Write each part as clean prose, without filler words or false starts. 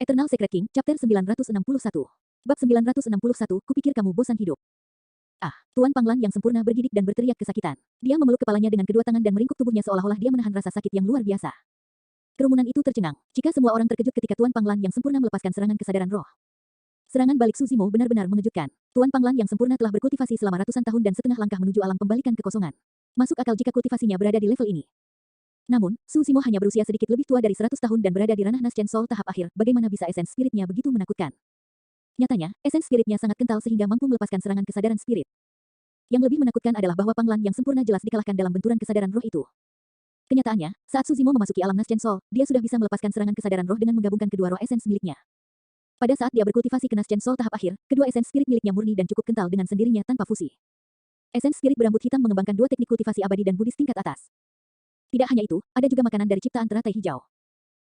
Eternal Secret King, Chapter 961. Bab 961, kupikir kamu bosan hidup. Ah, Tuan Panglan yang sempurna bergidik dan berteriak kesakitan. Dia memeluk kepalanya dengan kedua tangan dan meringkuk tubuhnya seolah-olah dia menahan rasa sakit yang luar biasa. Kerumunan itu tercengang. Jika semua orang terkejut ketika Tuan Panglan yang sempurna melepaskan serangan kesadaran roh. Serangan balik Suzimo benar-benar mengejutkan. Tuan Panglan yang sempurna telah berkultivasi selama ratusan tahun dan setengah langkah menuju alam pembalikan kekosongan. Masuk akal jika kultivasinya berada di level ini. Namun, Suzimo hanya berusia sedikit lebih tua dari 100 tahun dan berada di ranah Naschen Soul tahap akhir. Bagaimana bisa esens spiritnya begitu menakutkan? Nyatanya, esens spiritnya sangat kental sehingga mampu melepaskan serangan kesadaran spirit. Yang lebih menakutkan adalah bahwa Panglan yang sempurna jelas dikalahkan dalam benturan kesadaran roh itu. Kenyataannya, saat Suzimo memasuki alam Naschen Soul, dia sudah bisa melepaskan serangan kesadaran roh dengan menggabungkan kedua roh esens miliknya. Pada saat dia berkultivasi ke Naschen Soul tahap akhir, kedua esens spirit miliknya murni dan cukup kental dengan sendirinya tanpa fusi. Esens spirit berambut hitam mengembangkan dua teknik kultivasi abadi dan Buddhis tingkat atas. Tidak hanya itu, ada juga makanan dari ciptaan teratai hijau.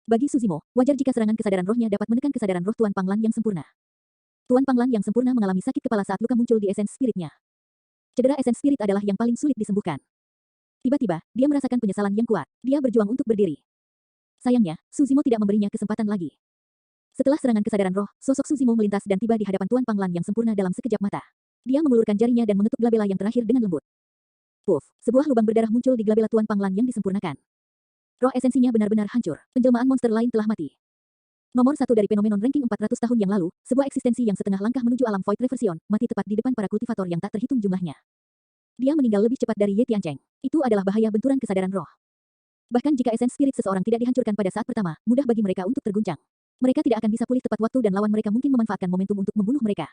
Bagi Suzimo, wajar jika serangan kesadaran rohnya dapat menekan kesadaran roh Tuan Panglan yang sempurna. Tuan Panglan yang sempurna mengalami sakit kepala saat luka muncul di esens spiritnya. Cedera esens spirit adalah yang paling sulit disembuhkan. Tiba-tiba, dia merasakan penyesalan yang kuat. Dia berjuang untuk berdiri. Sayangnya, Suzimo tidak memberinya kesempatan lagi. Setelah serangan kesadaran roh, sosok Suzimo melintas dan tiba di hadapan Tuan Panglan yang sempurna dalam sekejap mata. Dia mengulurkan jarinya dan mengetuk glabela yang terakhir dengan lembut. Puff, sebuah lubang berdarah muncul di glabela Tuan Panglan yang disempurnakan. Roh esensinya benar-benar hancur. Penjelmaan monster lain telah mati. Nomor 1 dari fenomenon ranking 400 tahun yang lalu, sebuah eksistensi yang setengah langkah menuju alam Void Reversion, mati tepat di depan para kultivator yang tak terhitung jumlahnya. Dia meninggal lebih cepat dari Ye Tiancheng. Itu adalah bahaya benturan kesadaran roh. Bahkan jika esens spirit seseorang tidak dihancurkan pada saat pertama, mudah bagi mereka untuk terguncang. Mereka tidak akan bisa pulih tepat waktu dan lawan mereka mungkin memanfaatkan momentum untuk membunuh mereka.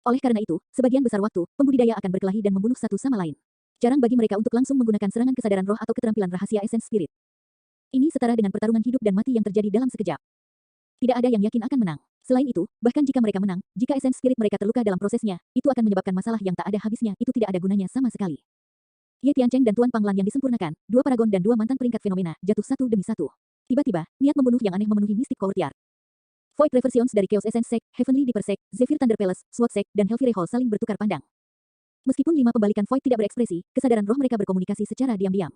Oleh karena itu, sebagian besar waktu, pembudidaya akan berkelahi dan membunuh satu sama lain. Jarang bagi mereka untuk langsung menggunakan serangan kesadaran roh atau keterampilan rahasia esens spirit. Ini setara dengan pertarungan hidup dan mati yang terjadi dalam sekejap. Tidak ada yang yakin akan menang. Selain itu, bahkan jika mereka menang, jika esens spirit mereka terluka dalam prosesnya, itu akan menyebabkan masalah yang tak ada habisnya, itu tidak ada gunanya sama sekali. Ye Tiancheng dan Tuan Panglan yang disempurnakan, dua paragon dan dua mantan peringkat fenomena, jatuh satu demi satu. Tiba-tiba, niat membunuh yang aneh memenuhi Mystic Courtyard. Void Reversions dari Chaos Essence Sect, Heavenly Deeper Sect, Zephyr Thunder Palace, SWOT Sect, dan Hellfire Hall saling bertukar pandang. Meskipun 5 pembalikan Void tidak berekspresi, kesadaran roh mereka berkomunikasi secara diam-diam.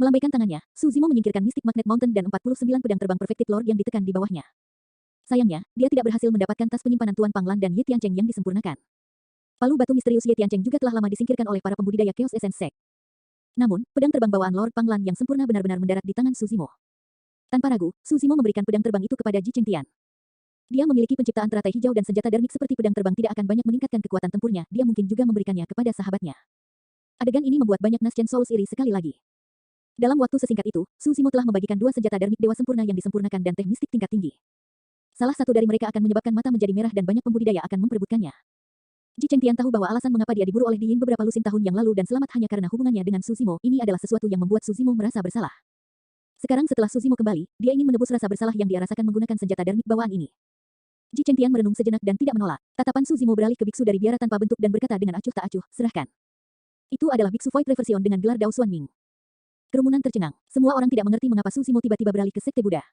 Melambaikan tangannya, Suzimo menyingkirkan Mystic Magnet Mountain dan 49 pedang terbang Perfected Lord yang ditekan di bawahnya. Sayangnya, dia tidak berhasil mendapatkan tas penyimpanan Tuan Panglan dan Ye Tiancheng yang disempurnakan. Palu batu misterius Ye Tiancheng juga telah lama disingkirkan oleh para pembudidaya Chaos Essence Sect. Namun, pedang terbang bawaan Lord Panglan yang sempurna benar-benar mendarat di tangan Suzimo. Tanpa ragu, Suzimo memberikan pedang terbang itu kepada Ji Chengtian. Dia memiliki penciptaan teratai hijau dan senjata dermik seperti pedang terbang tidak akan banyak meningkatkan kekuatan tempurnya, dia mungkin juga memberikannya kepada sahabatnya. Adegan ini membuat banyak Naschen Souls iri sekali lagi. Dalam waktu sesingkat itu, Suzimo telah membagikan dua senjata dermik dewa sempurna yang disempurnakan dan teh mistik tingkat tinggi. Salah satu dari mereka akan menyebabkan mata menjadi merah dan banyak pembudidaya akan memperebutkannya. Ji Chengtian tahu bahwa alasan mengapa dia diburu oleh Di Yin beberapa lusin tahun yang lalu dan selamat hanya karena hubungannya dengan Suzimo, ini adalah sesuatu yang membuat Suzimo merasa bersalah. Sekarang setelah Suzimo kembali, dia ingin menebus rasa bersalah yang dia rasakan menggunakan senjata dermik bawaan ini. Ji Chengtian merenung sejenak dan tidak menolak. Tatapan Suzimo beralih ke biksu dari biara tanpa bentuk dan berkata dengan acuh tak acuh, serahkan. Itu adalah biksu Void Reversion dengan gelar Dao Xuan Ming. Kerumunan tercengang. Semua orang tidak mengerti mengapa Suzimo tiba-tiba beralih ke sekte Buddha.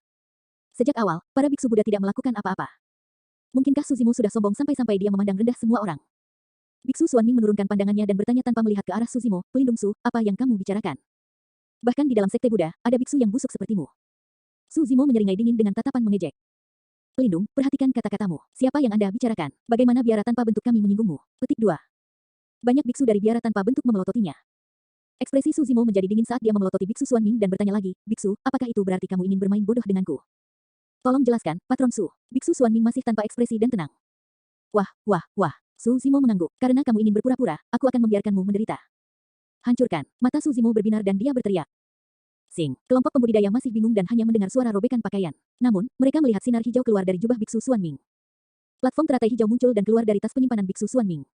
Sejak awal, para biksu Buddha tidak melakukan apa-apa. Mungkinkah Suzimo sudah sombong sampai-sampai dia memandang rendah semua orang? Biksu Xuan Ming menurunkan pandangannya dan bertanya tanpa melihat ke arah Suzimo, pelindung Su, apa yang kamu bicarakan? Bahkan di dalam sekte Buddha, ada biksu yang busuk sepertimu. Suzimo menyeringai dingin dengan tatapan mengejek. Pelindung, perhatikan kata-katamu. Siapa yang Anda bicarakan? Bagaimana biara tanpa bentuk kami menyinggungmu? Petik 2. Banyak biksu dari biara tanpa bentuk memelototinya. Ekspresi Suzimo menjadi dingin saat dia memelototi biksu Xuan Ming dan bertanya lagi, biksu, apakah itu berarti kamu ingin bermain bodoh denganku? Tolong jelaskan, Patron Su. Biksu Xuan Ming masih tanpa ekspresi dan tenang. Wah, wah, wah. Suzimo mengangguk. Karena kamu ingin berpura-pura, aku akan membiarkanmu menderita. Hancurkan. Mata Suzimo berbinar dan dia berteriak. Sing, kelompok pembudidaya masih bingung dan hanya mendengar suara robekan pakaian. Namun, mereka melihat sinar hijau keluar dari jubah biksu Xuan Ming. Platform teratai hijau muncul dan keluar dari tas penyimpanan biksu Xuan Ming.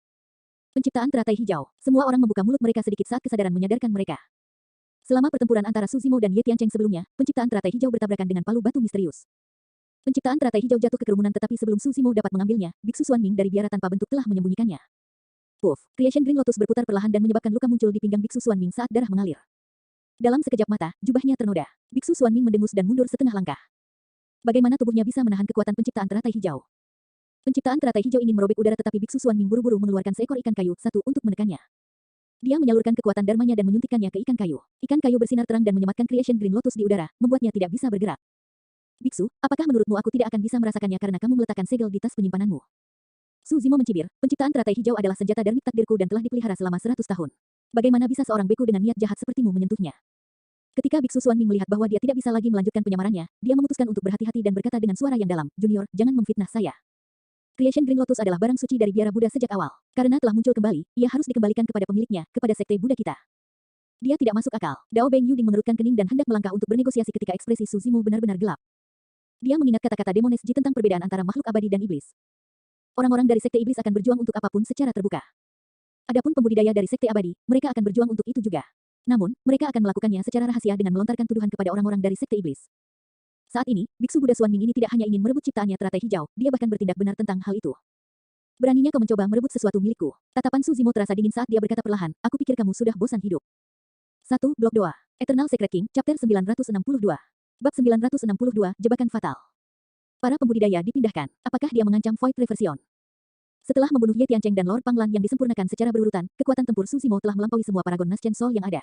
Penciptaan teratai hijau. Semua orang membuka mulut mereka sedikit saat kesadaran menyadarkan mereka. Selama pertempuran antara Suzimo dan Ye Tiancheng sebelumnya, penciptaan teratai hijau bertabrakan dengan palu batu misterius. Penciptaan teratai hijau jatuh ke kerumunan tetapi sebelum Suzimo dapat mengambilnya, biksu Xuan Ming dari biara tanpa bentuk telah menyembunyikannya. Puff, Creation Green Lotus berputar perlahan dan menyebabkan luka muncul di pinggang biksu Xuan Ming saat darah mengalir. Dalam sekejap mata, jubahnya ternoda. Biksu Xuan Ming mendengus dan mundur setengah langkah. Bagaimana tubuhnya bisa menahan kekuatan penciptaan teratai hijau? Penciptaan teratai hijau ingin merobek udara tetapi biksu Xuan Ming buru-buru mengeluarkan seekor ikan kayu, satu untuk menekannya. Dia menyalurkan kekuatan dharmanya dan menyuntikkannya ke ikan kayu. Ikan kayu bersinar terang dan menyematkan Creation Green Lotus di udara, membuatnya tidak bisa bergerak. Biksu, apakah menurutmu aku tidak akan bisa merasakannya karena kamu meletakkan segel di tas penyimpananmu? Su Zimo mencibir, penciptaan teratai hijau adalah senjata darmik takdirku dan telah dipelihara selama 100 tahun. Bagaimana bisa seorang beku dengan niat jahat sepertimu menyentuhnya? Ketika Biksu Suanming melihat bahwa dia tidak bisa lagi melanjutkan penyamarannya, dia memutuskan untuk berhati-hati dan berkata dengan suara yang dalam, Junior, jangan memfitnah saya. Creation Green Lotus adalah barang suci dari biara Buddha sejak awal. Karena telah muncul kembali, ia harus dikembalikan kepada pemiliknya, kepada sekte Buddha kita. Dia tidak masuk akal. Dao Beng Yuding mengerutkan kening dan hendak melangkah untuk bernegosiasi ketika ekspresi Su Zimo benar-benar gelap. Dia mengingat kata-kata Demones Ji tentang perbedaan antara makhluk abadi dan iblis. Orang-orang dari sekte iblis akan berjuang untuk apapun secara terbuka. Adapun pembudidaya dari sekte abadi, mereka akan berjuang untuk itu juga. Namun, mereka akan melakukannya secara rahasia dengan melontarkan tuduhan kepada orang-orang dari sekte iblis. Saat ini, Biksu Buddha Suanming ini tidak hanya ingin merebut ciptaannya teratai hijau, dia bahkan bertindak benar tentang hal itu. Beraninya kau mencoba merebut sesuatu milikku. Tatapan Su Zimo terasa dingin saat dia berkata perlahan, aku pikir kamu sudah bosan hidup. 1. Blok 2. Eternal Secret King, Chapter 962. Bab 962, Jebakan Fatal. Para pembudidaya dipindahkan. Apakah dia mengancam Void Reversion? Setelah membunuh Ye Tiancheng dan Lord Panglan yang disempurnakan secara berurutan, kekuatan tempur Su Zimo telah melampaui semua paragon Naschen Sol yang ada.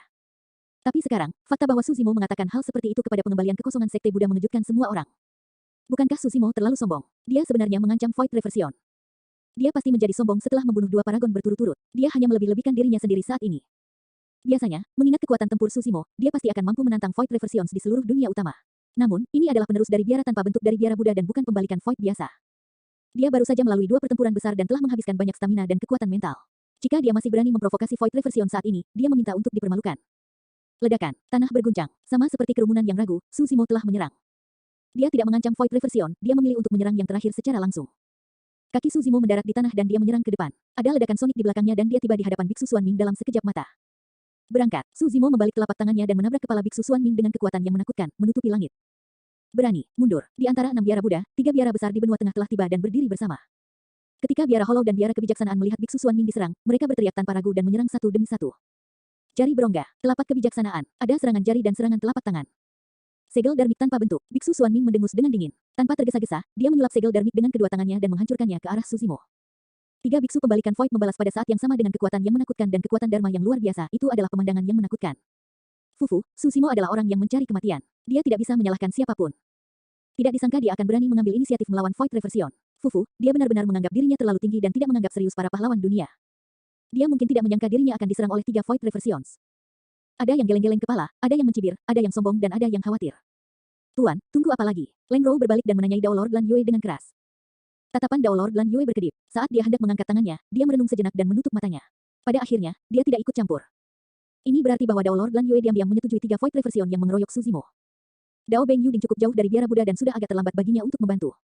Tapi sekarang, fakta bahwa Su Zimo mengatakan hal seperti itu kepada pengembalian kekosongan sekte Buddha mengejutkan semua orang. Bukankah Su Zimo terlalu sombong? Dia sebenarnya mengancam Void Reversion. Dia pasti menjadi sombong setelah membunuh dua paragon berturut-turut. Dia hanya melebih-lebihkan dirinya sendiri saat ini. Biasanya, mengingat kekuatan tempur Su Zimo, dia pasti akan mampu menantang Void Reversions di seluruh dunia utama. Namun, ini adalah penerus dari biara tanpa bentuk dari biara Buddha dan bukan pembalikan Void biasa. Dia baru saja melalui dua pertempuran besar dan telah menghabiskan banyak stamina dan kekuatan mental. Jika dia masih berani memprovokasi Void Reversion saat ini, dia meminta untuk dipermalukan. Ledakan, tanah berguncang. Sama seperti kerumunan yang ragu, Su Zimo telah menyerang. Dia tidak mengancam Void Reversion, dia memilih untuk menyerang yang terakhir secara langsung. Kaki Su Zimo mendarat di tanah dan dia menyerang ke depan. Ada ledakan sonik di belakangnya dan dia tiba di hadapan Biksu Suanming dalam sekejap mata. Berangkat, Su Zimo membalik telapak tangannya dan menabrak kepala Biksu Suanming dengan kekuatan yang menakutkan, menutupi langit. Berani, mundur. Di antara 6 biara Buddha, 3 biara besar di benua tengah telah tiba dan berdiri bersama. Ketika biara Hollow dan biara kebijaksanaan melihat Biksu Suanming diserang, mereka berteriak tanpa ragu dan menyerang satu demi satu. Jari berongga, telapak kebijaksanaan, ada serangan jari dan serangan telapak tangan. Segel darmik tanpa bentuk, Biksu Suanming mendengus dengan dingin. Tanpa tergesa-gesa, dia menyulap segel darmik dengan kedua tangannya dan menghancurkannya ke arah Su Zimo. 3 biksu pembalikan Void membalas pada saat yang sama dengan kekuatan yang menakutkan dan kekuatan Dharma yang luar biasa, itu adalah pemandangan yang menakutkan. Fufu, Su Zimo adalah orang yang mencari kematian. Dia tidak bisa menyalahkan siapapun. Tidak disangka dia akan berani mengambil inisiatif melawan Void Reversion. Fufu, dia benar-benar menganggap dirinya terlalu tinggi dan tidak menganggap serius para pahlawan dunia. Dia mungkin tidak menyangka dirinya akan diserang oleh 3 Void Reversions. Ada yang geleng-geleng kepala, ada yang mencibir, ada yang sombong dan ada yang khawatir. Tuan, tunggu apa lagi? Leng Rou berbalik dan menanyai Dao Lord Lan Yue dengan keras. Tatapan Dao Lord Lan Yue berkedip. Saat dia hendak mengangkat tangannya, dia merenung sejenak dan menutup matanya. Pada akhirnya, dia tidak ikut campur. Ini berarti bahwa Dao Lord Lan Yue diam-diam menyetujui 3 Void Reversion yang mengeroyok Su Zimo. Dao Beng Yuding cukup jauh dari biara Buddha dan sudah agak terlambat baginya untuk membantu.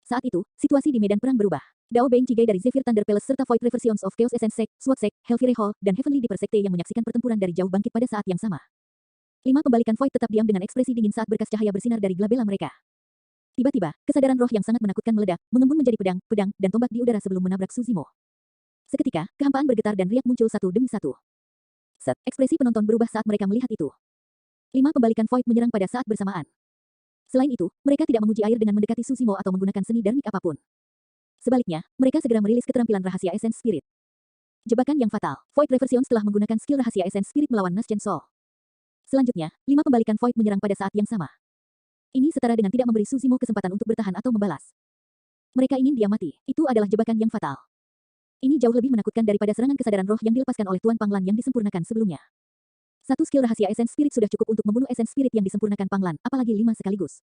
Saat itu, situasi di medan perang berubah. Dao Beng Chigai dari Zephyr Thunder Palace serta Void Reversions of Chaos Essence Sect, SWAT Sect, Hellfire Hall, dan Heavenly Deeper Sekte yang menyaksikan pertempuran dari jauh bangkit pada saat yang sama. 5 pembalikan Void tetap diam dengan ekspresi dingin saat berkas cahaya bersinar dari glabella mereka. Tiba-tiba, kesadaran roh yang sangat menakutkan meledak, mengembun menjadi pedang, dan tombak di udara sebelum menabrak Su Zimo. Seketika, kehampaan bergetar dan riak muncul satu demi satu. Set, ekspresi penonton berubah saat mereka melihat itu. 5 pembalikan Void menyerang pada saat bersamaan. Selain itu, mereka tidak menguji air dengan mendekati Su Zimo atau menggunakan seni darmik apapun. Sebaliknya, mereka segera merilis keterampilan rahasia Essence Spirit. Jebakan yang fatal. Void Reversions telah menggunakan skill rahasia Essence Spirit melawan Naschen Soul. Selanjutnya, 5 pembalikan Void menyerang pada saat yang sama. Ini setara dengan tidak memberi Su Zimo kesempatan untuk bertahan atau membalas. Mereka ingin dia mati. Itu adalah jebakan yang fatal. Ini jauh lebih menakutkan daripada serangan kesadaran roh yang dilepaskan oleh Tuan Panglan yang disempurnakan sebelumnya. Satu skill rahasia Essence Spirit sudah cukup untuk membunuh Essence Spirit yang disempurnakan Panglan, apalagi 5 sekaligus.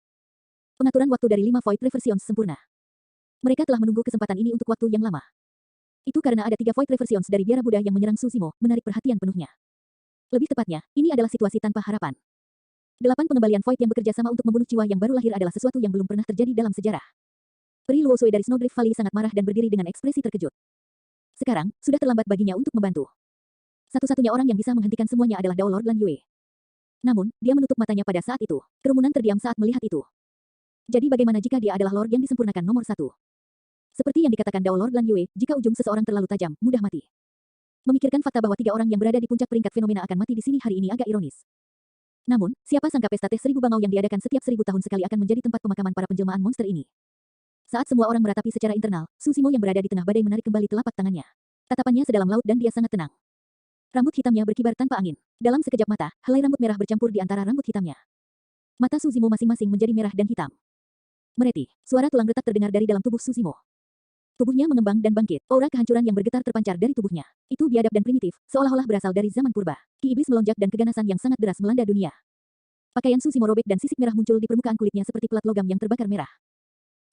Pengaturan waktu dari 5 Void Reversions sempurna. Mereka telah menunggu kesempatan ini untuk waktu yang lama. Itu karena ada 3 Void Reversions dari biara Buddha yang menyerang Su Zimo, menarik perhatian penuhnya. Lebih tepatnya, ini adalah situasi tanpa harapan. 8 pengembalian Void yang bekerja sama untuk membunuh jiwa yang baru lahir adalah sesuatu yang belum pernah terjadi dalam sejarah. Peri Luo Sui dari Snowdrift Valley sangat marah dan berdiri dengan ekspresi terkejut. Sekarang, sudah terlambat baginya untuk membantu. Satu-satunya orang yang bisa menghentikan semuanya adalah Dao Lord Lan Yue. Namun, dia menutup matanya pada saat itu. Kerumunan terdiam saat melihat itu. Jadi bagaimana jika dia adalah Lord yang disempurnakan nomor 1? Seperti yang dikatakan Dao Lord Lan Yue, jika ujung seseorang terlalu tajam, mudah mati. Memikirkan fakta bahwa 3 orang yang berada di puncak peringkat fenomena akan mati di sini hari ini agak ironis. Namun, siapa sangka pesta teh 1000 bangau yang diadakan setiap 1000 tahun sekali akan menjadi tempat pemakaman para penjelmaan monster ini. Saat semua orang meratapi secara internal, Su Zimo yang berada di tengah badai menarik kembali telapak tangannya. Tatapannya sedalam laut dan dia sangat tenang. Rambut hitamnya berkibar tanpa angin. Dalam sekejap mata, helai rambut merah bercampur di antara rambut hitamnya. Mata Su Zimo masing-masing menjadi merah dan hitam. Mereti, suara tulang retak terdengar dari dalam tubuh Suzimo. Tubuhnya mengembang dan bangkit, aura kehancuran yang bergetar terpancar dari tubuhnya. Itu biadab dan primitif, seolah-olah berasal dari zaman purba. Ki iblis melonjak dan keganasan yang sangat deras melanda dunia. Pakaian Suzimo robek dan sisik merah muncul di permukaan kulitnya seperti pelat logam yang terbakar merah.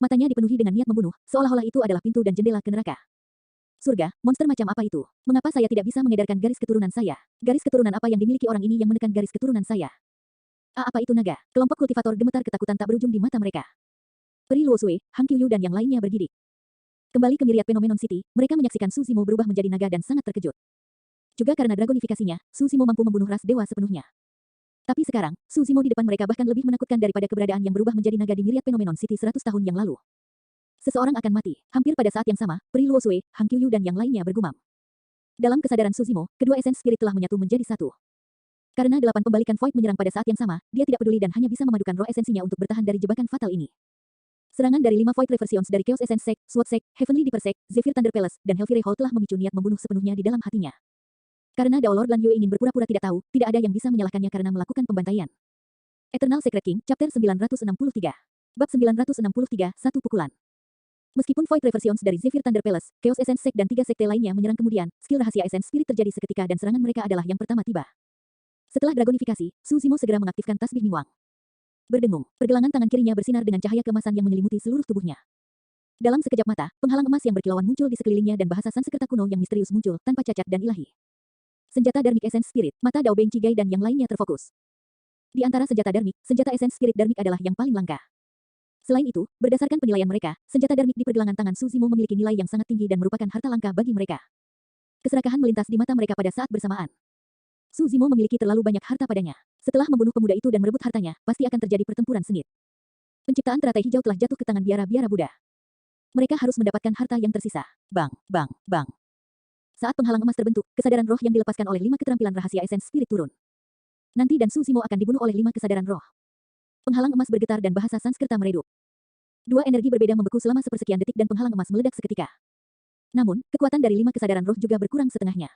Matanya dipenuhi dengan niat membunuh, seolah-olah itu adalah pintu dan jendela ke neraka. Surga, monster macam apa itu? Mengapa saya tidak bisa mengedarkan garis keturunan saya? Garis keturunan apa yang dimiliki orang ini yang menekan garis keturunan saya? Apa itu naga? Kelompok kultivator gemetar ketakutan tak berujung di mata mereka. Peri Luosue, Hang Qiuyu dan yang lainnya bergidik. Kembali ke Myriad Phenomenon City, mereka menyaksikan Suzimo berubah menjadi naga dan sangat terkejut. Juga karena dragonifikasinya, Suzimo mampu membunuh ras dewa sepenuhnya. Tapi sekarang, Suzimo di depan mereka bahkan lebih menakutkan daripada keberadaan yang berubah menjadi naga di Myriad Phenomenon City 100 tahun yang lalu. Seseorang akan mati. Hampir pada saat yang sama, Peri Luosue, Hang Qiuyu dan yang lainnya bergumam. Dalam kesadaran Suzimo, kedua esens spirit telah menyatu menjadi satu. Karena 8 pembalikan Void menyerang pada saat yang sama, dia tidak peduli dan hanya bisa memadukan roh esensinya untuk bertahan dari jebakan fatal ini. Serangan dari 5 Void Reversions dari Chaos Essence Sect, SWOT Sect, Heavenly Deeper Sect, Zephyr Thunder Palace, dan Hellfire Hall telah memicu niat membunuh sepenuhnya di dalam hatinya. Karena Dao Lord Lan Yue ingin berpura-pura tidak tahu, tidak ada yang bisa menyalahkannya karena melakukan pembantaian. Eternal Secret King, Chapter 963. Bab 963, satu pukulan. Meskipun Void Reversions dari Zephyr Thunder Palace, Chaos Essence Sect dan 3 sekte lainnya menyerang kemudian, skill rahasia Essence Spirit terjadi seketika dan serangan mereka adalah yang pertama tiba. Setelah dragonifikasi, Suzimo segera mengaktifkan tasbih Mingwang. Berdengung, pergelangan tangan kirinya bersinar dengan cahaya keemasan yang menyelimuti seluruh tubuhnya. Dalam sekejap mata, penghalang emas yang berkilauan muncul di sekelilingnya dan bahasa Sanskerta kuno yang misterius muncul tanpa cacat dan ilahi. Senjata Dharmic Essence Spirit, mata Dao Beng Chigai dan yang lainnya terfokus. Di antara senjata Dharmic, senjata Essence Spirit Dharmic adalah yang paling langka. Selain itu, berdasarkan penilaian mereka, senjata Dharmic di pergelangan tangan Suzimo memiliki nilai yang sangat tinggi dan merupakan harta langka bagi mereka. Keserakahan melintas di mata mereka pada saat bersamaan. Suzimo memiliki terlalu banyak harta padanya. Setelah membunuh pemuda itu dan merebut hartanya, pasti akan terjadi pertempuran sengit. Penciptaan teratai hijau telah jatuh ke tangan biara-biara Buddha. Mereka harus mendapatkan harta yang tersisa. Bang, bang, bang. Saat penghalang emas terbentuk, kesadaran roh yang dilepaskan oleh 5 keterampilan rahasia Essence Spirit turun. Nanti dan Suzimo akan dibunuh oleh 5 kesadaran roh. Penghalang emas bergetar dan bahasa Sanskerta meredup. Dua energi berbeda membeku selama sepersekian detik dan penghalang emas meledak seketika. Namun, kekuatan dari 5 kesadaran roh juga berkurang setengahnya.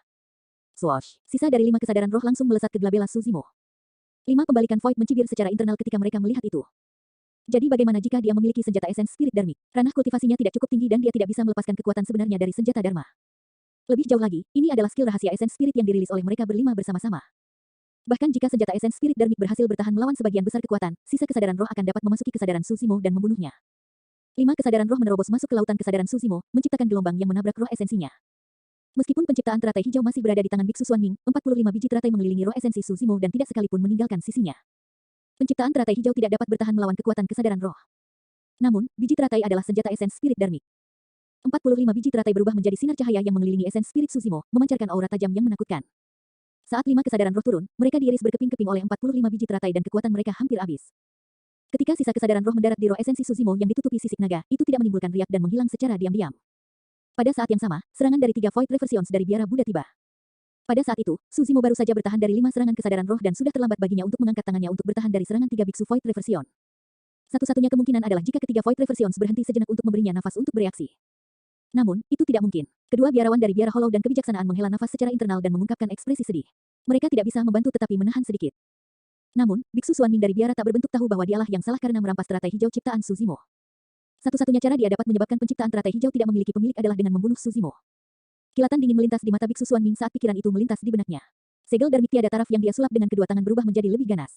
Swoosh! Sisa dari 5 kesadaran roh langsung melesat ke glabella Suzimo. 5 pembalikan Void mencibir secara internal ketika mereka melihat itu. Jadi bagaimana jika dia memiliki senjata Essence Spirit Dharmic? Ranah kultivasinya tidak cukup tinggi dan dia tidak bisa melepaskan kekuatan sebenarnya dari senjata Dharma. Lebih jauh lagi, ini adalah skill rahasia Essence Spirit yang dirilis oleh mereka berlima bersama-sama. Bahkan jika senjata Essence Spirit Dharmic berhasil bertahan melawan sebagian besar kekuatan, sisa kesadaran roh akan dapat memasuki kesadaran Suzimo dan membunuhnya. 5 kesadaran roh menerobos masuk ke lautan kesadaran Suzimo, menciptakan gelombang yang menabrak roh esensinya. Meskipun penciptaan teratai hijau masih berada di tangan Biksu Xuanming, 45 biji teratai mengelilingi roh esensi Suzimo dan tidak sekalipun meninggalkan sisinya. Penciptaan teratai hijau tidak dapat bertahan melawan kekuatan kesadaran roh. Namun, biji teratai adalah senjata Essence Spirit Dharmic. 45 biji teratai berubah menjadi sinar cahaya yang mengelilingi Essence Spirit Suzimo, memancarkan aura tajam yang menakutkan. Saat 5 kesadaran roh turun, mereka diiris berkeping-keping oleh 45 biji teratai dan kekuatan mereka hampir habis. Ketika sisa kesadaran roh mendarat di roh esensi Suzimo yang ditutupi sisik naga, itu tidak menimbulkan riak dan menghilang secara diam-diam. Pada saat yang sama, serangan dari 3 Void Reversions dari biara Buddha tiba. Pada saat itu, Suzimo baru saja bertahan dari 5 serangan kesadaran roh dan sudah terlambat baginya untuk mengangkat tangannya untuk bertahan dari serangan 3 biksu Void Reversion. Satu-satunya kemungkinan adalah jika ketiga Void Reversions berhenti sejenak untuk memberinya nafas untuk bereaksi. Namun, itu tidak mungkin. Kedua biarawan dari biara Hollow dan kebijaksanaan menghela nafas secara internal dan mengungkapkan ekspresi sedih. Mereka tidak bisa membantu tetapi menahan sedikit. Namun, Biksu Xuanming dari biara tak berbentuk tahu bahwa dialah yang salah karena merampas teratai hijau ciptaan Suzimo. Satu-satunya cara dia dapat menyebabkan penciptaan teratai hijau tidak memiliki pemilik adalah dengan membunuh Suzimo. Kilatan dingin melintas di mata Biksu Xuanming saat pikiran itu melintas di benaknya. Segel Dharmic tiada taraf yang dia sulap dengan kedua tangan berubah menjadi lebih ganas.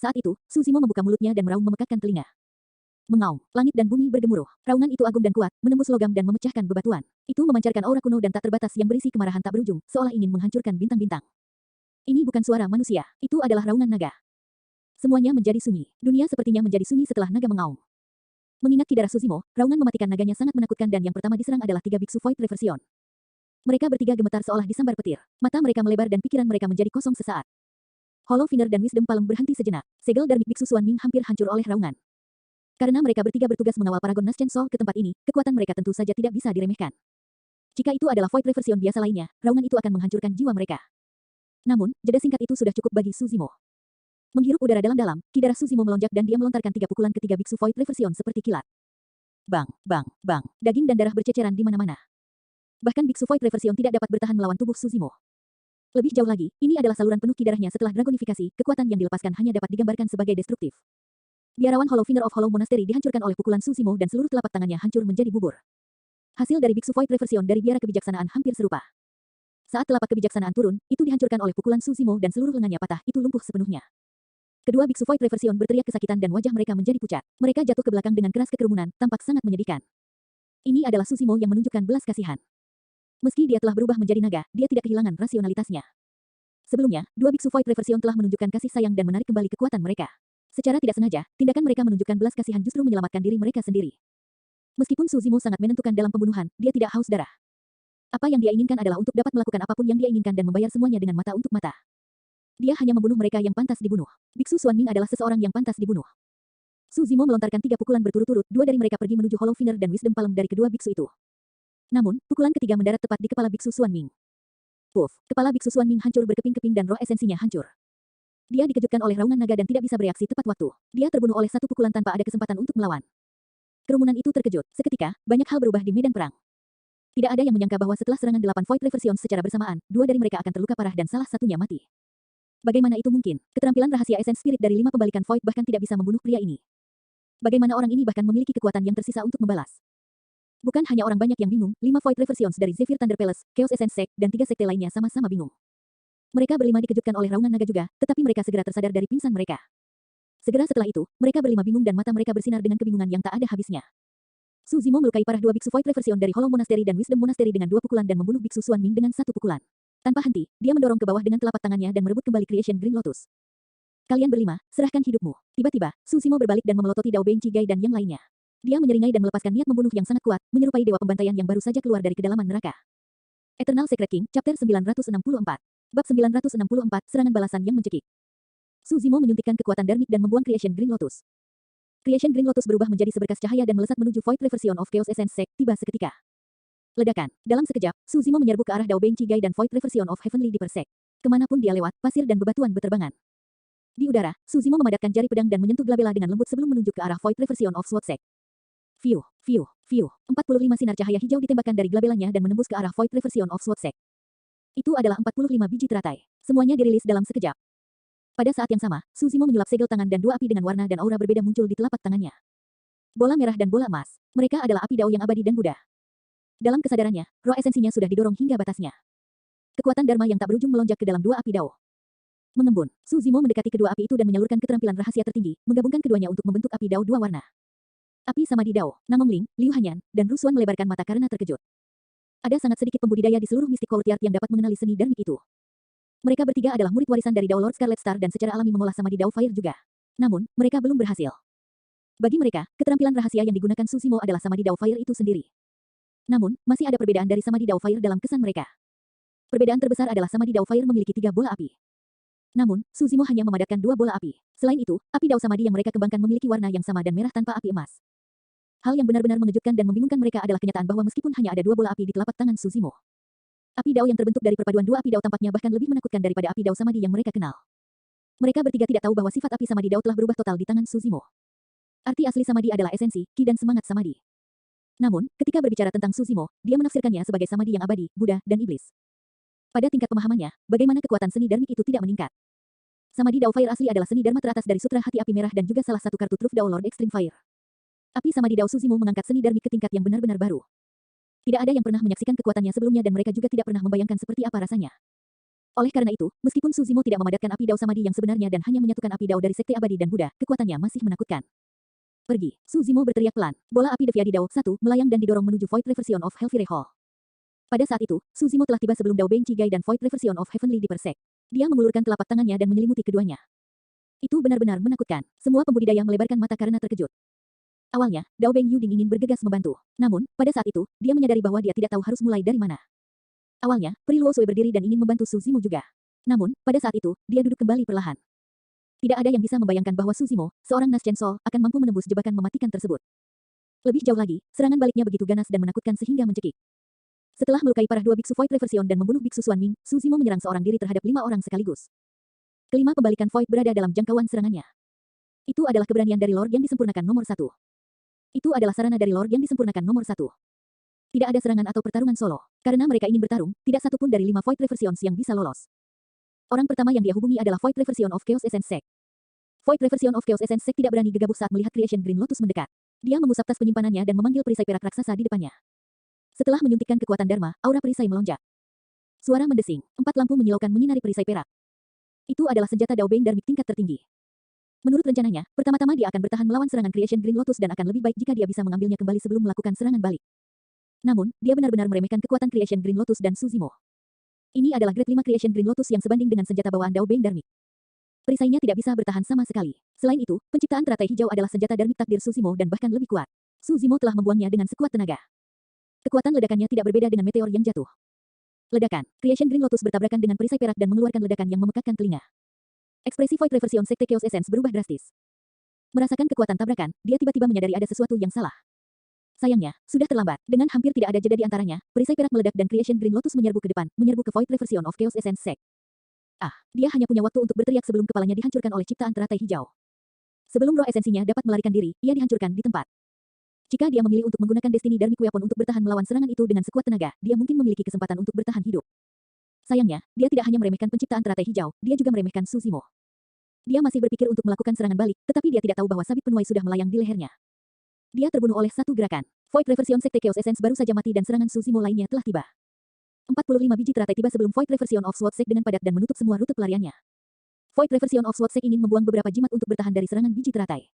Saat itu, Suzimo membuka mulutnya dan meraung memekakkan telinga. Mengaum, langit dan bumi bergemuruh. Raungan itu agung dan kuat, menembus logam dan memecahkan bebatuan. Itu memancarkan aura kuno dan tak terbatas yang berisi kemarahan tak berujung, seolah ingin menghancurkan bintang-bintang. Ini bukan suara manusia, itu adalah raungan naga. Semuanya menjadi sunyi. Dunia sepertinya menjadi sunyi setelah naga mengaum. Mengingat Ki darah Suzimo, raungan mematikan naganya sangat menakutkan dan yang pertama diserang adalah 3 biksu Void Reversion. Mereka bertiga gemetar seolah disambar petir. Mata mereka melebar dan pikiran mereka menjadi kosong sesaat. Hollow Finger dan Wisdom Palm berhenti sejenak. Segel Dharmic Biksu Xuanming hampir hancur oleh raungan. Karena mereka bertiga bertugas mengawal Paragon Naschen Soul ke tempat ini, kekuatan mereka tentu saja tidak bisa diremehkan. Jika itu adalah Void Reversion biasa lainnya, raungan itu akan menghancurkan jiwa mereka. Namun, jeda singkat itu sudah cukup bagi Suzimo. Menghirup udara dalam-dalam, ki darah Suzimo melonjak dan dia melontarkan 3 pukulan ketiga biksu Void Reversion seperti kilat. Bang, bang, bang, daging dan darah berceceran di mana-mana. Bahkan biksu Void Reversion tidak dapat bertahan melawan tubuh Suzimo. Lebih jauh lagi, ini adalah saluran penuh ki darahnya setelah dragonifikasi, kekuatan yang dilepaskan hanya dapat digambarkan sebagai destruktif. Biarawan Hollow Finger of Hollow Monastery dihancurkan oleh pukulan Su Zimo dan seluruh telapak tangannya hancur menjadi bubur. Hasil dari Biksu Void Reversion dari biara kebijaksanaan hampir serupa. Saat telapak kebijaksanaan turun, itu dihancurkan oleh pukulan Su Zimo dan seluruh lengannya patah, itu lumpuh sepenuhnya. Kedua Biksu Void Reversion berteriak kesakitan dan wajah mereka menjadi pucat. Mereka jatuh ke belakang dengan keras kekerumunan, tampak sangat menyedihkan. Ini adalah Su Zimo yang menunjukkan belas kasihan. Meski dia telah berubah menjadi naga, dia tidak kehilangan rasionalitasnya. Sebelumnya, dua Biksu Void Reversion telah menunjukkan kasih sayang dan menarik kembali kekuatan mereka. Secara tidak sengaja, tindakan mereka menunjukkan belas kasihan justru menyelamatkan diri mereka sendiri. Meskipun Su Zimo sangat menentukan dalam pembunuhan, dia tidak haus darah. Apa yang dia inginkan adalah untuk dapat melakukan apapun yang dia inginkan dan membayar semuanya dengan mata untuk mata. Dia hanya membunuh mereka yang pantas dibunuh. Biksu Xuanming adalah seseorang yang pantas dibunuh. Su Zimo melontarkan 3 pukulan berturut-turut, 2 dari mereka pergi menuju Hollow Finger dan Wisdom Palm dari kedua biksu itu. Namun, pukulan ketiga mendarat tepat di kepala Biksu Xuanming. Puff, kepala Biksu Xuanming hancur berkeping-keping dan roh esensinya hancur. Dia dikejutkan oleh raungan naga dan tidak bisa bereaksi tepat waktu. Dia terbunuh oleh satu pukulan tanpa ada kesempatan untuk melawan. Kerumunan itu terkejut. Seketika, banyak hal berubah di medan perang. Tidak ada yang menyangka bahwa setelah serangan 8 Void Reversion secara bersamaan, 2 dari mereka akan terluka parah dan salah satunya mati. Bagaimana itu mungkin? Keterampilan rahasia Essence Spirit dari 5 pembalikan Void bahkan tidak bisa membunuh pria ini. Bagaimana orang ini bahkan memiliki kekuatan yang tersisa untuk membalas? Bukan hanya orang banyak yang bingung, 5 Void Reversions dari Zephyr Thunder Palace, Chaos Essence Sect, dan 3 sekte lainnya sama-sama bingung. Mereka berlima dikejutkan oleh raungan naga juga, tetapi mereka segera tersadar dari pingsan mereka. Segera setelah itu, mereka berlima bingung dan mata mereka bersinar dengan kebingungan yang tak ada habisnya. Su Zimo melukai parah 2 Biksu Void Reversion dari Hollow Monastery dan Wisdom Monastery dengan 2 pukulan dan membunuh Biksu Xuanming dengan 1 pukulan. Tanpa henti, dia mendorong ke bawah dengan telapak tangannya dan merebut kembali Creation Green Lotus. Kalian berlima, serahkan hidupmu. Tiba-tiba, Su Zimo berbalik dan memelototi Dao Beng Chigai dan yang lainnya. Dia menyeringai dan melepaskan niat membunuh yang sangat kuat, menyerupai dewa pembantaian yang baru saja keluar dari kedalaman neraka. Eternal Secret King, Chapter 964. Bab 964, Serangan Balasan yang Mencekik. Su Zimo menyuntikkan kekuatan Dharmic dan membuang Creation Green Lotus. Creation Green Lotus berubah menjadi seberkas cahaya dan melesat menuju Void Reversion of Chaos Essence Sect tiba seketika. Ledakan. Dalam sekejap, Su Zimo menyerbu ke arah Dao Beng Chigai dan Void Reversion of Heavenly Deeper Sect. Kemanapun dia lewat, pasir dan bebatuan berterbangan. Di udara, Su Zimo memadatkan jari pedang dan menyentuh Glabella dengan lembut sebelum menuju ke arah Void Reversion of Sword Sect. Fiu, fiu, fiu. 45 sinar cahaya hijau ditembakkan dari glabellanya dan menembus ke arah Void Reversion of Sword Sect. Itu adalah 45 biji teratai. Semuanya dirilis dalam sekejap. Pada saat yang sama, Su Zimo menyulap segel tangan dan 2 api dengan warna dan aura berbeda muncul di telapak tangannya. Bola merah dan bola emas. Mereka adalah api Dao yang abadi dan Buddha. Dalam kesadarannya, roh esensinya sudah didorong hingga batasnya. Kekuatan Dharma yang tak berujung melonjak ke dalam 2 api Dao. Mengembun, Su Zimo mendekati kedua api itu dan menyalurkan keterampilan rahasia tertinggi, menggabungkan keduanya untuk membentuk api Dao 2 warna. Api Samadhi Dao, Namong Ling, Liu Hanyan, dan Rusuan melebarkan mata karena terkejut. Ada sangat sedikit pembudidaya di seluruh Mystic Courtyard yang dapat mengenali seni Dharmic itu. Mereka bertiga adalah murid warisan dari Dao Lord Scarlet Star dan secara alami mengolah Samadhi Dao Fire juga. Namun, mereka belum berhasil. Bagi mereka, keterampilan rahasia yang digunakan Su Zimo adalah Samadhi Dao Fire itu sendiri. Namun, masih ada perbedaan dari Samadhi Dao Fire dalam kesan mereka. Perbedaan terbesar adalah Samadhi Dao Fire memiliki 3 bola api. Namun, Su Zimo hanya memadatkan 2 bola api. Selain itu, api Dao Samadhi yang mereka kembangkan memiliki warna yang sama dan merah tanpa api emas. Hal yang benar-benar mengejutkan dan membingungkan mereka adalah kenyataan bahwa meskipun hanya ada 2 bola api di telapak tangan Su Zimo, api Dao yang terbentuk dari perpaduan 2 api Dao tampaknya bahkan lebih menakutkan daripada api Dao Samadhi yang mereka kenal. Mereka bertiga tidak tahu bahwa sifat api Samadhi Dao telah berubah total di tangan Su Zimo. Arti asli Samadhi adalah esensi, ki dan semangat Samadhi. Namun, ketika berbicara tentang Su Zimo, dia menafsirkannya sebagai Samadhi yang abadi, Buddha, dan iblis. Pada tingkat pemahamannya, bagaimana kekuatan seni Dharmic itu tidak meningkat. Samadhi Dao Fire asli adalah seni Dharma teratas dari Sutra Hati Api Merah dan juga salah satu kartu truf Dao Lord Extreme Fire. Api Samadhi Dao Su Zimo mengangkat seni Dharmic ke tingkat yang benar-benar baru. Tidak ada yang pernah menyaksikan kekuatannya sebelumnya dan mereka juga tidak pernah membayangkan seperti apa rasanya. Oleh karena itu, meskipun Su Zimo tidak memadatkan api Dao Samadhi yang sebenarnya dan hanya menyatukan api Dao dari Sekte Abadi dan Buddha, kekuatannya masih menakutkan. Pergi, Su Zimo berteriak pelan. Bola api Devyadi Dao 1 melayang dan didorong menuju Void Reversion of Hellfire Hall. Pada saat itu, Su Zimo telah tiba sebelum Dao Beng Chigai dan Void Reversion of Heavenly Deeper Sect. Dia mengulurkan telapak tangannya dan menyelimuti keduanya. Itu benar-benar menakutkan. Semua pembudidaya melebarkan mata karena terkejut. Awalnya, Dao Beng Yuding ingin bergegas membantu. Namun, pada saat itu, dia menyadari bahwa dia tidak tahu harus mulai dari mana. Awalnya, Pri Luo Sui berdiri dan ingin membantu Su Zimo juga. Namun, pada saat itu, dia duduk kembali perlahan. Tidak ada yang bisa membayangkan bahwa Su Zimo, seorang Naschen Soul, akan mampu menembus jebakan mematikan tersebut. Lebih jauh lagi, serangan baliknya begitu ganas dan menakutkan sehingga mencekik. Setelah melukai parah 2 Biksu Void Reversion dan membunuh Biksu Xuanming, Su Zimo menyerang seorang diri terhadap 5 orang sekaligus. Kelima pembalikan Void berada dalam jangkauan serangannya. Itu adalah keberanian dari Lord yang disempurnakan nomor 1. Itu adalah sarana dari Lord yang disempurnakan nomor 1. Tidak ada serangan atau pertarungan solo. Karena mereka ingin bertarung, tidak satu pun dari 5 Void Reversions yang bisa lolos. Orang pertama yang dia hubungi adalah Void Reversion of Chaos Essence Sect. Void Reversion of Chaos Essence Sect tidak berani gegabah saat melihat Creation Green Lotus mendekat. Dia mengusap tas penyimpanannya dan memanggil perisai perak raksasa di depannya. Setelah menyuntikkan kekuatan Dharma, aura perisai melonjak. Suara mendesing, 4 lampu menyilaukan menyinari perisai perak. Itu adalah senjata Daobeng Dharmic tingkat tertinggi. Menurut rencananya, pertama-tama dia akan bertahan melawan serangan Creation Green Lotus dan akan lebih baik jika dia bisa mengambilnya kembali sebelum melakukan serangan balik. Namun, dia benar-benar meremehkan kekuatan Creation Green Lotus dan Suzimo. Ini adalah grade 5 Creation Green Lotus yang sebanding dengan senjata bawaan Daobeng Dharmic. Perisainya tidak bisa bertahan sama sekali. Selain itu, penciptaan teratai hijau adalah senjata Dharmic takdir Suzimo dan bahkan lebih kuat. Suzimo telah membuangnya dengan sekuat tenaga. Kekuatan ledakannya tidak berbeda dengan meteor yang jatuh. Ledakan, Creation Green Lotus bertabrakan dengan perisai perak dan mengeluarkan ledakan yang memekakkan telinga. Ekspresi Void Reversion Sekte Chaos Essence berubah drastis. Merasakan kekuatan tabrakan, dia tiba-tiba menyadari ada sesuatu yang salah. Sayangnya, sudah terlambat. Dengan hampir tidak ada jeda di antaranya, perisai perak meledak dan Creation Green Lotus menyerbu ke depan, menyerbu ke Void Reversion of Chaos Essence Sect. Dia hanya punya waktu untuk berteriak sebelum kepalanya dihancurkan oleh ciptaan teratai hijau. Sebelum roh esensinya dapat melarikan diri, ia dihancurkan di tempat. Jika dia memilih untuk menggunakan Destiny Dharmic Weapon untuk bertahan melawan serangan itu dengan sekuat tenaga, dia mungkin memiliki kesempatan untuk bertahan hidup. Sayangnya, dia tidak hanya meremehkan penciptaan teratai hijau, dia juga meremehkan Suzimo. Dia masih berpikir untuk melakukan serangan balik, tetapi dia tidak tahu bahwa sabit penuai sudah melayang di lehernya. Dia terbunuh oleh satu gerakan. Void Reversion Sekte Chaos Essence baru saja mati dan serangan Suzimo lainnya telah tiba. 45 biji teratai tiba sebelum Void Reversion of Sword Sect dengan padat dan menutup semua rute pelariannya. Void Reversion of Sword Sect ingin membuang beberapa jimat untuk bertahan dari serangan biji teratai.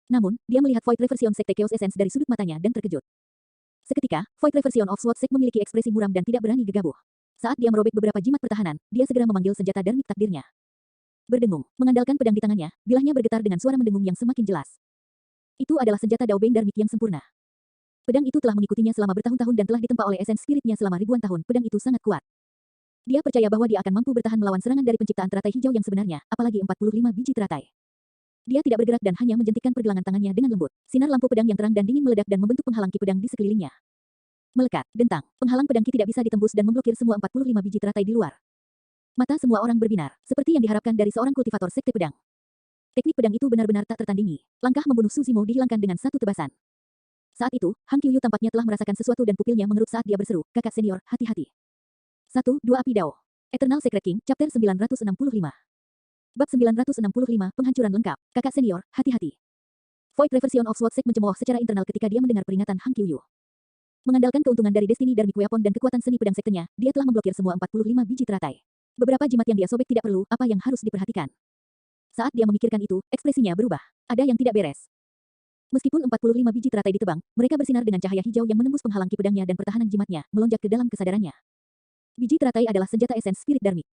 Namun, dia melihat Void Reversion Sekte Chaos Essence dari sudut matanya dan terkejut. Seketika, Void Reversion of Sword Sect memiliki ekspresi muram dan tidak berani gegabah. Saat dia merobek beberapa jimat pertahanan, dia segera memanggil senjata Dharmic takdirnya. Berdengung, mengandalkan pedang di tangannya, bilahnya bergetar dengan suara mendengung yang semakin jelas. Itu adalah senjata Daobeng Dharmic yang sempurna. Pedang itu telah mengikutinya selama bertahun-tahun dan telah ditempa oleh esens spiritnya selama ribuan tahun. Pedang itu sangat kuat. Dia percaya bahwa dia akan mampu bertahan melawan serangan dari penciptaan teratai hijau yang sebenarnya, apalagi 45 biji teratai. Dia tidak bergerak dan hanya menjentikkan pergelangan tangannya dengan lembut. Sinar lampu pedang yang terang dan dingin meledak dan membentuk penghalang ki pedang di sekelilingnya. Melekat, dentang, penghalang pedang ki tidak bisa ditembus dan memblokir semua 45 biji teratai di luar. Mata semua orang berbinar, seperti yang diharapkan dari seorang kultivator sekte pedang. Teknik pedang itu benar-benar tak tertandingi. Langkah membunuh Suzimo dihilangkan dengan satu tebasan. Saat itu, Hang Qiuyu tampaknya telah merasakan sesuatu dan pupilnya mengerut saat dia berseru, "Kakak senior, hati-hati." 1, 2 Api Dao. Eternal Secret King, Chapter 965. Bab 965, Penghancuran Lengkap. Kakak senior, hati-hati. Void Reversion of Sword Sect mencemooh secara internal ketika dia mendengar peringatan Hang Qiuyu. Mengandalkan keuntungan dari Destiny Dharmic Weapon dan kekuatan seni pedang sektenya, dia telah memblokir semua 45 biji teratai. Beberapa jimat yang dia sobek tidak perlu, apa yang harus diperhatikan. Saat dia memikirkan itu, ekspresinya berubah. Ada yang tidak beres. Meskipun 45 biji teratai ditebang, mereka bersinar dengan cahaya hijau yang menembus penghalang ki pedangnya dan pertahanan jimatnya, melonjak ke dalam kesadarannya. Biji teratai adalah senjata esens spirit Dharmic.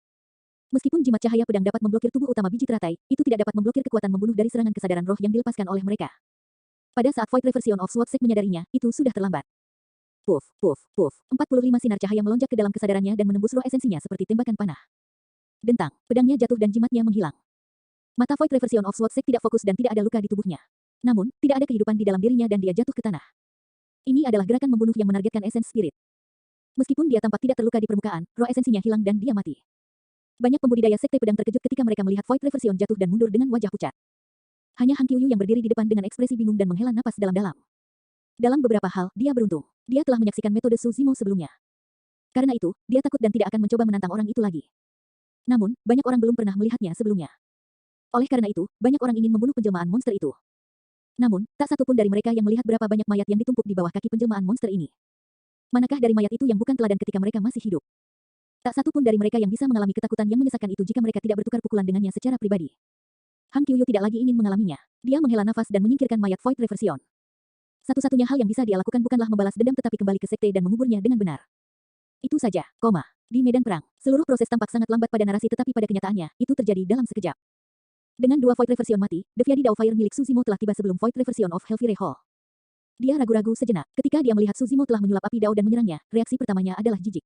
Meskipun jimat cahaya pedang dapat memblokir tubuh utama biji teratai, itu tidak dapat memblokir kekuatan membunuh dari serangan kesadaran roh yang dilepaskan oleh mereka. Pada saat Void Reversion of Sword Sect menyadarinya, itu sudah terlambat. Puff, puff, puff, 45 sinar cahaya melonjak ke dalam kesadarannya dan menembus roh esensinya seperti tembakan panah. Dentang, pedangnya jatuh dan jimatnya menghilang. Mata Void Reversion of Sword Sect tidak fokus dan tidak ada luka di tubuhnya. Namun, tidak ada kehidupan di dalam dirinya dan dia jatuh ke tanah. Ini adalah gerakan membunuh yang menargetkan esens spirit. Meskipun dia tampak tidak terluka di permukaan, roh esensinya hilang dan dia mati. Banyak pembudidaya sekte pedang terkejut ketika mereka melihat Void Reversion jatuh dan mundur dengan wajah pucat. Hanya Hang Qiuyu yang berdiri di depan dengan ekspresi bingung dan menghela napas dalam-dalam. Dalam beberapa hal, dia beruntung. Dia telah menyaksikan metode Suzimo sebelumnya. Karena itu, dia takut dan tidak akan mencoba menantang orang itu lagi. Namun, banyak orang belum pernah melihatnya sebelumnya. Oleh karena itu, banyak orang ingin membunuh penjelmaan monster itu. Namun, tak satu pun dari mereka yang melihat berapa banyak mayat yang ditumpuk di bawah kaki penjelmaan monster ini. Manakah dari mayat itu yang bukan teladan ketika mereka masih hidup? Tak satu pun dari mereka yang bisa mengalami ketakutan yang menyesakkan itu jika mereka tidak bertukar pukulan dengannya secara pribadi. Hang Qiuyu tidak lagi ingin mengalaminya. Dia menghela nafas dan menyingkirkan mayat Void Reversion. Satu-satunya hal yang bisa dia lakukan bukanlah membalas dendam tetapi kembali ke sekte dan menguburnya dengan benar. Itu saja, di medan perang, seluruh proses tampak sangat lambat pada narasi tetapi pada kenyataannya, itu terjadi dalam sekejap. Dengan 2 Void Reversion mati, The Fiadi Dao Fire milik Suzimo telah tiba sebelum Void Reversion of Hellfire Hall. Dia ragu-ragu sejenak, ketika dia melihat Suzimo telah menyulap api Dao dan menyerangnya, reaksi pertamanya adalah jijik.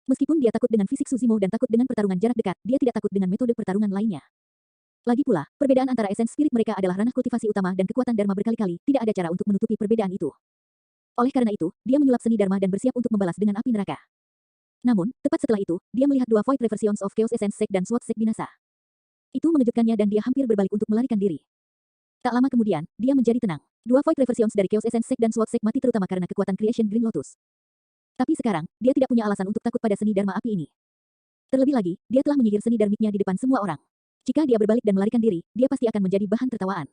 Meskipun dia takut dengan fisik Suzimo dan takut dengan pertarungan jarak dekat, dia tidak takut dengan metode pertarungan lainnya. Lagi pula, perbedaan antara esens spirit mereka adalah ranah kultivasi utama dan kekuatan Dharma berkali-kali, tidak ada cara untuk menutupi perbedaan itu. Oleh karena itu, dia menyulap seni Dharma dan bersiap untuk membalas dengan api neraka. Namun, tepat setelah itu, dia melihat 2 Void Reversions of Chaos Essence Sect dan Sword Sect binasa. Itu mengejutkannya dan dia hampir berbalik untuk melarikan diri. Tak lama kemudian, dia menjadi tenang. 2 Void Reversions dari Chaos Essence Sect dan Sword Sect mati terutama karena kekuatan Creation Green Lotus. Tapi sekarang, dia tidak punya alasan untuk takut pada seni Dharma api ini. Terlebih lagi, dia telah menyihir seni Dharmiknya di depan semua orang. Jika dia berbalik dan melarikan diri, dia pasti akan menjadi bahan tertawaan.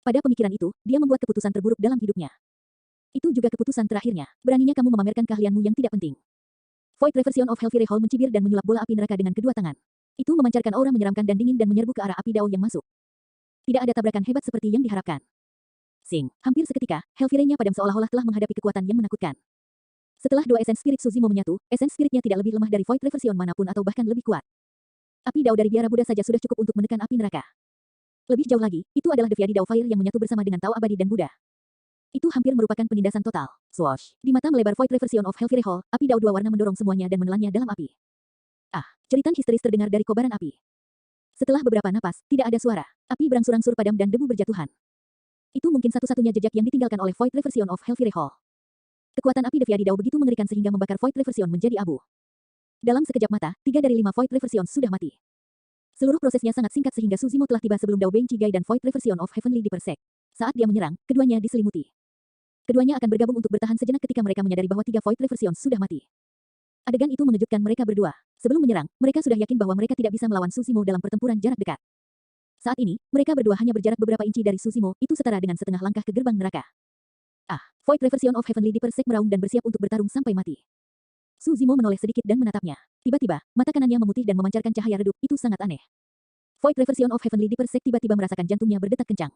Pada pemikiran itu, dia membuat keputusan terburuk dalam hidupnya. Itu juga keputusan terakhirnya. Beraninya kamu memamerkan keahlianmu yang tidak penting. Void Reversion of Hellfire Hall mencibir dan menyulap bola api neraka dengan kedua tangan. Itu memancarkan aura menyeramkan dan dingin dan menyerbu ke arah api dao yang masuk. Tidak ada tabrakan hebat seperti yang diharapkan. Sing, hampir seketika, Hellfire-nya padam seolah-olah telah menghadapi kekuatan yang menakutkan. Setelah dua esen spirit Suzimo menyatu, esen spiritnya tidak lebih lemah dari Void Reversion manapun atau bahkan lebih kuat. Api dao dari biara Buddha saja sudah cukup untuk menekan api neraka. Lebih jauh lagi, itu adalah Deviadi Dao Fire yang menyatu bersama dengan Tao Abadi dan Buddha. Itu hampir merupakan penindasan total. Swoosh. Di mata melebar Void Reversion of Hellfire Hall, api dao dua warna mendorong semuanya dan menelannya dalam api. Ah, jeritan histeris terdengar dari kobaran api. Setelah beberapa napas, tidak ada suara. Api berangsur-angsur padam dan debu berjatuhan. Itu mungkin satu-satunya jejak yang ditinggalkan oleh Void Reversion of Hellfire Hall. Kekuatan api Deviadi Dao begitu mengerikan sehingga membakar Void Reversion menjadi abu. Dalam sekejap mata, 3 dari 5 Void Reversion sudah mati. Seluruh prosesnya sangat singkat sehingga Suzimo telah tiba sebelum Dao Beng Chigai dan Void Reversion of Heavenly dipersek. Saat dia menyerang, keduanya diselimuti. Keduanya akan bergabung untuk bertahan sejenak ketika mereka menyadari bahwa 3 Void Reversion sudah mati. Adegan itu mengejutkan mereka berdua. Sebelum menyerang, mereka sudah yakin bahwa mereka tidak bisa melawan Suzimo dalam pertempuran jarak dekat. Saat ini, mereka berdua hanya berjarak beberapa inci dari Suzimo, itu setara dengan setengah langkah ke gerbang neraka. Ah, Void Reversion of Heavenly dipersek meraung dan bersiap untuk bertarung sampai mati. Suzimo menoleh sedikit dan menatapnya. Tiba-tiba, mata kanannya memutih dan memancarkan cahaya redup, itu sangat aneh. Void Reversion of Heavenly dipersek tiba-tiba merasakan jantungnya berdetak kencang.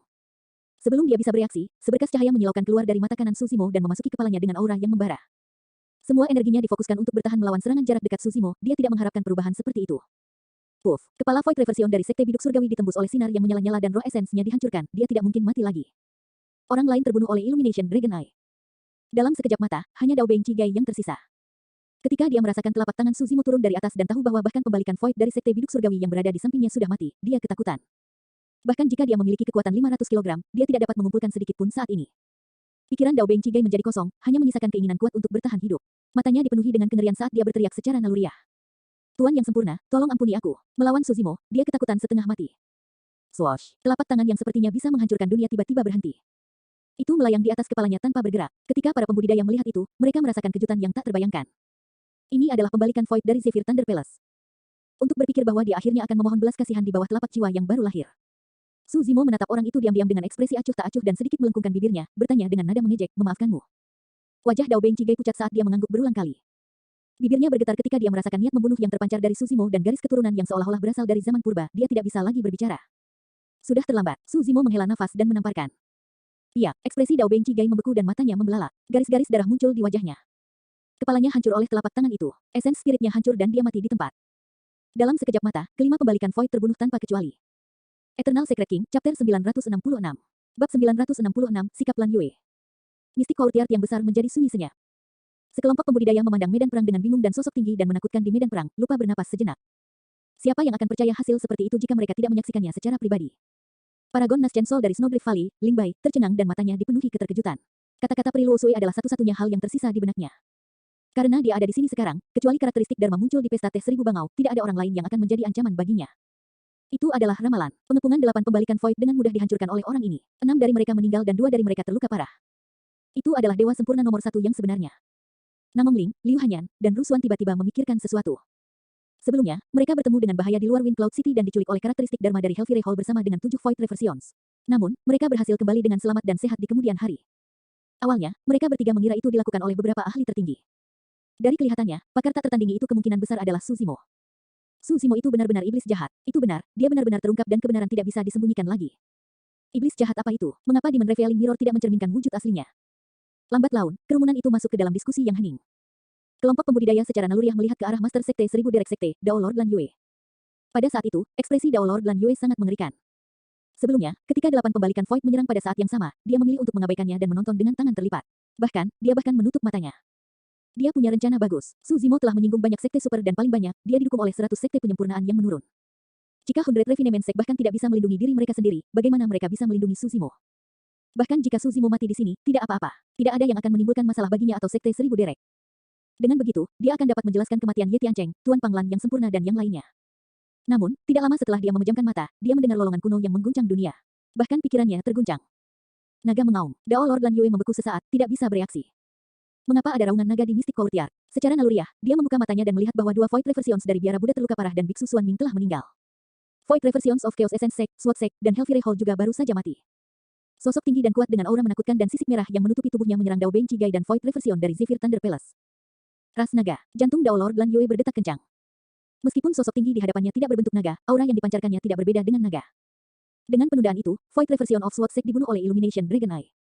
Sebelum dia bisa bereaksi, seberkas cahaya menyilaukan keluar dari mata kanan Suzimo dan memasuki kepalanya dengan aura yang membara. Semua energinya difokuskan untuk bertahan melawan serangan jarak dekat Suzimo, dia tidak mengharapkan perubahan seperti itu. Puff, kepala Void Reversion dari Sekte Biduk Surgawi ditembus oleh sinar yang menyala-nyala dan roh esensinya dihancurkan, dia tidak mungkin mati lagi. Orang lain terbunuh oleh Illumination Dragon Eye. Dalam sekejap mata, hanya Dao Beng Chigai yang tersisa. Ketika dia merasakan telapak tangan Suzimo turun dari atas dan tahu bahwa bahkan pembalikan Void dari Sekte Biduk Surgawi yang berada di sampingnya sudah mati, dia ketakutan. Bahkan jika dia memiliki kekuatan 500 kg, dia tidak dapat mengumpulkan sedikit pun saat ini. Pikiran Dao Beng Chigai menjadi kosong, hanya menyisakan keinginan kuat untuk bertahan hidup. Matanya dipenuhi dengan kengerian saat dia berteriak secara naluriah. Tuan yang sempurna, tolong ampuni aku. Melawan Suzimo, dia ketakutan setengah mati. Swoosh. Telapak tangan yang sepertinya bisa menghancurkan dunia tiba-tiba berhenti. Itu melayang di atas kepalanya tanpa bergerak. Ketika para pembudidaya melihat itu, mereka merasakan kejutan yang tak terbayangkan. Ini adalah pembalikan Void dari Zephyr Thunder Palace. Untuk berpikir bahwa dia akhirnya akan memohon belas kasihan di bawah telapak jiwa yang baru lahir. Suzimo menatap orang itu diam-diam dengan ekspresi acuh tak acuh dan sedikit melengkungkan bibirnya, bertanya dengan nada mengejek, memaafkanmu. Wajah Dao Beng Chigai pucat saat dia mengangguk berulang kali. Bibirnya bergetar ketika dia merasakan niat membunuh yang terpancar dari Suzimo dan garis keturunan yang seolah-olah berasal dari zaman purba, dia tidak bisa lagi berbicara. Sudah terlambat, Suzimo menghela nafas dan menamparkan. Iya, ekspresi Dao Beng Chigai membeku dan matanya membelalak. Garis-garis darah muncul di wajahnya. Kepalanya hancur oleh telapak tangan itu. Esens spiritnya hancur dan dia mati di tempat. Dalam sekejap mata, kelima pembalikan Void terbunuh tanpa kecuali. Eternal Secret King, Chapter 966. Bab 966, Sikap Lan Yue. Mistik Courtyard yang besar menjadi sunyi senyap. Sekelompok pembudidaya memandang medan perang dengan bingung dan sosok tinggi dan menakutkan di medan perang, lupa bernapas sejenak. Siapa yang akan percaya hasil seperti itu jika mereka tidak menyaksikannya secara pribadi? Paragon Nas Chancellor dari Snowbreak Valley, Ling Bai, tercengang dan matanya dipenuhi keterkejutan. Kata-kata Pri Luo Sui adalah satu-satunya hal yang tersisa di benaknya. Karena dia ada di sini sekarang, kecuali karakteristik Dharma muncul di pesta teh 1000 bangau, tidak ada orang lain yang akan menjadi ancaman baginya. Itu adalah ramalan. Pengepungan 8 pembalikan Void dengan mudah dihancurkan oleh orang ini. 6 dari mereka meninggal dan 2 dari mereka terluka parah. Itu adalah dewa sempurna nomor 1 yang sebenarnya. Namong Ling, Liu Hanyan, dan Rusuan tiba-tiba memikirkan sesuatu. Sebelumnya, mereka bertemu dengan bahaya di luar Wind Cloud City dan diculik oleh karakteristik Dharma dari Hellfire Hall bersama dengan 7 Void Reversions. Namun, mereka berhasil kembali dengan selamat dan sehat di kemudian hari. Awalnya, mereka bertiga mengira itu dilakukan oleh beberapa ahli tertinggi. Dari kelihatannya, pakar tak tertandingi itu kemungkinan besar adalah Suzimo. Suzimo itu benar-benar iblis jahat. Itu benar, dia benar-benar terungkap dan kebenaran tidak bisa disembunyikan lagi. Iblis jahat apa itu? Mengapa Demon Revealing Mirror tidak mencerminkan wujud aslinya? Lambat laun, kerumunan itu masuk ke dalam diskusi yang hening. Kelompok pembudidaya secara naluriah melihat ke arah Master Sekte 1000 Derek Sekte, Dao Lord Lan Yue. Pada saat itu, ekspresi Dao Lord Lan Yue sangat mengerikan. Sebelumnya, ketika 8 pembalikan Void menyerang pada saat yang sama, dia memilih untuk mengabaikannya dan menonton dengan tangan terlipat. Bahkan, dia bahkan menutup matanya. Dia punya rencana bagus. Suzimo telah menyinggung banyak sekte super dan paling banyak, dia didukung oleh 100 sekte penyempurnaan yang menurun. Jika 100 Refinement Sect bahkan tidak bisa melindungi diri mereka sendiri, bagaimana mereka bisa melindungi Suzimo? Bahkan jika Suzimo mati di sini, tidak apa-apa. Tidak ada yang akan menimbulkan masalah baginya atau sekte 1000 derek. Dengan begitu, dia akan dapat menjelaskan kematian Ye Tiancheng, Tuan Panglan yang sempurna dan yang lainnya. Namun, tidak lama setelah dia memejamkan mata, dia mendengar lolongan kuno yang mengguncang dunia. Bahkan pikirannya terguncang. Naga mengaum. Dao Lord Lan Yue membeku sesaat, tidak bisa bereaksi. Mengapa ada raungan naga di Mystic Courtyard? Secara naluriah, dia membuka matanya dan melihat bahwa 2 Void Reversions dari biara Buddha terluka parah dan Biksu Suan Ming telah meninggal. Void Reversions of Chaos Essence Sect, SWOT Sect, dan Hellfire Hall juga baru saja mati. Sosok tinggi dan kuat dengan aura menakutkan dan sisik merah yang menutupi tubuhnya menyerang Dao Beng Chigai dan Void Reversion dari Zephyr Thunder Palace. Ras naga, jantung Dao Lord Lan Yue berdetak kencang. Meskipun sosok tinggi di hadapannya tidak berbentuk naga, aura yang dipancarkannya tidak berbeda dengan naga. Dengan penundaan itu, Void Reversion of SWOT Sect dibunuh oleh Illumination Dragon Eye.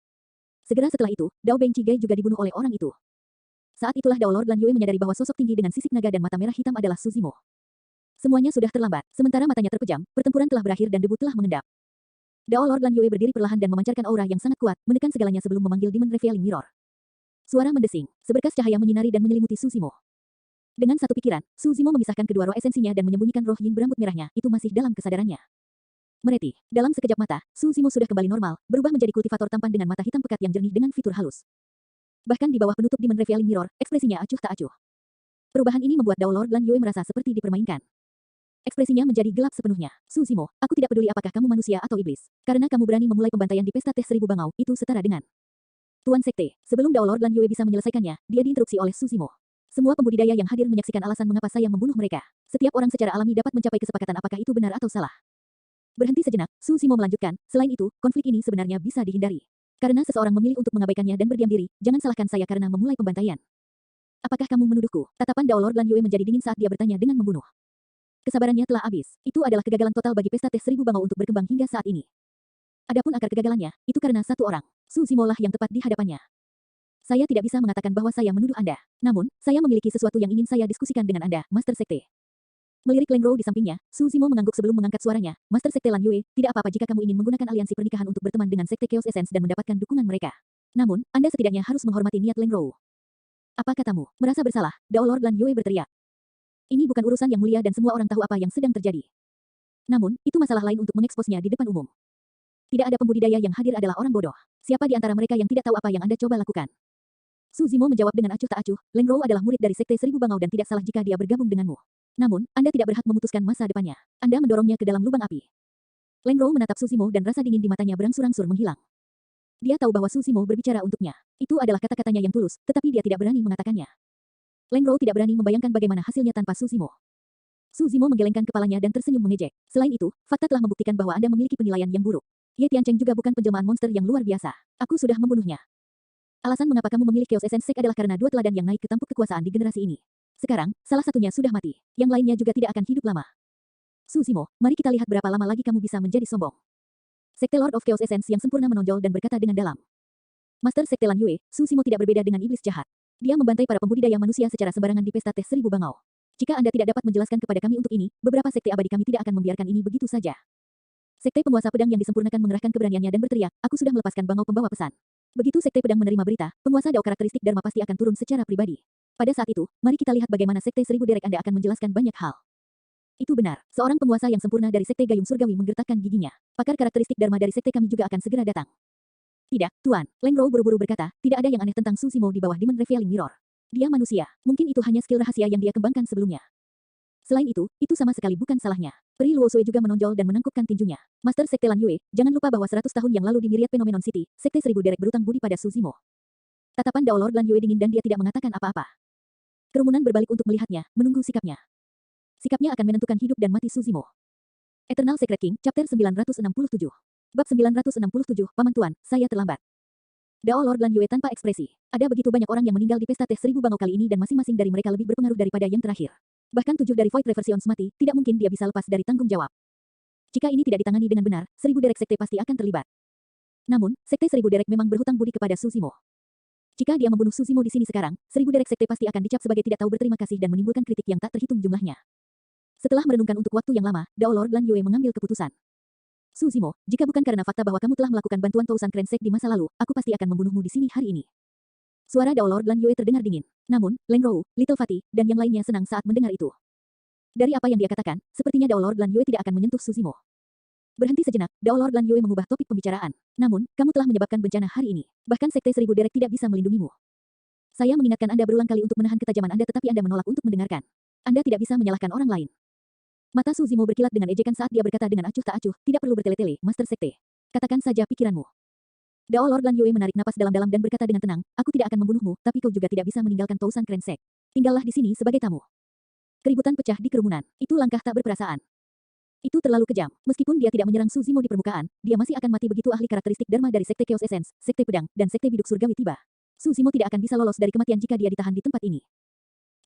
Segera setelah itu, Dao Beng Chigai juga dibunuh oleh orang itu. Saat itulah Dao Lord Lan Yue menyadari bahwa sosok tinggi dengan sisik naga dan mata merah hitam adalah Suzimo. Semuanya sudah terlambat, sementara matanya terpejam, pertempuran telah berakhir dan debu telah mengendap. Dao Lord Lan Yue berdiri perlahan dan memancarkan aura yang sangat kuat, menekan segalanya sebelum memanggil Demon Revealing Mirror. Suara mendesing, seberkas cahaya menyinari dan menyelimuti Suzimo. Dengan satu pikiran, Suzimo memisahkan kedua roh esensinya dan menyembunyikan roh yin berambut merahnya, itu masih dalam kesadarannya. Mereti, dalam sekejap mata, Suzimo sudah kembali normal, berubah menjadi kultivator tampan dengan mata hitam pekat yang jernih dengan fitur halus. Bahkan di bawah penutup Demon Revealing Mirror, ekspresinya acuh tak acuh. Perubahan ini membuat Dao Lord Lan Yue merasa seperti dipermainkan. Ekspresinya menjadi gelap sepenuhnya. Suzimo, aku tidak peduli apakah kamu manusia atau iblis. Karena kamu berani memulai pembantaian di pesta teh 1000 bangau, itu setara dengan Tuan Sekte. Sebelum Dao Lord Lan Yue bisa menyelesaikannya, dia diinterupsi oleh Suzimo. Semua pembudidaya yang hadir menyaksikan alasan mengapa saya membunuh mereka. Setiap orang secara alami dapat mencapai kesepakatan apakah itu benar atau salah. Berhenti sejenak, Suzimo melanjutkan, selain itu, konflik ini sebenarnya bisa dihindari. Karena seseorang memilih untuk mengabaikannya dan berdiam diri, jangan salahkan saya karena memulai pembantaian. Apakah kamu menuduhku? Tatapan Dao Lord Lan Yue menjadi dingin saat dia bertanya dengan membunuh. Kesabarannya telah habis. Itu adalah kegagalan total bagi pesta teh 1000 bangau untuk berkembang hingga saat ini. Adapun akar kegagalannya, itu karena satu orang. Suzimo lah yang tepat di hadapannya. Saya tidak bisa mengatakan bahwa saya menuduh Anda. Namun, saya memiliki sesuatu yang ingin saya diskusikan dengan Anda, Master Sekte. Melirik Leng Rou di sampingnya, Suzimo mengangguk sebelum mengangkat suaranya. Master Sekte Lan Yue, tidak apa-apa jika kamu ingin menggunakan aliansi pernikahan untuk berteman dengan Sekte Chaos Essence dan mendapatkan dukungan mereka. Namun, Anda setidaknya harus menghormati niat Leng Rou. Apa katamu? Merasa bersalah? Dao Lord Lan Yue berteriak. Ini bukan urusan yang mulia dan semua orang tahu apa yang sedang terjadi. Namun, itu masalah lain untuk mengeksposnya di depan umum. Tidak ada pembudidaya yang hadir adalah orang bodoh. Siapa di antara mereka yang tidak tahu apa yang Anda coba lakukan? Suzimo menjawab dengan acuh tak acuh, Leng Rou adalah murid dari Sekte 1000 Bangau dan tidak salah jika dia bergabung denganmu. Namun, Anda tidak berhak memutuskan masa depannya. Anda mendorongnya ke dalam lubang api. Leng Rou menatap Suzimo dan rasa dingin di matanya berangsur-angsur menghilang. Dia tahu bahwa Suzimo berbicara untuknya. Itu adalah kata-katanya yang tulus, tetapi dia tidak berani mengatakannya. Leng Rou tidak berani membayangkan bagaimana hasilnya tanpa Suzimo. Suzimo menggelengkan kepalanya dan tersenyum mengejek. Selain itu, fakta telah membuktikan bahwa Anda memiliki penilaian yang buruk. Ye Tiancheng juga bukan penjelmaan monster yang luar biasa. Aku sudah membunuhnya. Alasan mengapa kamu memilih Chaos Essence Sect adalah karena dua teladan yang naik ke tampuk kekuasaan di generasi ini. Sekarang, salah satunya sudah mati. Yang lainnya juga tidak akan hidup lama. Suzimo, mari kita lihat berapa lama lagi kamu bisa menjadi sombong. Sekte Lord of Chaos Essence yang sempurna menonjol dan berkata dengan dalam. Master Sekte Lan Yue, Suzimo tidak berbeda dengan iblis jahat. Dia membantai para pembudidaya manusia secara sembarangan di pesta teh 1000 bangau. Jika Anda tidak dapat menjelaskan kepada kami untuk ini, beberapa sekte abadi kami tidak akan membiarkan ini begitu saja. Sekte penguasa pedang yang disempurnakan mengerahkan keberaniannya dan berteriak, aku sudah melepaskan bangau pembawa pesan. Begitu sekte pedang menerima berita, penguasa Dao karakteristik Dharma pasti akan turun secara pribadi. Pada saat itu, mari kita lihat bagaimana sekte 1000 derek Anda akan menjelaskan banyak hal. Itu benar, seorang penguasa yang sempurna dari sekte Gayung Surgawi menggertakkan giginya. Pakar karakteristik Dharma dari sekte kami juga akan segera datang. Tidak, Tuan, Leng Rou buru-buru berkata, tidak ada yang aneh tentang Suzimo di bawah Demon Revealing Mirror. Dia manusia, mungkin itu hanya skill rahasia yang dia kembangkan sebelumnya. Selain itu sama sekali bukan salahnya. Peri Luo Sui juga menonjol dan menangkupkan tinjunya. Master Sekte Lan Yue, jangan lupa bahwa 100 tahun yang lalu di Myriad Phenomenon City, Sekte 1000 derek berutang budi pada Suzimo. Tatapan Dao Lord Lan Yue dingin dan dia tidak mengatakan apa-apa. Kerumunan berbalik untuk melihatnya, menunggu sikapnya. Sikapnya akan menentukan hidup dan mati Suzimo. Eternal Secret King, Chapter 967. Bab 967, Paman Tuan, saya terlambat. Dao Lord Lan Yue tanpa ekspresi. Ada begitu banyak orang yang meninggal di pesta teh 1000 bangau kali ini dan masing-masing dari mereka lebih berpengaruh daripada yang terakhir. Bahkan 7 dari Void Reversions mati, tidak mungkin dia bisa lepas dari tanggung jawab. Jika ini tidak ditangani dengan benar, 1000 derek sekte pasti akan terlibat. Namun, sekte 1000 derek memang berhutang budi kepada Suzimo. Jika dia membunuh Suzimo di sini sekarang, 1000 derek sekte pasti akan dicap sebagai tidak tahu berterima kasih dan menimbulkan kritik yang tak terhitung jumlahnya. Setelah merenungkan untuk waktu yang lama, Dao Lord Lan Yue mengambil keputusan. Suzimo, jika bukan karena fakta bahwa kamu telah melakukan bantuan Tousan Krensek di masa lalu, aku pasti akan membunuhmu di sini hari ini. Suara Dao Lord Lan Yue terdengar dingin. Namun, Leng Rou, Little Fatty, dan yang lainnya senang saat mendengar itu. Dari apa yang dia katakan, sepertinya Dao Lord Lan Yue tidak akan menyentuh Suzimo. Berhenti sejenak, Dao Lord Lan Yue mengubah topik pembicaraan. Namun, kamu telah menyebabkan bencana hari ini. Bahkan Sekte 1000 derek tidak bisa melindungimu. Saya mengingatkan Anda berulang kali untuk menahan ketajaman Anda tetapi Anda menolak untuk mendengarkan. Anda tidak bisa menyalahkan orang lain. Mata Suzimo berkilat dengan ejekan saat dia berkata dengan acuh tak acuh, tidak perlu bertele-tele, Master Sekte. Katakan saja pikiranmu. Dao Lord Lan Yue menarik napas dalam-dalam dan berkata dengan tenang, aku tidak akan membunuhmu, tapi kau juga tidak bisa meninggalkan Tousan Krensek. Tinggallah di sini sebagai tamu. Keributan pecah di kerumunan. Itu langkah tak berperasaan. Itu terlalu kejam. Meskipun dia tidak menyerang Su Zimo di permukaan, dia masih akan mati begitu ahli karakteristik Dharma dari Sekte Chaos Essence, Sekte Pedang, dan Sekte Biduk Surgawi tiba. Su Zimo tidak akan bisa lolos dari kematian jika dia ditahan di tempat ini.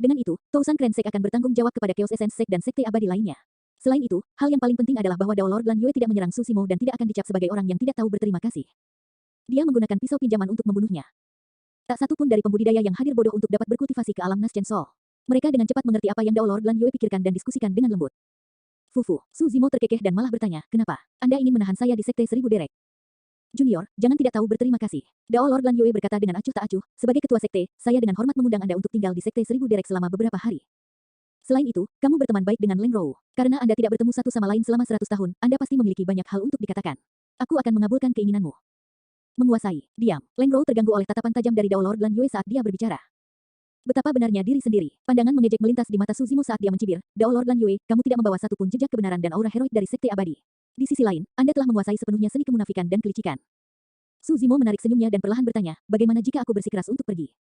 Dengan itu, Tousan Krensek akan bertanggung jawab kepada Chaos Essence Sek dan Sekte Abadi lainnya. Selain itu, hal yang paling penting adalah bahwa Dao Lord Lan Yue tidak menyerang Su Zimo dan tidak akan dicap sebagai orang yang tidak tahu berterima kasih. Dia menggunakan pisau pinjaman untuk membunuhnya. Tak satu pun dari pembudidaya yang hadir bodoh untuk dapat berkultivasi ke alam Naschen Sol. Mereka dengan cepat mengerti apa yang Dao Lord Lan Yue pikirkan dan diskusikan dengan lembut. Fufu, Su Zimo terkekeh dan malah bertanya, kenapa? Anda ingin menahan saya di Sekte Seribu Derek? Junior, jangan tidak tahu berterima kasih. Dao Lord Lan Yue berkata dengan acuh tak acuh, sebagai ketua sekte, saya dengan hormat mengundang Anda untuk tinggal di Sekte Seribu Derek selama beberapa hari. Selain itu, kamu berteman baik dengan Leng Rou. Karena Anda tidak bertemu satu sama lain selama 100 tahun, Anda pasti memiliki banyak hal untuk dikatakan. Aku akan mengabulkan keinginanmu. Menguasai. Diam. Leng Rou terganggu oleh tatapan tajam dari Dao Lord Lan Yue saat dia berbicara. Betapa benarnya diri sendiri. Pandangan mengejek melintas di mata Su Zimo saat dia mencibir. Dao Lord Lan Yue, kamu tidak membawa satupun jejak kebenaran dan aura heroik dari Sekte Abadi. Di sisi lain, Anda telah menguasai sepenuhnya seni kemunafikan dan kelicikan. Su Zimo menarik senyumnya dan perlahan bertanya, bagaimana jika aku bersikeras untuk pergi?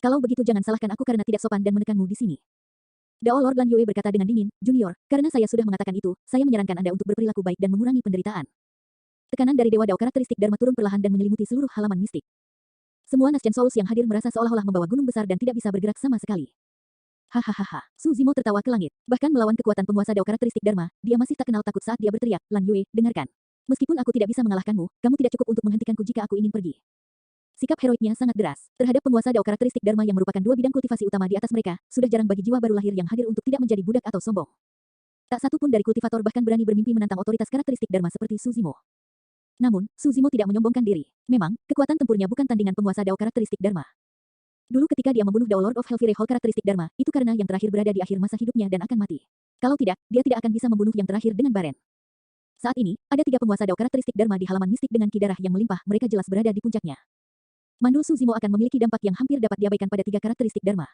Kalau begitu jangan salahkan aku karena tidak sopan dan menekanmu di sini. Dao Lord Lan Yue berkata dengan dingin, Junior, karena saya sudah mengatakan itu, saya menyarankan Anda untuk berperilaku baik dan mengurangi penderitaan. Tekanan dari Dewa Dao karakteristik Dharma turun perlahan dan menyelimuti seluruh halaman mistik. Semua Naschen Souls yang hadir merasa seolah-olah membawa gunung besar dan tidak bisa bergerak sama sekali. Hahaha. Su Zimo tertawa ke langit. Bahkan melawan kekuatan penguasa Dao karakteristik Dharma, dia masih tak kenal takut saat dia berteriak, Lan Yue, dengarkan. Meskipun aku tidak bisa mengalahkanmu, kamu tidak cukup untuk menghentikanku jika aku ingin pergi. Sikap heroiknya sangat deras. Terhadap penguasa Dao karakteristik Dharma yang merupakan dua bidang kultivasi utama di atas mereka, sudah jarang bagi jiwa baru lahir yang hadir untuk tidak menjadi budak atau sombong. Tak satu pun dari kultivator bahkan berani bermimpi menantang otoritas karakteristik Dharma seperti Su Zimo. Namun, Su Zimo tidak menyombongkan diri. Memang, kekuatan tempurnya bukan tandingan penguasa Dao karakteristik Dharma. Dulu ketika dia membunuh Dao Lord of Hellfire Hall karakteristik Dharma, itu karena yang terakhir berada di akhir masa hidupnya dan akan mati. Kalau tidak, dia tidak akan bisa membunuh yang terakhir dengan Baren. Saat ini, ada 3 penguasa Dao karakteristik Dharma di halaman mistik dengan ki darah yang melimpah, mereka jelas berada di puncaknya. Mandul Su Zimo akan memiliki dampak yang hampir dapat diabaikan pada 3 karakteristik Dharma.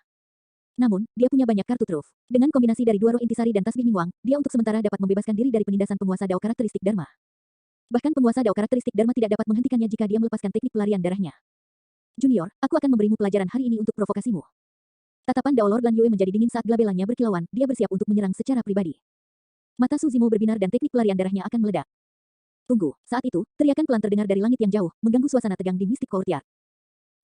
Namun, dia punya banyak kartu truf. Dengan kombinasi dari 2 roh intisari dan tasbih Mingwang, dia untuk sementara dapat membebaskan diri dari penindasan penguasa Dao karakteristik Dharma. Bahkan penguasa Dao karakteristik Dharma tidak dapat menghentikannya jika dia melepaskan teknik pelarian darahnya. Junior, aku akan memberimu pelajaran hari ini untuk provokasimu. Tatapan Dao Lord Lan Yue menjadi dingin saat gelabelannya berkilauan, dia bersiap untuk menyerang secara pribadi. Mata Su Zimo berbinar dan teknik pelarian darahnya akan meledak. Tunggu, saat itu, teriakan pelan terdengar dari langit yang jauh, mengganggu suasana tegang di Mystic Courtyard.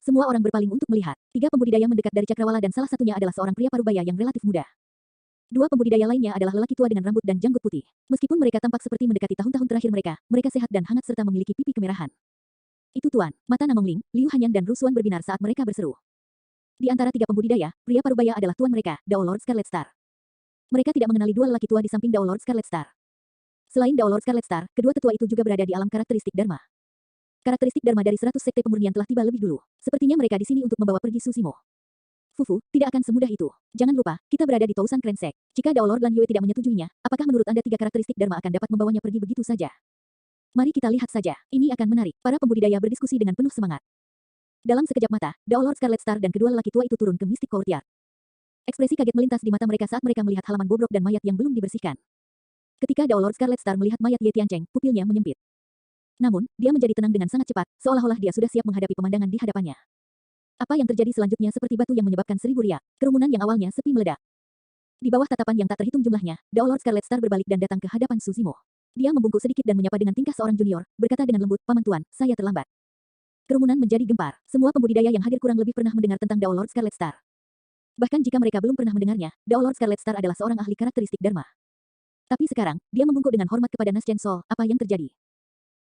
Semua orang berpaling untuk melihat. 3 pembudidaya mendekat dari cakrawala dan salah satunya adalah seorang pria parubaya yang relatif muda. 2 pembudidaya lainnya adalah lelaki tua dengan rambut dan janggut putih. Meskipun mereka tampak seperti mendekati tahun-tahun terakhir mereka, mereka sehat dan hangat serta memiliki pipi kemerahan. Itu tuan, mata Namong Ling, Liu Hanyan dan Rusuan berbinar saat mereka berseru. Di antara 3 pembudidaya, pria parubaya adalah tuan mereka, Dao Lord Scarlet Star. Mereka tidak mengenali 2 lelaki tua di samping Dao Lord Scarlet Star. Selain Dao Lord Scarlet Star, kedua tetua itu juga berada di alam karakteristik Dharma. Karakteristik Dharma dari 100 sekte pemurnian telah tiba lebih dulu. Sepertinya mereka di sini untuk membawa pergi Su Zimo. Fufu, tidak akan semudah itu. Jangan lupa, kita berada di Tousan Krensek. Jika Dao Lord Lan Yue tidak menyetujuinya, apakah menurut Anda 3 karakteristik Dharma akan dapat membawanya pergi begitu saja? Mari kita lihat saja. Ini akan menarik. Para pembudidaya berdiskusi dengan penuh semangat. Dalam sekejap mata, Dao Lord Scarlet Star dan kedua lelaki tua itu turun ke Mystic Courtyard. Ekspresi kaget melintas di mata mereka saat mereka melihat halaman bobrok dan mayat yang belum dibersihkan. Ketika Dao Lord Scarlet Star melihat mayat Ye Tiancheng, pupilnya menyempit. Namun, dia menjadi tenang dengan sangat cepat, seolah-olah dia sudah siap menghadapi pemandangan di hadapannya. Apa yang terjadi selanjutnya seperti batu yang menyebabkan 1000 riak. Kerumunan yang awalnya sepi meledak. Di bawah tatapan yang tak terhitung jumlahnya, Dao Lord Scarlet Star berbalik dan datang ke hadapan Su Zimo. Dia membungkuk sedikit dan menyapa dengan tingkah seorang junior, berkata dengan lembut, Paman Tuan, saya terlambat. Kerumunan menjadi gempar. Semua pembudidaya yang hadir kurang lebih pernah mendengar tentang Dao Lord Scarlet Star. Bahkan jika mereka belum pernah mendengarnya, Dao Lord Scarlet Star adalah seorang ahli karakteristik Dharma. Tapi sekarang, dia membungkuk dengan hormat kepada Naschen Sol, apa yang terjadi?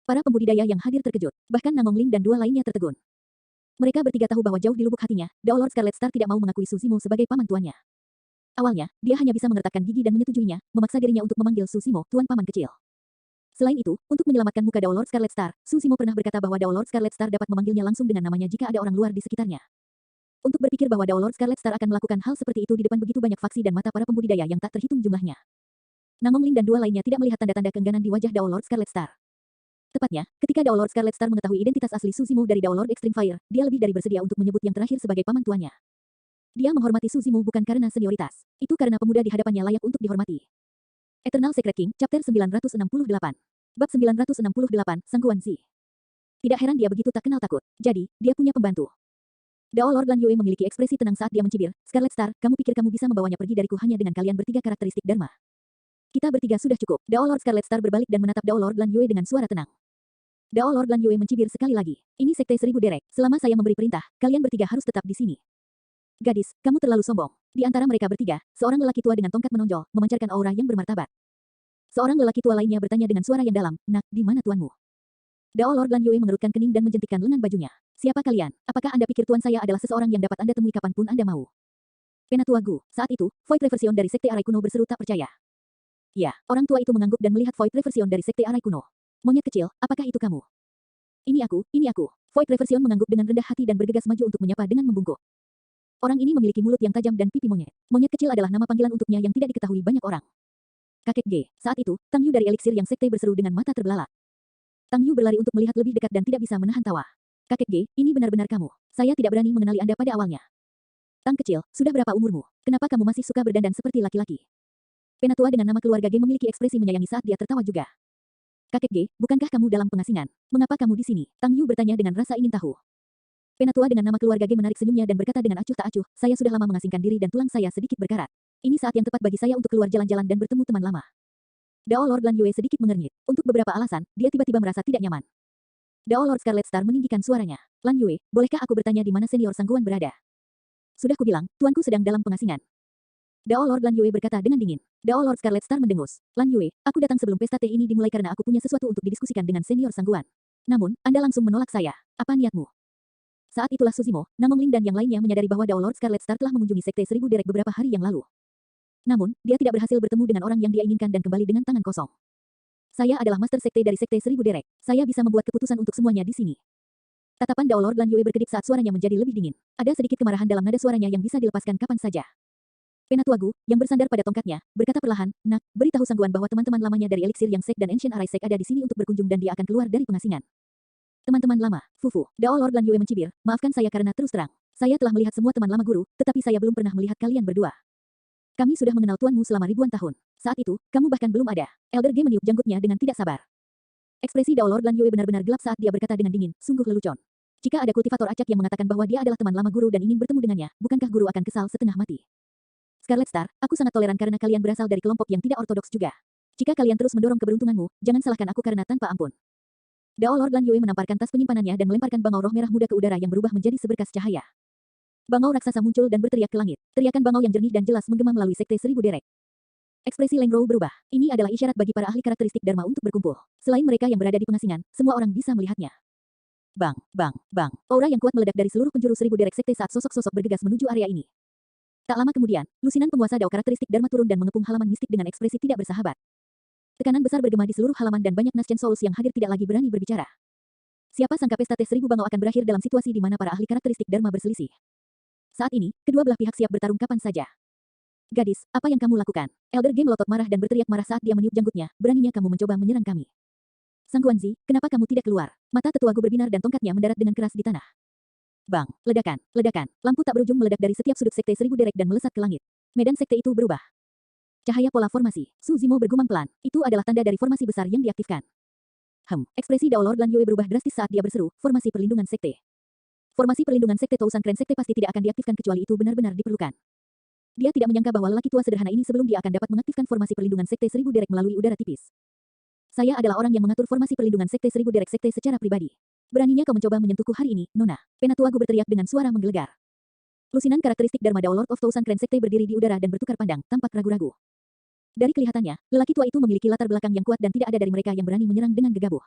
Para pembudidaya yang hadir terkejut, bahkan Namong Ling dan 2 lainnya tertegun. Mereka bertiga tahu bahwa jauh di lubuk hatinya, Dao Lord Scarlet Star tidak mau mengakui Su Zimo sebagai paman tuannya. Awalnya, dia hanya bisa mengertakkan gigi dan menyetujuinya, memaksa dirinya untuk memanggil Su Zimo, tuan paman kecil. Selain itu, untuk menyelamatkan muka Dao Lord Scarlet Star, Su Zimo pernah berkata bahwa Dao Lord Scarlet Star dapat memanggilnya langsung dengan namanya jika ada orang luar di sekitarnya. Untuk berpikir bahwa Dao Lord Scarlet Star akan melakukan hal seperti itu di depan begitu banyak faksi dan mata para pembudidaya yang tak terhitung jumlahnya. Namong Ling dan 2 lainnya tidak melihat tanda-tanda keengganan di wajah Dao Lord Scarlet Star. Tepatnya, ketika Dao Lord Scarlet Star mengetahui identitas asli Su Zimo dari Dao Lord Extreme Fire, dia lebih dari bersedia untuk menyebut yang terakhir sebagai paman tuannya. Dia menghormati Su Zimo bukan karena senioritas. Itu karena pemuda di hadapannya layak untuk dihormati. Eternal Secret King, Chapter 968. Bab 968, Sangguan Zi. Tidak heran dia begitu tak kenal takut. Jadi, dia punya pembantu. Dao Lord Lan Yue memiliki ekspresi tenang saat dia mencibir, Scarlet Star, kamu pikir kamu bisa membawanya pergi dariku hanya dengan kalian bertiga karakteristik Dharma? Kita bertiga sudah cukup. Dao Lord Scarlet Star berbalik dan menatap Dao Lord Lan Yue dengan suara tenang. Dao Lord Lan Yue mencibir sekali lagi. Ini Sekte Seribu Derek. Selama saya memberi perintah, kalian bertiga harus tetap di sini. Gadis, kamu terlalu sombong. Di antara mereka bertiga, seorang lelaki tua dengan tongkat menonjol, memancarkan aura yang bermartabat. Seorang lelaki tua lainnya bertanya dengan suara yang dalam, "Nak, di mana tuanmu?" Dao Lord Lan Yue mengerutkan kening dan menjentikkan lengan bajunya. "Siapa kalian? Apakah Anda pikir tuan saya adalah seseorang yang dapat Anda temui kapanpun Anda mau?" Penatua Gu. Saat itu, Void Reversion dari Sekte Arai Kuno berseru tak percaya. Ya, orang tua itu mengangguk dan melihat Void Reversion dari Sekte Arai Kuno. "Monyet kecil, apakah itu kamu?" Ini aku, ini aku." Void Reversion mengangguk dengan rendah hati dan bergegas maju untuk menyapa dengan membungkuk. Orang ini memiliki mulut yang tajam dan pipi monyet. Monyet kecil adalah nama panggilan untuknya yang tidak diketahui banyak orang. Kakek G. Saat itu, Tang Yu dari Eliksir yang Sekte berseru dengan mata terbelalak. Tang Yu berlari untuk melihat lebih dekat dan tidak bisa menahan tawa. "Kakek G, ini benar-benar kamu. Saya tidak berani mengenali Anda pada awalnya." "Tang kecil, sudah berapa umurmu? Kenapa kamu masih suka berdandan seperti laki-laki?" Penatua dengan nama keluarga G memiliki ekspresi menyayangi saat dia tertawa juga. "Kakek G, bukankah kamu dalam pengasingan? Mengapa kamu di sini?" Tang Yu bertanya dengan rasa ingin tahu. Penatua dengan nama keluarga G menarik senyumnya dan berkata dengan acuh tak acuh, "Saya sudah lama mengasingkan diri dan tulang saya sedikit berkarat. Ini saat yang tepat bagi saya untuk keluar jalan-jalan dan bertemu teman lama." Dao Lord Lan Yue sedikit mengernyit. Untuk beberapa alasan, dia tiba-tiba merasa tidak nyaman. Dao Lord Scarlet Star meninggikan suaranya. "Lan Yue, bolehkah aku bertanya di mana senior Sangguan berada?" "Sudah kubilang, tuanku sedang dalam pengasingan." Dao Lord Lan Yue berkata dengan dingin. Dao Lord Scarlet Star mendengus. "Lan Yue, aku datang sebelum pesta teh ini dimulai karena aku punya sesuatu untuk didiskusikan dengan senior Sangguan. Namun, Anda langsung menolak saya. Apa niatmu?" Saat itulah Suzimo, Namongling dan yang lainnya menyadari bahwa Dao Lord Scarlet Star telah mengunjungi Sekte Seribu Derek beberapa hari yang lalu. Namun, dia tidak berhasil bertemu dengan orang yang dia inginkan dan kembali dengan tangan kosong. "Saya adalah Master Sekte dari Sekte Seribu Derek. Saya bisa membuat keputusan untuk semuanya di sini." Tatapan Dao Lord Lan Yue berkedip saat suaranya menjadi lebih dingin. Ada sedikit kemarahan dalam nada suaranya yang bisa dilepaskan kapan saja. Penatua Gu, yang bersandar pada tongkatnya, berkata perlahan, "Nak, beritahu Sangguan bahwa teman-teman lamanya dari Eliksir yang Sek dan Ancient Arai Sek ada di sini untuk berkunjung dan dia akan keluar dari pengasingan." "Teman-teman lama, Fufu." Dao Lord Lan Yue mencibir, "Maafkan saya karena terus terang. Saya telah melihat semua teman lama guru, tetapi saya belum pernah melihat kalian berdua. Kami sudah mengenal tuanmu selama ribuan tahun. Saat itu, kamu bahkan belum ada." Elder Ge meniup janggutnya dengan tidak sabar. Ekspresi Dao Lord Lan Yue benar-benar gelap saat dia berkata dengan dingin, "Sungguh lelucon. Jika ada kultivator acak yang mengatakan bahwa dia adalah teman lama guru dan ingin bertemu dengannya, bukankah guru akan kesal setengah mati?" "Scarlet Star, aku sangat toleran karena kalian berasal dari kelompok yang tidak ortodoks juga. Jika kalian terus mendorong keberuntunganmu, jangan salahkan aku karena tanpa ampun." Dao Lord Lan Yue menamparkan tas penyimpanannya dan melemparkan bangau roh merah muda ke udara yang berubah menjadi seberkas cahaya. Bangau raksasa muncul dan berteriak ke langit. Teriakan bangau yang jernih dan jelas menggema melalui Sekte Seribu Derek. Ekspresi Leng Rou berubah. Ini adalah isyarat bagi para ahli karakteristik Dharma untuk berkumpul. Selain mereka yang berada di pengasingan, semua orang bisa melihatnya. Bang, bang, bang. Aura yang kuat meledak dari seluruh penjuru Seribu Derek Sekte saat sosok-sosok bergegas menuju area ini. Tak lama kemudian, lusinan penguasa Dao karakteristik Dharma turun dan mengepung halaman mistik dengan ekspresi tidak bersahabat. Tekanan besar bergema di seluruh halaman dan banyak Nascent Souls yang hadir tidak lagi berani berbicara. Siapa sangka pesta teh seribu bangau akan berakhir dalam situasi di mana para ahli karakteristik Dharma berselisih. Saat ini, kedua belah pihak siap bertarung kapan saja. "Gadis, apa yang kamu lakukan?" Elder Game melotot marah dan berteriak marah saat dia meniup janggutnya, "Beraninya kamu mencoba menyerang kami. Sangguan Zi, kenapa kamu tidak keluar?" Mata tetua Gu berbinar dan tongkatnya mendarat dengan keras di tanah. Bang, ledakan, ledakan, lampu tak berujung meledak dari setiap sudut Sekte Seribu Derek dan melesat ke langit. Medan sekte itu berubah. Cahaya pola formasi. Su Zimo bergumam pelan. Itu adalah tanda dari formasi besar yang diaktifkan. Ekspresi Dao Lord Lan Yue berubah drastis saat dia berseru, "Formasi perlindungan sekte." Formasi perlindungan sekte Tousan Kren Sekte pasti tidak akan diaktifkan kecuali itu benar-benar diperlukan. Dia tidak menyangka bahwa lelaki tua sederhana ini sebelum dia akan dapat mengaktifkan formasi perlindungan Sekte Seribu Derek melalui udara tipis. "Saya adalah orang yang mengatur formasi perlindungan Sekte Seribu Derek Sekte secara pribadi. Beraninya kau mencoba menyentuhku hari ini, Nona." Penatua Gu berteriak dengan suara menggelegar. Lusinan karakteristik Dharma Dao Lord of Tousan Kren Sekte berdiri di udara dan bertukar pandang, tampak ragu-ragu. Dari kelihatannya, lelaki tua itu memiliki latar belakang yang kuat dan tidak ada dari mereka yang berani menyerang dengan gegabah.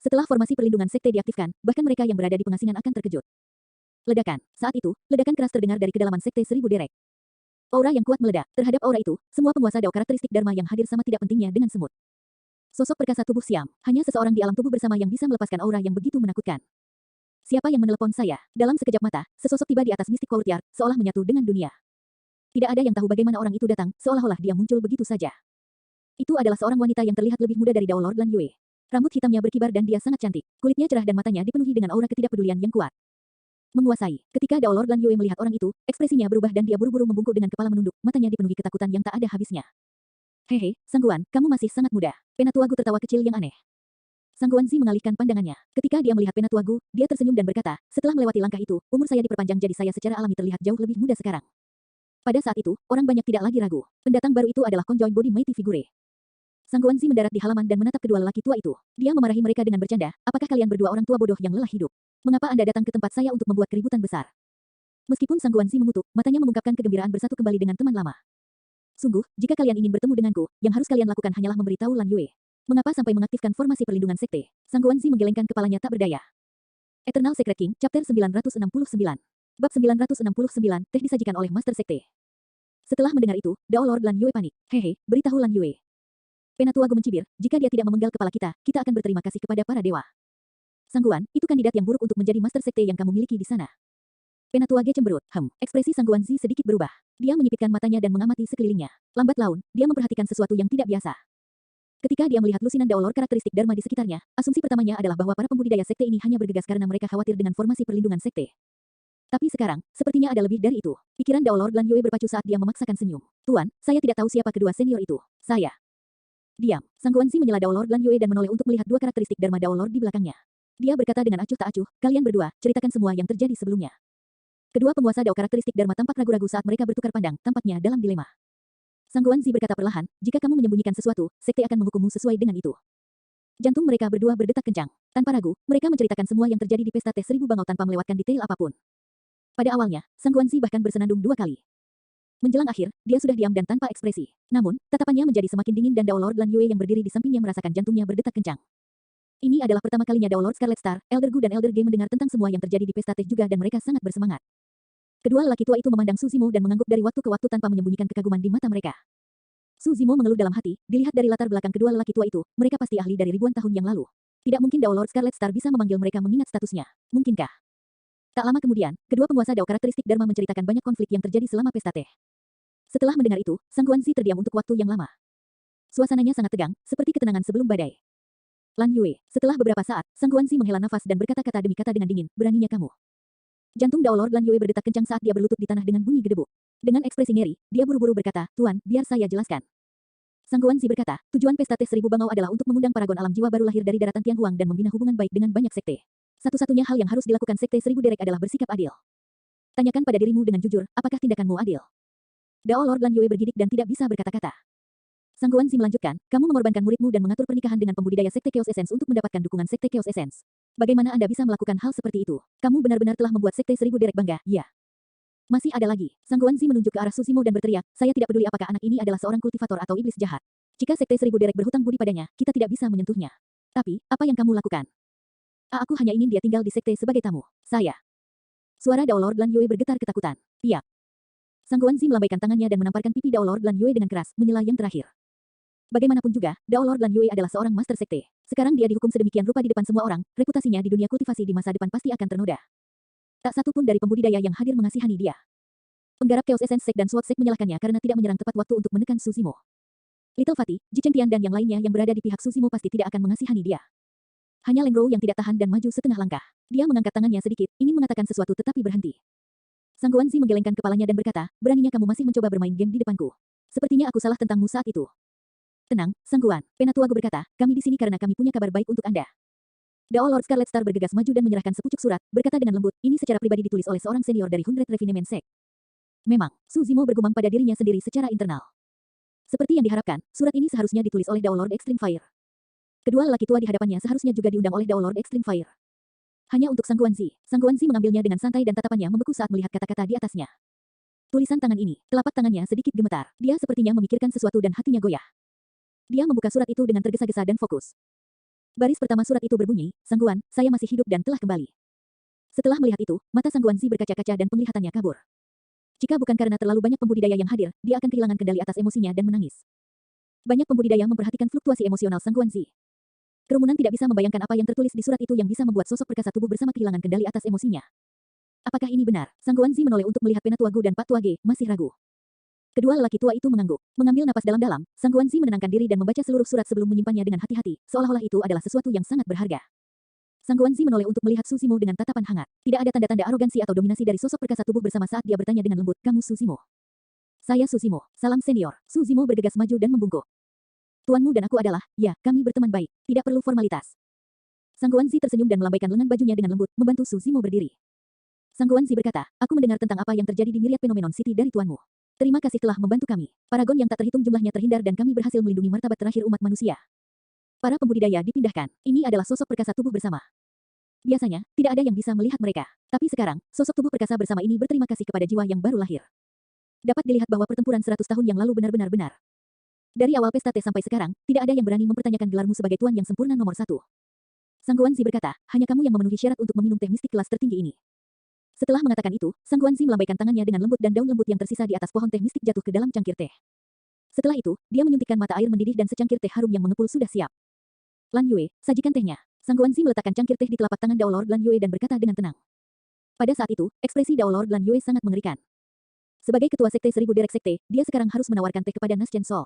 Setelah formasi perlindungan sekte diaktifkan, bahkan mereka yang berada di pengasingan akan terkejut. Ledakan. Saat itu, ledakan keras terdengar dari kedalaman Sekte Seribu Derek. Aura yang kuat meledak. Terhadap aura itu, semua penguasa Dao karakteristik Dharma yang hadir sama tidak pentingnya dengan semut. Sosok perkasa tubuh siam, hanya seseorang di alam tubuh bersama yang bisa melepaskan aura yang begitu menakutkan. "Siapa yang menelepon saya?" Dalam sekejap mata, sesosok tiba di atas Mystic Courtyard, seolah menyatu dengan dunia. Tidak ada yang tahu bagaimana orang itu datang, seolah-olah dia muncul begitu saja. Itu adalah seorang wanita yang terlihat lebih muda dari Dao Lord Lan Yue. Rambut hitamnya berkibar dan dia sangat cantik. Kulitnya cerah dan matanya dipenuhi dengan aura ketidakpedulian yang kuat. Menguasai. Ketika Dao Lord Lan Yue melihat orang itu, ekspresinya berubah dan dia buru-buru membungkuk dengan kepala menunduk, matanya dipenuhi ketakutan yang tak ada habisnya. "Hehe, Sangguan, kamu masih sangat muda." Penatua Gu tertawa kecil yang aneh. Sangguan Zi mengalihkan pandangannya. Ketika dia melihat Penatua Gu, dia tersenyum dan berkata, "Setelah melewati langkah itu, umur saya diperpanjang jadi saya secara alami terlihat jauh lebih muda sekarang." Pada saat itu, orang banyak tidak lagi ragu. Pendatang baru itu adalah Conjoin Body Mighty Figure. Sang Guanzi mendarat di halaman dan menatap kedua lelaki tua itu. Dia memarahi mereka dengan bercanda, apakah kalian berdua orang tua bodoh yang lelah hidup? Mengapa Anda datang ke tempat saya untuk membuat keributan besar? Meskipun Sang Guanzi mengutuk, matanya mengungkapkan kegembiraan bersatu kembali dengan teman lama. Sungguh, jika kalian ingin bertemu denganku, yang harus kalian lakukan hanyalah memberitahu Lan Yue. Mengapa sampai mengaktifkan formasi perlindungan sekte? Sang Guanzi menggelengkan kepalanya tak berdaya. Eternal Secret King, Chapter 969. Bab 969, teh disajikan oleh Master Sekte. Setelah mendengar itu, Dao Lord Lan Yue panik. Hehe, beritahu Lan Yue. Penatua Gu mencibir, jika dia tidak memenggal kepala kita akan berterima kasih kepada para dewa. Sangguan, itu kandidat yang buruk untuk menjadi Master Sekte yang kamu miliki di sana. Penatua Ge cemberut. Ekspresi Sang Guanzi sedikit berubah. Dia menyipitkan matanya dan mengamati sekelilingnya. Lambat laun, dia memperhatikan sesuatu yang tidak biasa. Ketika dia melihat lusinan Dao Lord karakteristik Dharma di sekitarnya, asumsi pertamanya adalah bahwa para pembudidaya sekte ini hanya bergegas karena mereka khawatir dengan formasi perlindungan sekte. Tapi sekarang, sepertinya ada lebih dari itu. Pikiran Dao Lord Lan Yue berpacu saat dia memaksakan senyum. Tuan, saya tidak tahu siapa kedua senior itu. Saya. Diam. Sang Guanzi menyela Dao Lord Lan Yue dan menoleh untuk melihat dua karakteristik Dharma Dao Lord di belakangnya. Dia berkata dengan acuh tak acuh, kalian berdua, ceritakan semua yang terjadi sebelumnya. Kedua penguasa Dao karakteristik Dharma tampak ragu-ragu saat mereka bertukar pandang, tampaknya dalam dilema. Sang Guanzi berkata perlahan, jika kamu menyembunyikan sesuatu, sekte akan menghukummu sesuai dengan itu. Jantung mereka berdua berdetak kencang. Tanpa ragu, mereka menceritakan semua yang terjadi di pesta teh 1000 bangau tanpa melewatkan detail apapun. Pada awalnya, Sang Guanzi bahkan bersenandung 2 kali. Menjelang akhir, dia sudah diam dan tanpa ekspresi. Namun, tatapannya menjadi semakin dingin dan Dao Lord Lan Yue yang berdiri di sampingnya merasakan jantungnya berdetak kencang. Ini adalah pertama kalinya Dao Lord Scarlet Star, Elder Gu dan Elder Ge mendengar tentang semua yang terjadi di pesta teh juga dan mereka sangat bersemangat. Kedua lelaki tua itu memandang Su Zimo dan mengangguk dari waktu ke waktu tanpa menyembunyikan kekaguman di mata mereka. Su Zimo mengeluh dalam hati, dilihat dari latar belakang kedua lelaki tua itu, mereka pasti ahli dari ribuan tahun yang lalu. Tidak mungkin Dao Lord Scarlet Star bisa memanggil mereka mengingat statusnya. Mungkinkah? Tak lama kemudian, kedua penguasa Dao karakteristik Dharma menceritakan banyak konflik yang terjadi selama pesta teh. Setelah mendengar itu, Sang Guanzi terdiam untuk waktu yang lama. Suasananya sangat tegang, seperti ketenangan sebelum badai. Lan Yue, setelah beberapa saat, Sang Guanzi menghela nafas dan berkata kata demi kata dengan dingin, beraninya kamu. Jantung Dao Lord Lan Yue berdetak kencang saat dia berlutut di tanah dengan bunyi gedebuk. Dengan ekspresi ngeri, dia buru-buru berkata, Tuan, biar saya jelaskan. Sang Guanzi berkata, tujuan pesta teh 1000 bangau adalah untuk mengundang paragon alam jiwa baru lahir dari daratan Tianhuang dan membina hubungan baik dengan banyak sekte. Satu-satunya hal yang harus dilakukan sekte 1000 derek adalah bersikap adil. Tanyakan pada dirimu dengan jujur, apakah tindakanmu adil? Dao Lord Lan Yue bergidik dan tidak bisa berkata-kata. Sang Guanzi melanjutkan, kamu mengorbankan muridmu dan mengatur pernikahan dengan pembudidaya sekte Chaos Essence untuk mendapatkan dukungan sekte Chaos Essence. Bagaimana Anda bisa melakukan hal seperti itu? Kamu benar-benar telah membuat sekte 1000 derek bangga, ya. Masih ada lagi. Sang Guanzi menunjuk ke arah Su Zimo dan berteriak, saya tidak peduli apakah anak ini adalah seorang kultivator atau iblis jahat. Jika sekte 1000 derek berhutang budi padanya, kita tidak bisa menyentuhnya. Tapi, apa yang kamu lakukan? Aku hanya ingin dia tinggal di sekte sebagai tamu. Saya. Suara Dao Lord Lan Yue bergetar ketakutan. Piap. Sang Guanzi melambaikan tangannya dan menamparkan pipi Dao Lord Lan Yue dengan keras, menyela yang terakhir. Bagaimanapun juga, Dao Lord Lan Yue adalah seorang master sekte. Sekarang dia dihukum sedemikian rupa di depan semua orang, reputasinya di dunia kultivasi di masa depan pasti akan ternoda. Tak satu pun dari pembudidaya yang hadir mengasihani dia. Penggarap Chaos Essence Sect dan SWOT Sect menyalahkannya karena tidak menyerang tepat waktu untuk menekan Su Zimo. Little Fatih, Ji Chengtian dan yang lainnya yang berada di pihak Su Zimo pasti tidak akan mengasihani dia. Hanya Leng Rou yang tidak tahan dan maju setengah langkah. Dia mengangkat tangannya sedikit, ingin mengatakan sesuatu tetapi berhenti. Sang Guanzi menggelengkan kepalanya dan berkata, beraninya kamu masih mencoba bermain game di depanku. Sepertinya aku salah tentangmu saat itu. Tenang, Sang Guan, Penatua Gu berkata, kami di sini karena kami punya kabar baik untuk Anda. Dao Lord Scarlet Star bergegas maju dan menyerahkan sepucuk surat, berkata dengan lembut, ini secara pribadi ditulis oleh seorang senior dari Hundred Refinement Sect. Memang, Su Zimo bergumam pada dirinya sendiri secara internal. Seperti yang diharapkan, surat ini seharusnya ditulis oleh Dao Lord Extreme Fire. Kedua lelaki tua di hadapannya seharusnya juga diundang oleh Dao Lord Extreme Fire. Hanya untuk Sang Guanzi mengambilnya dengan santai dan tatapannya membeku saat melihat kata-kata di atasnya. Tulisan tangan ini, telapak tangannya sedikit gemetar. Dia sepertinya memikirkan sesuatu dan hatinya goyah. Dia membuka surat itu dengan tergesa-gesa dan fokus. Baris pertama surat itu berbunyi, Sang Guan, saya masih hidup dan telah kembali. Setelah melihat itu, mata Sang Guanzi berkaca-kaca dan penglihatannya kabur. Jika bukan karena terlalu banyak pembudidaya yang hadir, dia akan kehilangan kendali atas emosinya dan menangis. Banyak pembudidaya memperhatikan fluktuasi emosional Sang Guanzi. Kerumunan tidak bisa membayangkan apa yang tertulis di surat itu yang bisa membuat sosok perkasa tubuh bersama kehilangan kendali atas emosinya. Apakah ini benar? Sang Guanzi menoleh untuk melihat Penatua Gu dan Pak Tua Ge, masih ragu. Kedua lelaki tua itu mengangguk. Mengambil napas dalam-dalam, Sang Guanzi menenangkan diri dan membaca seluruh surat sebelum menyimpannya dengan hati-hati, seolah-olah itu adalah sesuatu yang sangat berharga. Sang Guanzi menoleh untuk melihat Su Zimo dengan tatapan hangat. Tidak ada tanda-tanda arogansi atau dominasi dari sosok perkasa tubuh bersama saat dia bertanya dengan lembut, kamu Su Zimo? Saya Su Zimo, salam senior. Su Zimo bergegas maju dan membungkuk. Tuanmu dan aku adalah, ya, kami berteman baik. Tidak perlu formalitas. Sang Guanzi tersenyum dan melambaikan lengan bajunya dengan lembut, membantu Su Zimo berdiri. Sang Guanzi berkata, aku mendengar tentang apa yang terjadi di Myriad Phenomenon City dari tuanmu. Terima kasih telah membantu kami. Paragon yang tak terhitung jumlahnya terhindar dan kami berhasil melindungi martabat terakhir umat manusia. Para pembudidaya dipindahkan. Ini adalah sosok perkasa tubuh bersama. Biasanya, tidak ada yang bisa melihat mereka. Tapi sekarang, sosok tubuh perkasa bersama ini berterima kasih kepada jiwa yang baru lahir. Dapat dilihat bahwa pertempuran 100 tahun yang lalu benar-benar benar. Dari awal pesta Teh sampai sekarang, tidak ada yang berani mempertanyakan gelarmu sebagai tuan yang sempurna nomor 1. Sang Guanzi berkata, hanya kamu yang memenuhi syarat untuk meminum teh mistik kelas tertinggi ini. Setelah mengatakan itu, Sang Guanzi melambaikan tangannya dengan lembut dan daun lembut yang tersisa di atas pohon teh mistik jatuh ke dalam cangkir teh. Setelah itu, dia menyuntikkan mata air mendidih dan secangkir teh harum yang mengepul sudah siap. Lan Yue, sajikan tehnya. Sang Guanzi meletakkan cangkir teh di telapak tangan Dao Lord Lan Yue dan berkata dengan tenang. Pada saat itu, ekspresi Dao Lord Lan Yue sangat mengerikan. Sebagai ketua sekte 1000 Derek Sekte, dia sekarang harus menawarkan teh kepada Nas Chen Sol.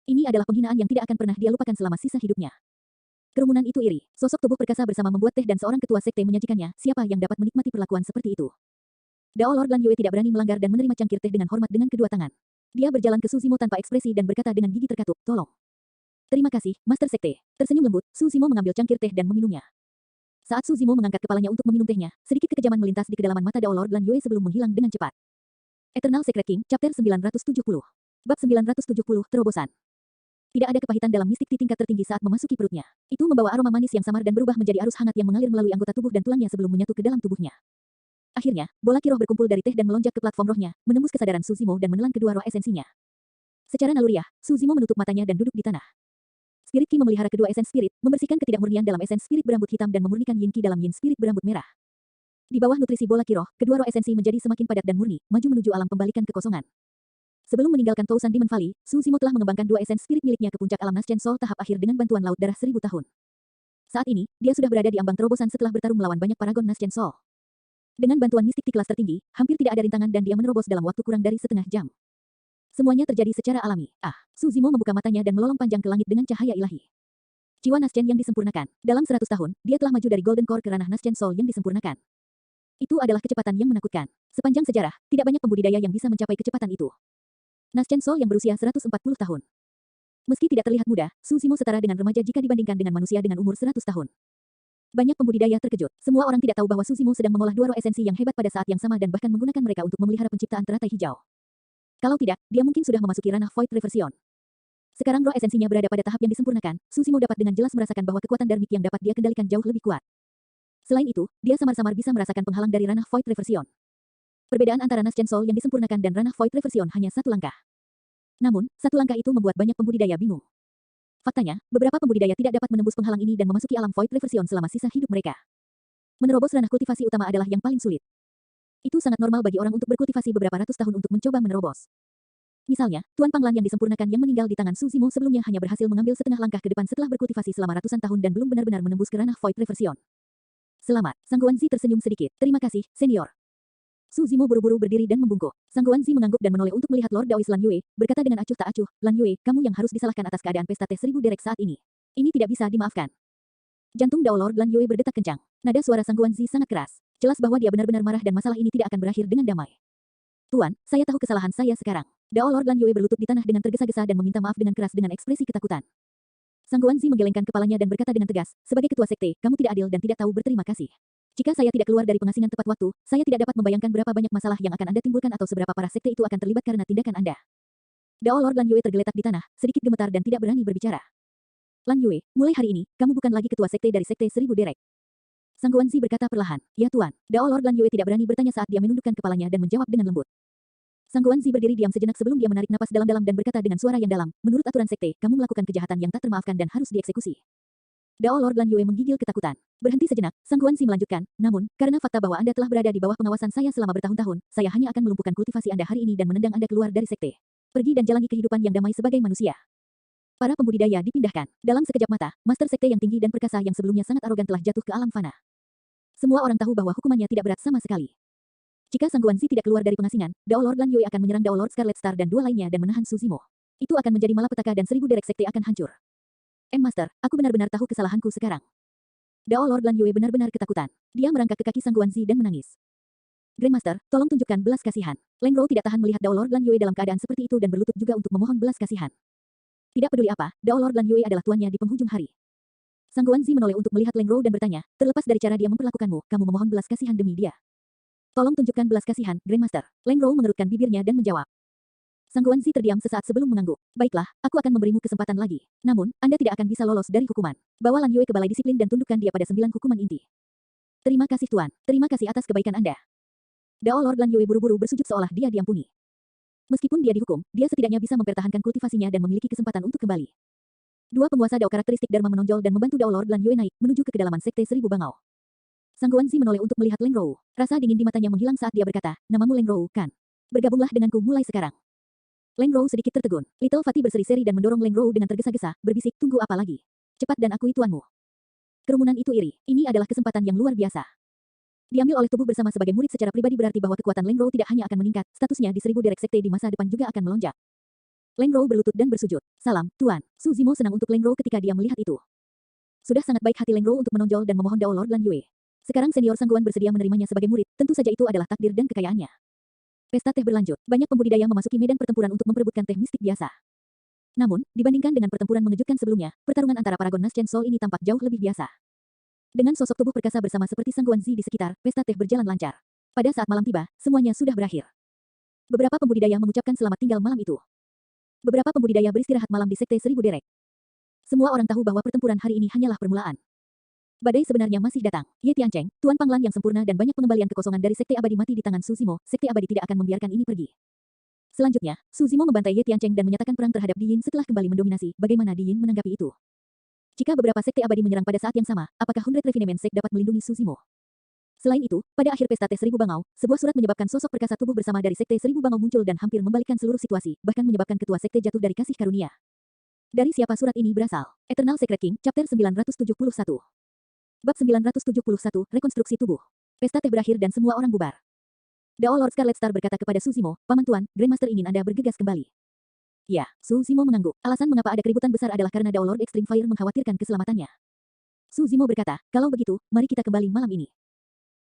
Ini adalah penghinaan yang tidak akan pernah dia lupakan selama sisa hidupnya. Kerumunan itu iri. Sosok tubuh perkasa bersama membuat teh dan seorang ketua sekte menyajikannya. Siapa yang dapat menikmati perlakuan seperti itu? Dao Lord Lan Yue tidak berani melanggar dan menerima cangkir teh dengan hormat dengan kedua tangan. Dia berjalan ke Su Zimo tanpa ekspresi dan berkata dengan gigi terkatup, tolong. Terima kasih, Master Sekte. Tersenyum lembut, Su Zimo mengambil cangkir teh dan meminumnya. Saat Su Zimo mengangkat kepalanya untuk meminum tehnya, sedikit kekejaman melintas di kedalaman mata Dao Lord Lan Yue sebelum menghilang dengan cepat. Eternal Secret King, Chapter 970. Bab 970, Terobosan. Tidak ada kepahitan dalam mistik di tingkat tertinggi saat memasuki perutnya. Itu membawa aroma manis yang samar dan berubah menjadi arus hangat yang mengalir melalui anggota tubuh dan tulangnya sebelum menyatu ke dalam tubuhnya. Akhirnya, bola kiroh berkumpul dari teh dan melonjak ke platform rohnya, menembus kesadaran Su Zimo dan menelan kedua roh esensinya. Secara naluriah, Su Zimo menutup matanya dan duduk di tanah. Spirit Ki memelihara kedua esens spirit, membersihkan ketidakmurnian dalam esens spirit berambut hitam dan memurnikan Yin Ki dalam Yin spirit berambut merah. Di bawah nutrisi bola kiroh, kedua roh esensi menjadi semakin padat dan murni, maju menuju alam pembalikan kekosongan. Sebelum meninggalkan Tousan Demon Valley, Su Zimo telah mengembangkan dua esens spirit miliknya ke puncak alam Nas Chen Sol tahap akhir dengan bantuan laut darah 1000 tahun. Saat ini, dia sudah berada di ambang terobosan setelah bertarung melawan banyak paragon Nas Chen Sol. Dengan bantuan mistik di kelas tertinggi, hampir tidak ada rintangan dan dia menerobos dalam waktu kurang dari setengah jam. Semuanya terjadi secara alami. Su Zimo membuka matanya dan melolong panjang ke langit dengan cahaya ilahi. Jiwa Nas Chen yang disempurnakan. Dalam 100 tahun, dia telah maju dari Golden Core ke ranah Nas Chen Sol yang disempurnakan. Itu adalah kecepatan yang menakutkan. Sepanjang sejarah, tidak banyak pembudidaya yang bisa mencapai kecepatan itu. Nas Chen Sol yang berusia 140 tahun. Meski tidak terlihat muda, Su Zimo setara dengan remaja jika dibandingkan dengan manusia dengan umur 100 tahun. Banyak pembudidaya terkejut. Semua orang tidak tahu bahwa Su Zimo sedang mengolah dua roh esensi yang hebat pada saat yang sama dan bahkan menggunakan mereka untuk memelihara penciptaan teratai hijau. Kalau tidak, dia mungkin sudah memasuki ranah Void Reversion. Sekarang roh esensinya berada pada tahap yang disempurnakan, Su Zimo dapat dengan jelas merasakan bahwa kekuatan Dharmic yang dapat dia kendalikan jauh lebih kuat. Selain itu, dia samar-samar bisa merasakan penghalang dari ranah Void Reversion. Perbedaan antara Nas Chen Sol yang disempurnakan dan ranah Void Reversion hanya satu langkah. Namun, satu langkah itu membuat banyak pembudidaya bingung. Faktanya, beberapa pembudidaya tidak dapat menembus penghalang ini dan memasuki alam Void Reversion selama sisa hidup mereka. Menerobos ranah kultivasi utama adalah yang paling sulit. Itu sangat normal bagi orang untuk berkultivasi beberapa ratus tahun untuk mencoba menerobos. Misalnya, Tuan Panglan yang disempurnakan yang meninggal di tangan Su Zimo sebelumnya hanya berhasil mengambil setengah langkah ke depan setelah berkultivasi selama ratusan tahun dan belum benar-benar menembus ke ranah Void Reversion. Selamat, Sang Guanzi tersenyum sedikit. Terima kasih, senior. Su Zimo buru-buru berdiri dan membungkuk. Sang Guanzi mengangguk dan menoleh untuk melihat Lord Daois Lan Yue, berkata dengan acuh tak acuh, Lan Yue, kamu yang harus disalahkan atas keadaan pesta teh 1000 derek saat ini. Ini tidak bisa dimaafkan. Jantung Dao Lord Lan Yue berdetak kencang. Nada suara Sang Guanzi sangat keras. Jelas bahwa dia benar-benar marah dan masalah ini tidak akan berakhir dengan damai. Tuan, saya tahu kesalahan saya sekarang. Dao Lord Lan Yue berlutut di tanah dengan tergesa-gesa dan meminta maaf dengan keras dengan ekspresi ketakutan. Sang Guanzi menggelengkan kepalanya dan berkata dengan tegas, sebagai ketua sekte, kamu tidak adil dan tidak tahu berterima kasih. Jika saya tidak keluar dari pengasingan tepat waktu, saya tidak dapat membayangkan berapa banyak masalah yang akan Anda timbulkan atau seberapa parah sekte itu akan terlibat karena tindakan Anda. Dao Lord Lan Yue tergeletak di tanah, sedikit gemetar dan tidak berani berbicara. Lan Yue, mulai hari ini, kamu bukan lagi ketua sekte dari sekte 1000 derek. Sang Guanzi berkata perlahan, ya tuan. Dao Lord Lan Yue tidak berani bertanya saat dia menundukkan kepalanya dan menjawab dengan lembut. Sang Guanzi berdiri diam sejenak sebelum dia menarik napas dalam-dalam dan berkata dengan suara yang dalam, menurut aturan sekte, kamu melakukan kejahatan yang tak termaafkan dan harus dieksekusi. Dao Lord Lan Yue menggigil ketakutan. Berhenti sejenak, Sang Guanzi melanjutkan, namun, karena fakta bahwa Anda telah berada di bawah pengawasan saya selama bertahun-tahun, saya hanya akan melumpuhkan kultivasi Anda hari ini dan menendang Anda keluar dari sekte. Pergi dan jalani kehidupan yang damai sebagai manusia. Para pembudidaya dipindahkan. Dalam sekejap mata, master sekte yang tinggi dan perkasa yang sebelumnya sangat arogan telah jatuh ke alam fana. Semua orang tahu bahwa hukumannya tidak berat sama sekali. Jika Sang Guanzi tidak keluar dari pengasingan, Dao Lord Lan Yue akan menyerang Dao Lord Scarlet Star dan dua lainnya dan menahan Su Zimo. Itu akan menjadi malapetaka dan 1000 derek sekte akan hancur. Master, aku benar-benar tahu kesalahanku sekarang. Dao Lord Lan Yue benar-benar ketakutan. Dia merangkak ke kaki Sang Guanzi dan menangis. Grandmaster, tolong tunjukkan belas kasihan. Leng Rou tidak tahan melihat Dao Lord Lan Yue dalam keadaan seperti itu dan berlutut juga untuk memohon belas kasihan. Tidak peduli apa, Dao Lord Lan Yue adalah tuannya di penghujung hari. Sang Guanzi menoleh untuk melihat Leng Rou dan bertanya, terlepas dari cara dia memperlakukanmu, kamu memohon belas kasihan demi dia. Tolong tunjukkan belas kasihan, Grandmaster. Leng Rou mengerutkan bibirnya dan menjawab. Sang Guanzi terdiam sesaat sebelum mengangguk. Baiklah, aku akan memberimu kesempatan lagi. Namun, Anda tidak akan bisa lolos dari hukuman. Bawa Lan Yue ke balai disiplin dan tundukkan dia pada 9 hukuman inti. Terima kasih Tuan. Terima kasih atas kebaikan Anda. Dao Lord Lan Yue buru-buru bersujud seolah dia diampuni. Meskipun dia dihukum, dia setidaknya bisa mempertahankan kultivasinya dan memiliki kesempatan untuk kembali. Dua penguasa Dao karakteristik Dharma menonjol dan membantu Dao Lord Lan Yue naik menuju ke kedalaman Sekte Seribu Bangau. Sang Guanzi menoleh untuk melihat Leng Rou. Rasa dingin di matanya menghilang saat dia berkata, "Namamu Leng Rou, kan? Bergabunglah denganku mulai sekarang." Leng Rou sedikit tertegun. Little Fatty berseri-seri dan mendorong Leng Rou dengan tergesa-gesa, berbisik, "Tunggu apa lagi? Cepat dan akui tuanmu." Kerumunan itu iri. Ini adalah kesempatan yang luar biasa. Diambil oleh tubuh bersama sebagai murid secara pribadi berarti bahwa kekuatan Leng Rou tidak hanya akan meningkat, statusnya di 1000 direk sekte di masa depan juga akan melonjak. Leng Rou berlutut dan bersujud. "Salam, Tuan." Su Zimo senang untuk Leng Rou ketika dia melihat itu. Sudah sangat baik hati Leng Rou untuk menonjol dan memohon Dao Lord Lan Yue. Sekarang senior Sangguan bersedia menerimanya sebagai murid, tentu saja itu adalah takdir dan kekayaannya. Pesta teh berlanjut. Banyak pembudidaya memasuki medan pertempuran untuk memperebutkan teh mistik biasa. Namun, dibandingkan dengan pertempuran mengejutkan sebelumnya, pertarungan antara Paragon Nas Chen Sol ini tampak jauh lebih biasa. Dengan sosok tubuh perkasa bersama seperti Sang Guanzi di sekitar, pesta teh berjalan lancar. Pada saat malam tiba, semuanya sudah berakhir. Beberapa pembudidaya mengucapkan selamat tinggal malam itu. Beberapa pembudidaya beristirahat malam di Sekte 1000 Derek. Semua orang tahu bahwa pertempuran hari ini hanyalah permulaan. Badai sebenarnya masih datang. Ye Tiancheng, Tuan Panglan yang sempurna dan banyak pengembalian kekosongan dari Sekte Abadi mati di tangan Su Zimo, Sekte Abadi tidak akan membiarkan ini pergi. Selanjutnya, Su Zimo membantai Ye Tiancheng dan menyatakan perang terhadap Di Yin setelah kembali mendominasi. Bagaimana Di Yin menanggapi itu? Jika beberapa sekte abadi menyerang pada saat yang sama, apakah 100 Refinement Sect dapat melindungi Su Zimo? Selain itu, pada akhir pesta teh 1000 Bangau, sebuah surat menyebabkan sosok perkasa tubuh bersama dari sekte 1000 Bangau muncul dan hampir membalikkan seluruh situasi, bahkan menyebabkan ketua sekte jatuh dari kasih karunia. Dari siapa surat ini berasal? Eternal Secret King, Chapter 971. Bab 971, Rekonstruksi Tubuh. Pesta teh berakhir dan semua orang bubar. Dao Lord Scarlet Star berkata kepada Su Zimo, "Paman Tuan, Grandmaster ingin Anda bergegas kembali." Ya, Su Zimo mengangguk. Alasan mengapa ada keributan besar adalah karena Dao Lord Extreme Fire mengkhawatirkan keselamatannya. Su Zimo berkata, "Kalau begitu, mari kita kembali malam ini."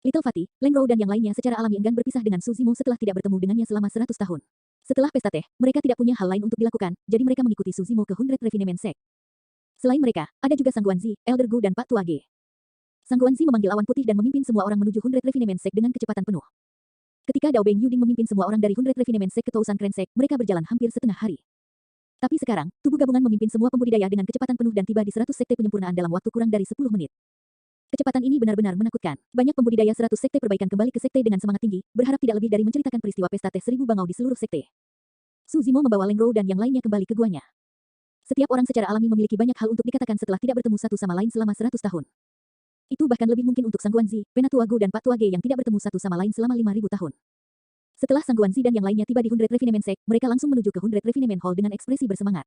Little Fatty, Leng Rou dan yang lainnya secara alami enggan berpisah dengan Su Zimo setelah tidak bertemu dengannya selama 100 tahun. Setelah pesta teh, mereka tidak punya hal lain untuk dilakukan, jadi mereka mengikuti Su Zimo ke 100 Refinement Sect. Selain mereka, ada juga Sang Guanzi, Elder Gu dan Pak Tua Ge. Sang Guanzi memanggil awan putih dan memimpin semua orang menuju 100 Refinement Sect dengan kecepatan penuh. Ketika Dao Beng Yuding memimpin semua orang dari 100 Refinement Sect ke Tousan Kren Sect, mereka berjalan hampir setengah hari. Tapi sekarang, tubuh gabungan memimpin semua pembudidaya dengan kecepatan penuh dan tiba di 100 sekte penyempurnaan dalam waktu kurang dari 10 menit. Kecepatan ini benar-benar menakutkan. Banyak pembudidaya 100 sekte perbaikan kembali ke sekte dengan semangat tinggi, berharap tidak lebih dari menceritakan peristiwa pesta teh 1000 Bangau di seluruh sekte. Su Zimo membawa Leng Rou dan yang lainnya kembali ke guanya. Setiap orang secara alami memiliki banyak hal untuk dikatakan setelah tidak bertemu satu sama lain selama 100 tahun. Itu bahkan lebih mungkin untuk Sang Guanzi, Penatua Gu dan Pak Tua Ge yang tidak bertemu satu sama lain selama 5000 tahun. Setelah Sang Guanzi dan yang lainnya tiba di 100 Refinement Sect, mereka langsung menuju ke 100 Refinement Hall dengan ekspresi bersemangat.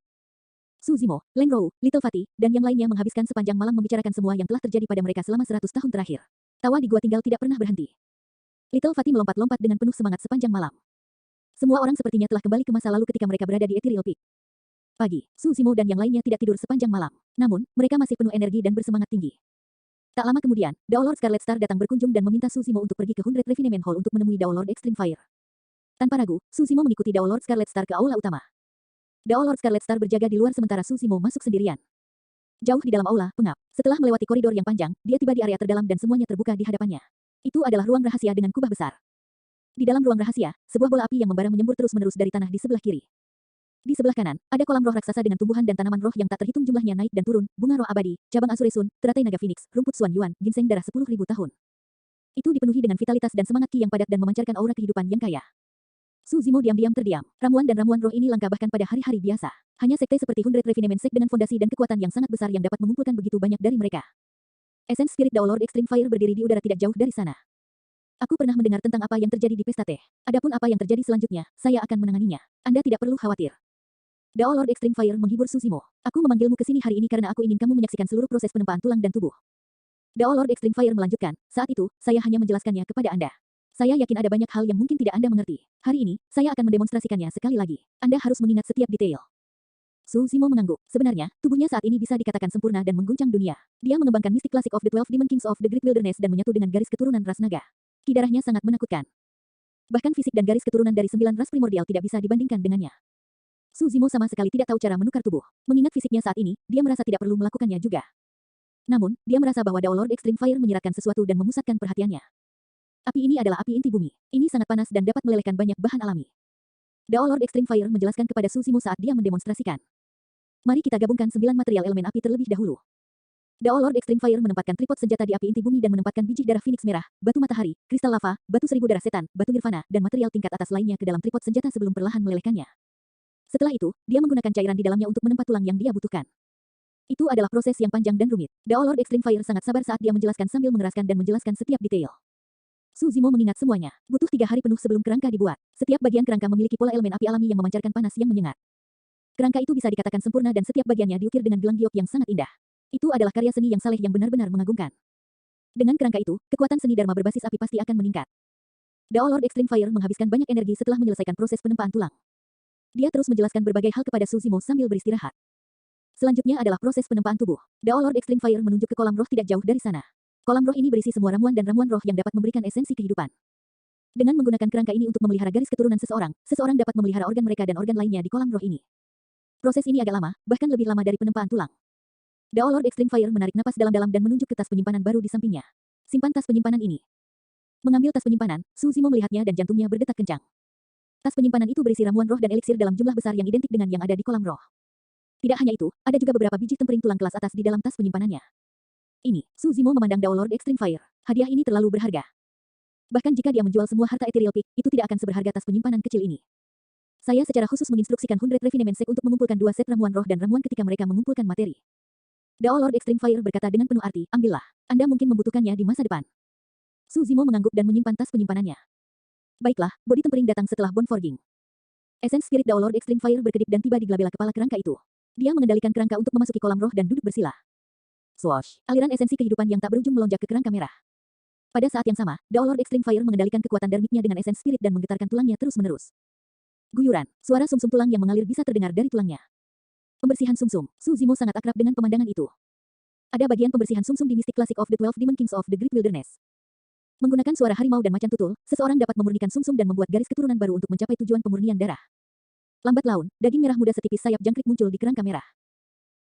Su Zimo, Leng Rou, Little Fatty, dan yang lainnya menghabiskan sepanjang malam membicarakan semua yang telah terjadi pada mereka selama 100 tahun terakhir. Tawa di gua tinggal tidak pernah berhenti. Little Fatty melompat-lompat dengan penuh semangat sepanjang malam. Semua orang sepertinya telah kembali ke masa lalu ketika mereka berada di Ethereal Peak. Pagi, Su Zimo dan yang lainnya tidak tidur sepanjang malam. Namun, mereka masih penuh energi dan bersemangat tinggi. Tak lama kemudian, Dao Lord Scarlet Star datang berkunjung dan meminta Su Zimo untuk pergi ke 100 Refinement Hall untuk menemui Dao Lord Extreme Fire. Tanpa ragu, Su Zimo mengikuti Dao Lord Scarlet Star ke aula utama. Dao Lord Scarlet Star berjaga di luar sementara Su Zimo masuk sendirian. Jauh di dalam aula, pengap. Setelah melewati koridor yang panjang, dia tiba di area terdalam dan semuanya terbuka di hadapannya. Itu adalah ruang rahasia dengan kubah besar. Di dalam ruang rahasia, sebuah bola api yang membara menyembur terus-menerus dari tanah di sebelah kiri. Di sebelah kanan, ada kolam roh raksasa dengan tumbuhan dan tanaman roh yang tak terhitung jumlahnya naik dan turun, bunga roh abadi, cabang Asuresun, teratai naga Phoenix, rumput Suan Yuan, ginseng darah 10.000 tahun. Itu dipenuhi dengan vitalitas dan semangat ki yang padat dan memancarkan aura kehidupan yang kaya. Su Zimo diam-diam terdiam. Ramuan dan ramuan roh ini langka bahkan pada hari-hari biasa. Hanya sekte seperti 100 Refinement Sect dengan fondasi dan kekuatan yang sangat besar yang dapat mengumpulkan begitu banyak dari mereka. Essence Spirit Dao Lord Extreme Fire berdiri di udara tidak jauh dari sana. Aku pernah mendengar tentang apa yang terjadi di pesta teh. Adapun apa yang terjadi selanjutnya, saya akan menanganinya. Anda tidak perlu khawatir. Dao Lord Extreme Fire menghibur Su Zimo. Aku memanggilmu ke sini hari ini karena aku ingin kamu menyaksikan seluruh proses penempaan tulang dan tubuh. Dao Lord Extreme Fire melanjutkan, saat itu, saya hanya menjelaskannya kepada Anda. Saya yakin ada banyak hal yang mungkin tidak Anda mengerti. Hari ini, saya akan mendemonstrasikannya sekali lagi. Anda harus mengingat setiap detail. Su Zimo mengangguk. Sebenarnya, tubuhnya saat ini bisa dikatakan sempurna dan mengguncang dunia. Dia mengembangkan mistik klasik of the 12 Demon Kings of the Great Wilderness dan menyatu dengan garis keturunan ras naga. Ki darahnya sangat menakutkan. Bahkan fisik dan garis keturunan dari 9 ras primordial tidak bisa dibandingkan dengannya. Su Zimo sama sekali tidak tahu cara menukar tubuh. Mengingat fisiknya saat ini, dia merasa tidak perlu melakukannya juga. Namun, dia merasa bahwa Dao Lord Extreme Fire menyiratkan sesuatu dan memusatkan perhatiannya. Api ini adalah api inti bumi. Ini sangat panas dan dapat melelehkan banyak bahan alami. Dao Lord Extreme Fire menjelaskan kepada Suzimo saat dia mendemonstrasikan. Mari kita gabungkan 9 material elemen api terlebih dahulu. Dao Lord Extreme Fire menempatkan tripod senjata di api inti bumi dan menempatkan biji darah Phoenix merah, batu matahari, kristal lava, batu seribu darah setan, batu nirvana, dan material tingkat atas lainnya ke dalam tripod senjata sebelum perlahan melelehkannya. Setelah itu, dia menggunakan cairan di dalamnya untuk menempa tulang yang dia butuhkan. Itu adalah proses yang panjang dan rumit. Dao Lord Extreme Fire sangat sabar saat dia menjelaskan sambil mengeraskan dan menjelaskan setiap detail. Suzimo mengingat semuanya. Butuh 3 hari penuh sebelum kerangka dibuat. Setiap bagian kerangka memiliki pola elemen api alami yang memancarkan panas yang menyengat. Kerangka itu bisa dikatakan sempurna dan setiap bagiannya diukir dengan gelang giok yang sangat indah. Itu adalah karya seni yang saleh yang benar-benar mengagumkan. Dengan kerangka itu, kekuatan seni Dharma berbasis api pasti akan meningkat. Dao Lord Extreme Fire menghabiskan banyak energi setelah menyelesaikan proses penempaan tulang. Dia terus menjelaskan berbagai hal kepada Suzimo sambil beristirahat. Selanjutnya adalah proses penempaan tubuh. Dao Lord Extreme Fire menunjuk ke kolam roh tidak jauh dari sana. Kolam roh ini berisi semua ramuan dan ramuan roh yang dapat memberikan esensi kehidupan. Dengan menggunakan kerangka ini untuk memelihara garis keturunan seseorang, seseorang dapat memelihara organ mereka dan organ lainnya di kolam roh ini. Proses ini agak lama, bahkan lebih lama dari penempaan tulang. Dao Lord Extreme Fire menarik napas dalam-dalam dan menunjuk ke tas penyimpanan baru di sampingnya. Simpan tas penyimpanan ini. Mengambil tas penyimpanan, Suzimo melihatnya dan jantungnya berdetak kencang. Tas penyimpanan itu berisi ramuan roh dan eliksir dalam jumlah besar yang identik dengan yang ada di kolam roh. Tidak hanya itu, ada juga beberapa biji tempering tulang kelas atas di dalam tas penyimpanannya. Ini, Suzimo memandang Dao Lord Extreme Fire. Hadiah ini terlalu berharga. Bahkan jika dia menjual semua harta Ethereal Peak, itu tidak akan seberharga tas penyimpanan kecil ini. Saya secara khusus menginstruksikan 100 Refinement Sect untuk mengumpulkan 2 set ramuan roh dan ramuan ketika mereka mengumpulkan materi. Dao Lord Extreme Fire berkata dengan penuh arti, ambillah. Anda mungkin membutuhkannya di masa depan. Suzimo mengangguk dan menyimpan tas penyimpanannya. Baiklah, body tempering datang setelah bone forging. Essence spirit Dao Lord Extreme Fire berkedip dan tiba di gelabela kepala kerangka itu. Dia mengendalikan kerangka untuk memasuki kolam roh dan duduk bersila. Swoosh! Aliran esensi kehidupan yang tak berujung melonjak ke kerangka merah. Pada saat yang sama, Dao Lord Extreme Fire mengendalikan kekuatan darmiknya dengan esensi spirit dan menggetarkan tulangnya terus-menerus. Guyuran, suara sumsum tulang yang mengalir bisa terdengar dari tulangnya. Pembersihan sumsum. Suzimo sangat akrab dengan pemandangan itu. Ada bagian pembersihan sumsum di Mystic Classic of the 12 Demon Kings of the Great Wilderness. Menggunakan suara harimau dan macan tutul, seseorang dapat memurnikan sumsum dan membuat garis keturunan baru untuk mencapai tujuan pemurnian darah. Lambat laun, daging merah muda setipis sayap jangkrik muncul di kerangka merah.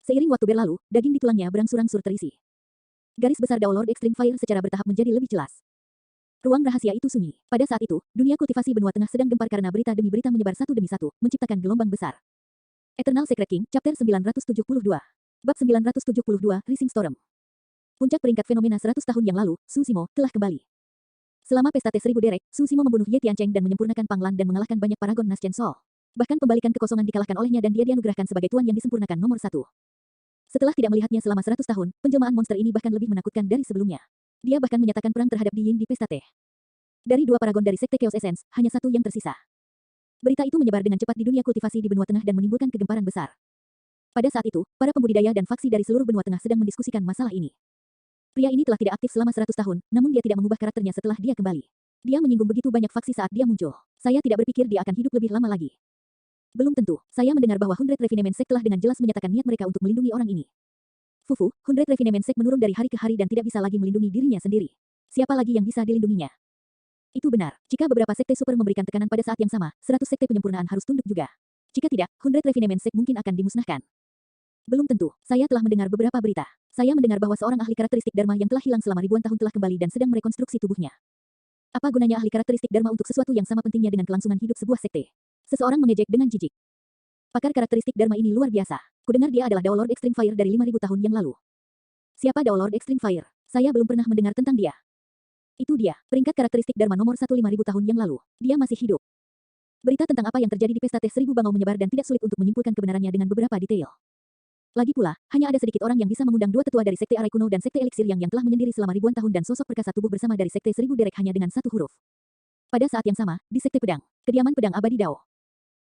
Seiring waktu berlalu, daging di tulangnya berangsur-angsur terisi. Garis besar Dao Lord Extreme Fire secara bertahap menjadi lebih jelas. Ruang rahasia itu sunyi. Pada saat itu, dunia kultivasi benua tengah sedang gempar karena berita demi berita menyebar satu demi satu, menciptakan gelombang besar. Eternal Secret King, Chapter 972. Bab 972, Rising Storm. Puncak peringkat fenomena 100 tahun yang lalu, Suzimo, telah kembali. Selama pesta tes 1000 derek, Suzimo membunuh Ye Tiancheng dan menyempurnakan Panglan dan mengalahkan banyak paragon Naschen Sol. Bahkan pembalikan kekosongan dikalahkan olehnya dan dia dianugerahkan sebagai tuan yang disempurnakan nomor 1. Setelah tidak melihatnya selama 100 tahun, penjelmaan monster ini bahkan lebih menakutkan dari sebelumnya. Dia bahkan menyatakan perang terhadap Di Yin di pesta teh. Dari 2 paragon dari Sekte Chaos Essence, hanya 1 yang tersisa. Berita itu menyebar dengan cepat di dunia kultivasi di benua tengah dan menimbulkan kegemparan besar. Pada saat itu, para pembudidaya dan faksi dari seluruh benua tengah sedang mendiskusikan masalah ini. Pria ini telah tidak aktif selama 100 tahun, namun dia tidak mengubah karakternya setelah dia kembali. Dia menyinggung begitu banyak faksi saat dia muncul. Saya tidak berpikir dia akan hidup lebih lama lagi. Belum tentu. Saya mendengar bahwa 100 Refinement Sect telah dengan jelas menyatakan niat mereka untuk melindungi orang ini. Fufu, 100 Refinement Sect menurun dari hari ke hari dan tidak bisa lagi melindungi dirinya sendiri. Siapa lagi yang bisa dilindunginya? Itu benar. Jika beberapa sekte super memberikan tekanan pada saat yang sama, 100 sekte penyempurnaan harus tunduk juga. Jika tidak, 100 Refinement Sect mungkin akan dimusnahkan. Belum tentu. Saya telah mendengar beberapa berita. Saya mendengar bahwa seorang ahli karakteristik Dharma yang telah hilang selama ribuan tahun telah kembali dan sedang merekonstruksi tubuhnya. Apa gunanya ahli karakteristik Dharma untuk sesuatu yang sama pentingnya dengan kelangsungan hidup sebuah sekte? Seseorang mengejek dengan jijik. Pakar karakteristik Dharma ini luar biasa. Kudengar dia adalah Dao Lord Extreme Fire dari 5000 tahun yang lalu. Siapa Dao Lord Extreme Fire? Saya belum pernah mendengar tentang dia. Itu dia, peringkat karakteristik Dharma nomor 1 5000 tahun yang lalu. Dia masih hidup. Berita tentang apa yang terjadi di pesta teh 1000 bangau menyebar dan tidak sulit untuk menyimpulkan kebenarannya dengan beberapa detail. Lagi pula, hanya ada sedikit orang yang bisa mengundang 2 tetua dari Sekte Arai Kuno dan Sekte Eliksir yang telah menyendiri selama ribuan tahun dan sosok perkasa tubuh bersama dari Sekte 1000 derek hanya dengan 1 huruf. Pada saat yang sama, di Sekte Pedang, kediaman pedang abadi Dao.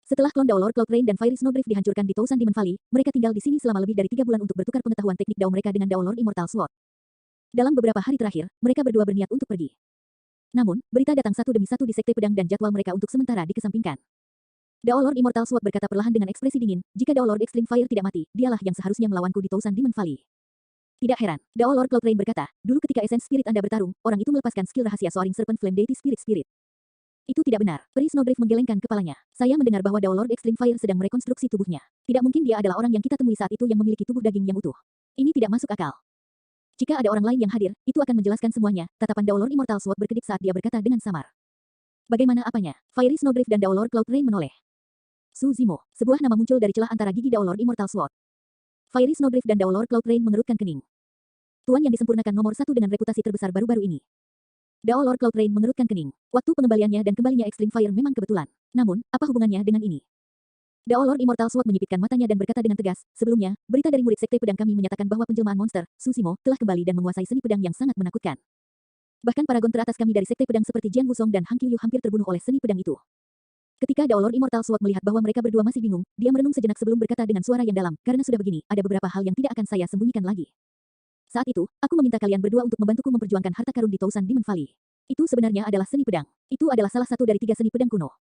Setelah klon Dao Lord Cloud Rain dan Fiery Snowdrift dihancurkan di Tousan Demon Valley, mereka tinggal di sini selama lebih dari 3 bulan untuk bertukar pengetahuan teknik Dao mereka dengan Dao Lord Immortal Sword. Dalam beberapa hari terakhir, mereka berdua berniat untuk pergi. Namun, berita datang satu demi satu di Sekte Pedang dan jadwal mereka untuk sementara dikesampingkan. Dao Lord Immortal Sword berkata perlahan dengan ekspresi dingin, jika Dao Lord Extreme Fire tidak mati, dialah yang seharusnya melawanku di Tousan Demon Valley. Tidak heran, Dao Lord Cloud Rain berkata, dulu ketika Essence Spirit Anda bertarung, orang itu melepaskan skill rahasia Soaring Serpent Flame Deity Spirit. Itu tidak benar. Peri Snowdrift menggelengkan kepalanya. Saya mendengar bahwa Dao Lord Extreme Fire sedang merekonstruksi tubuhnya. Tidak mungkin dia adalah orang yang kita temui saat itu yang memiliki tubuh daging yang utuh. Ini tidak masuk akal. Jika ada orang lain yang hadir, itu akan menjelaskan semuanya. Tatapan Dao Lord Immortal Sword berkedip saat dia berkata dengan samar. Bagaimana apanya? Fiery Snowdrift dan Dao Lord Cloud Rain menoleh. Su Zimo, sebuah nama muncul dari celah antara gigi Dao Lord Immortal Sword. Fiery Snowdrift dan Dao Lord Cloud Rain mengerutkan kening. Tuan yang disempurnakan nomor 1 dengan reputasi terbesar baru-baru ini. Dao Lord Cloud Rain mengerutkan kening. Waktu pengembaliannya dan kembalinya Extreme Fire memang kebetulan. Namun, apa hubungannya dengan ini? Dao Lord Immortal Sword menyipitkan matanya dan berkata dengan tegas, sebelumnya, berita dari murid Sekte Pedang kami menyatakan bahwa penjelmaan monster, Su Zimo, telah kembali dan menguasai seni pedang yang sangat menakutkan. Bahkan paragon teratas kami dari Sekte Pedang seperti Jian Wusong dan Hang Qiuyu hampir terbunuh oleh seni pedang itu. Ketika Dao Lord Immortal Sword melihat bahwa mereka berdua masih bingung, dia merenung sejenak sebelum berkata dengan suara yang dalam, karena sudah begini, ada beberapa hal yang tidak akan saya sembunyikan lagi. Saat itu, aku meminta kalian berdua untuk membantuku memperjuangkan harta karun di Tousan Demon Valley. Itu sebenarnya adalah seni pedang. Itu adalah salah satu dari 3 seni pedang kuno.